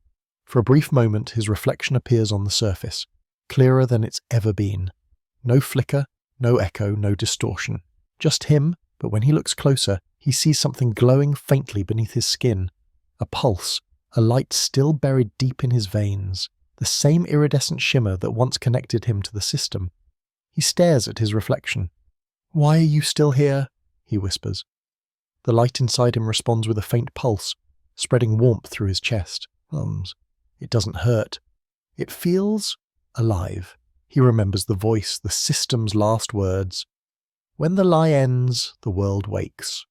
For a brief moment, his reflection appears on the surface, clearer than it's ever been. No flicker, no echo, no distortion. Just him, but when he looks closer, he sees something glowing faintly beneath his skin. A pulse, a light still buried deep in his veins. The same iridescent shimmer that once connected him to the system. He stares at his reflection. "Why are you still here?" he whispers. The light inside him responds with a faint pulse, spreading warmth through his chest. It doesn't hurt. It feels alive. He remembers the voice, the system's last words. "When the lie ends, the world wakes."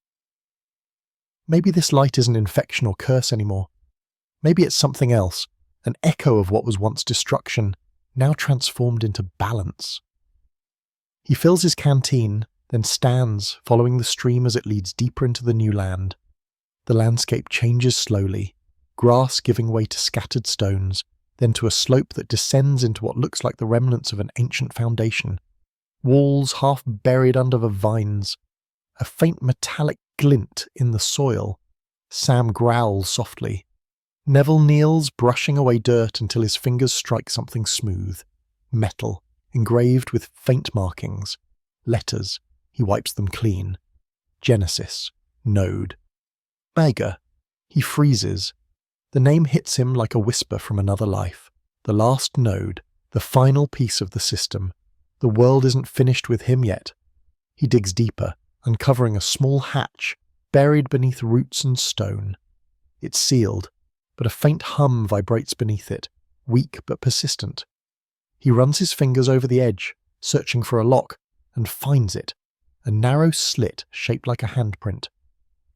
Maybe this light isn't infection or curse anymore. Maybe it's something else, an echo of what was once destruction, now transformed into balance. He fills his canteen, then stands, following the stream as it leads deeper into the new land. The landscape changes slowly, grass giving way to scattered stones, then to a slope that descends into what looks like the remnants of an ancient foundation. Walls half buried under the vines, a faint metallic glint in the soil. Sam growls softly. Neville kneels, brushing away dirt until his fingers strike something smooth. Metal, engraved with faint markings. Letters. He wipes them clean. Genesis. Node. Mega. He freezes. The name hits him like a whisper from another life. The last node. The final piece of the system. The world isn't finished with him yet. He digs deeper, uncovering a small hatch, buried beneath roots and stone. It's sealed, but a faint hum vibrates beneath it, weak but persistent. He runs his fingers over the edge, searching for a lock, and finds it, a narrow slit shaped like a handprint.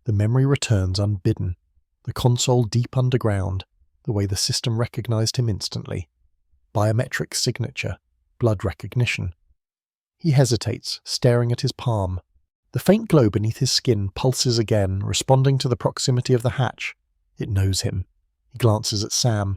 The memory returns unbidden, the console deep underground, the way the system recognized him instantly. Biometric signature, blood recognition. He hesitates, staring at his palm. The faint glow beneath his skin pulses again, responding to the proximity of the hatch. It knows him. He glances at Sam.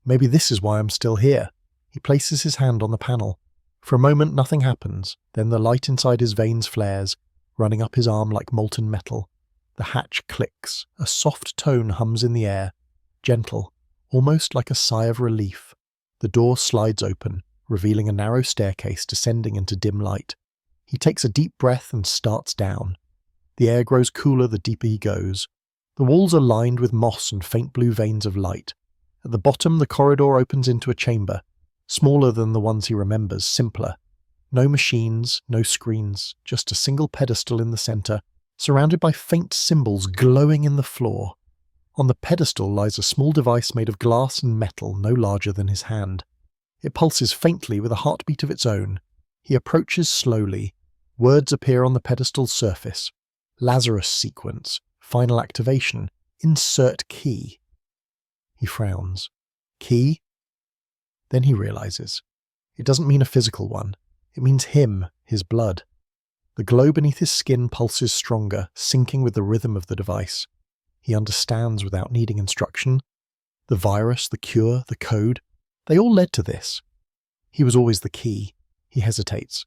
"Maybe this is why I'm still here." He places his hand on the panel. For a moment nothing happens, then the light inside his veins flares, running up his arm like molten metal. The hatch clicks, a soft tone hums in the air, gentle, almost like a sigh of relief. The door slides open, revealing a narrow staircase descending into dim light. He takes a deep breath and starts down. The air grows cooler the deeper he goes. The walls are lined with moss and faint blue veins of light. At the bottom, the corridor opens into a chamber, smaller than the ones he remembers, simpler. No machines, no screens, just a single pedestal in the center, surrounded by faint symbols glowing in the floor. On the pedestal lies a small device made of glass and metal no larger than his hand. It pulses faintly with a heartbeat of its own. He approaches slowly. Words appear on the pedestal's surface. Lazarus sequence. Final activation. Insert key. He frowns. Key? Then he realizes. It doesn't mean a physical one. It means him, his blood. The glow beneath his skin pulses stronger, syncing with the rhythm of the device. He understands without needing instruction. The virus, the cure, the code, they all led to this. He was always the key. He hesitates.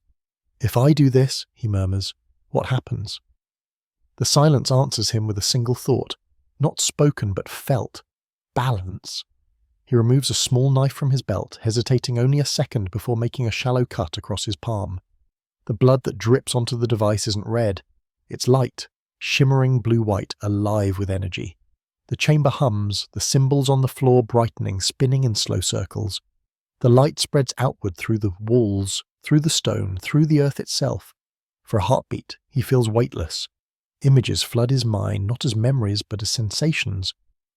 "If I do this," he murmurs, "what happens?" The silence answers him with a single thought, not spoken but felt: balance. He removes a small knife from his belt, hesitating only a second before making a shallow cut across his palm. The blood that drips onto the device isn't red. It's light, shimmering blue-white, alive with energy. The chamber hums, the symbols on the floor brightening, spinning in slow circles. The light spreads outward through the walls, through the stone, through the earth itself. For a heartbeat, he feels weightless. Images flood his mind, not as memories but as sensations.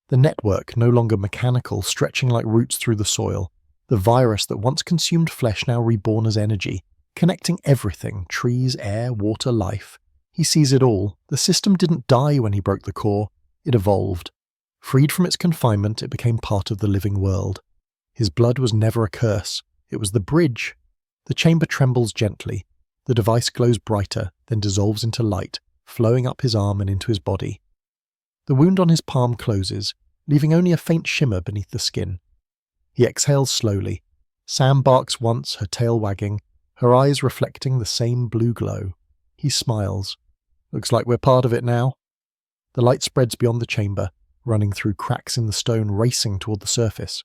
The network, no longer mechanical, stretching like roots through the soil. The virus that once consumed flesh, now reborn as energy, connecting everything: trees, air, water, life. He sees it all. The system didn't die when he broke the core. It evolved. Freed from its confinement, it became part of the living world. His blood was never a curse. It was the bridge. The chamber trembles gently. The device glows brighter, then dissolves into light, flowing up his arm and into his body. The wound on his palm closes, leaving only a faint shimmer beneath the skin. He exhales slowly. Sam barks once, her tail wagging, her eyes reflecting the same blue glow. He smiles. "Looks like we're part of it now." The light spreads beyond the chamber, running through cracks in the stone, racing toward the surface.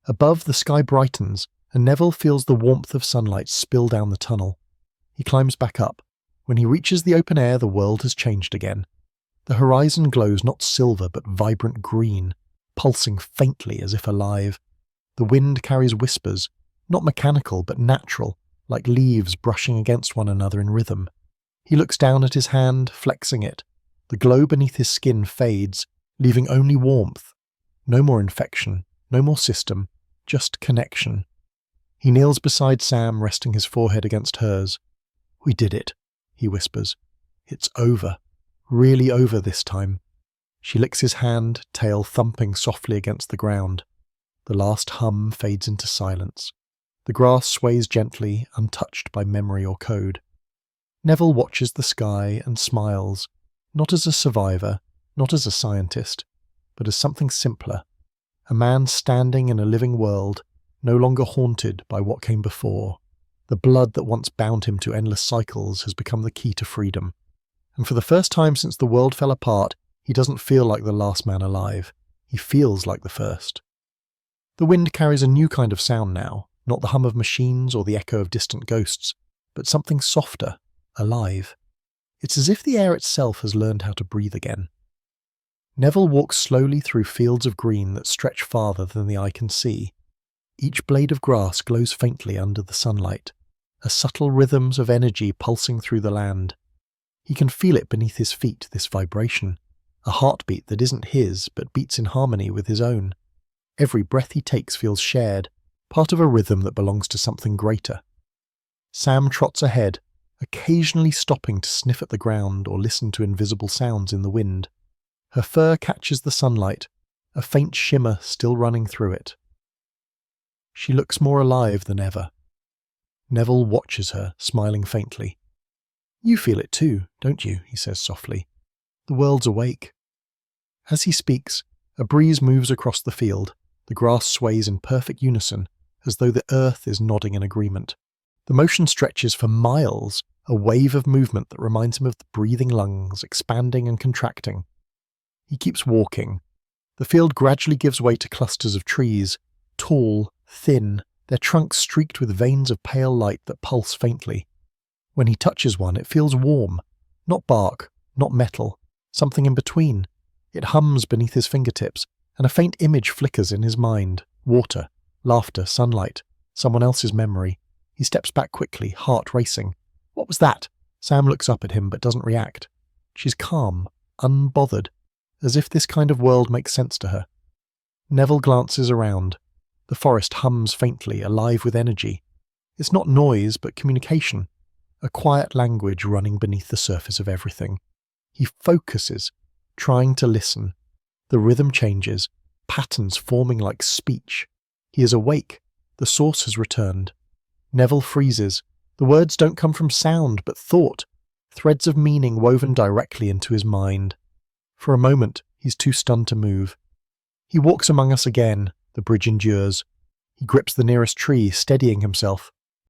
Above, the sky brightens, and Neville feels the warmth of sunlight spill down the tunnel. He climbs back up. When he reaches the open air, the world has changed again. The horizon glows not silver but vibrant green, pulsing faintly as if alive. The wind carries whispers, not mechanical but natural, like leaves brushing against one another in rhythm. He looks down at his hand, flexing it. The glow beneath his skin fades, leaving only warmth. No more infection, no more system, just connection. He kneels beside Sam, resting his forehead against hers. "We did it," he whispers. "It's over. Really over this time." She licks his hand, tail thumping softly against the ground. The last hum fades into silence. The grass sways gently, untouched by memory or code. Neville watches the sky and smiles, not as a survivor, not as a scientist, but as something simpler. A man standing in a living world, no longer haunted by what came before. The blood that once bound him to endless cycles has become the key to freedom. And for the first time since the world fell apart, he doesn't feel like the last man alive. He feels like the first. The wind carries a new kind of sound now, not the hum of machines or the echo of distant ghosts, but something softer, alive. It's as if the air itself has learned how to breathe again. Neville walks slowly through fields of green that stretch farther than the eye can see. Each blade of grass glows faintly under the sunlight, as subtle rhythms of energy pulsing through the land. He can feel it beneath his feet, this vibration, a heartbeat that isn't his but beats in harmony with his own. Every breath he takes feels shared, part of a rhythm that belongs to something greater. Sam trots ahead, occasionally stopping to sniff at the ground or listen to invisible sounds in the wind. Her fur catches the sunlight, a faint shimmer still running through it. She looks more alive than ever. Neville watches her, smiling faintly. "You feel it too, don't you?" he says softly. "The world's awake." As he speaks, a breeze moves across the field. The grass sways in perfect unison, as though the earth is nodding in agreement. The motion stretches for miles, a wave of movement that reminds him of the breathing lungs, expanding and contracting. He keeps walking. The field gradually gives way to clusters of trees, tall, thin, their trunks streaked with veins of pale light that pulse faintly. When he touches one, it feels warm. Not bark, not metal, something in between. It hums beneath his fingertips, and a faint image flickers in his mind. Water, laughter, sunlight, someone else's memory. He steps back quickly, heart racing. "What was that?" Sam looks up at him but doesn't react. She's calm, unbothered, as if this kind of world makes sense to her. Neville glances around. The forest hums faintly, alive with energy. It's not noise, but communication. A quiet language running beneath the surface of everything. He focuses, trying to listen. The rhythm changes, patterns forming like speech. He is awake. The source has returned. Neville freezes. The words don't come from sound, but thought. Threads of meaning woven directly into his mind. For a moment, he's too stunned to move. He walks among us again. The bridge endures. He grips the nearest tree, steadying himself.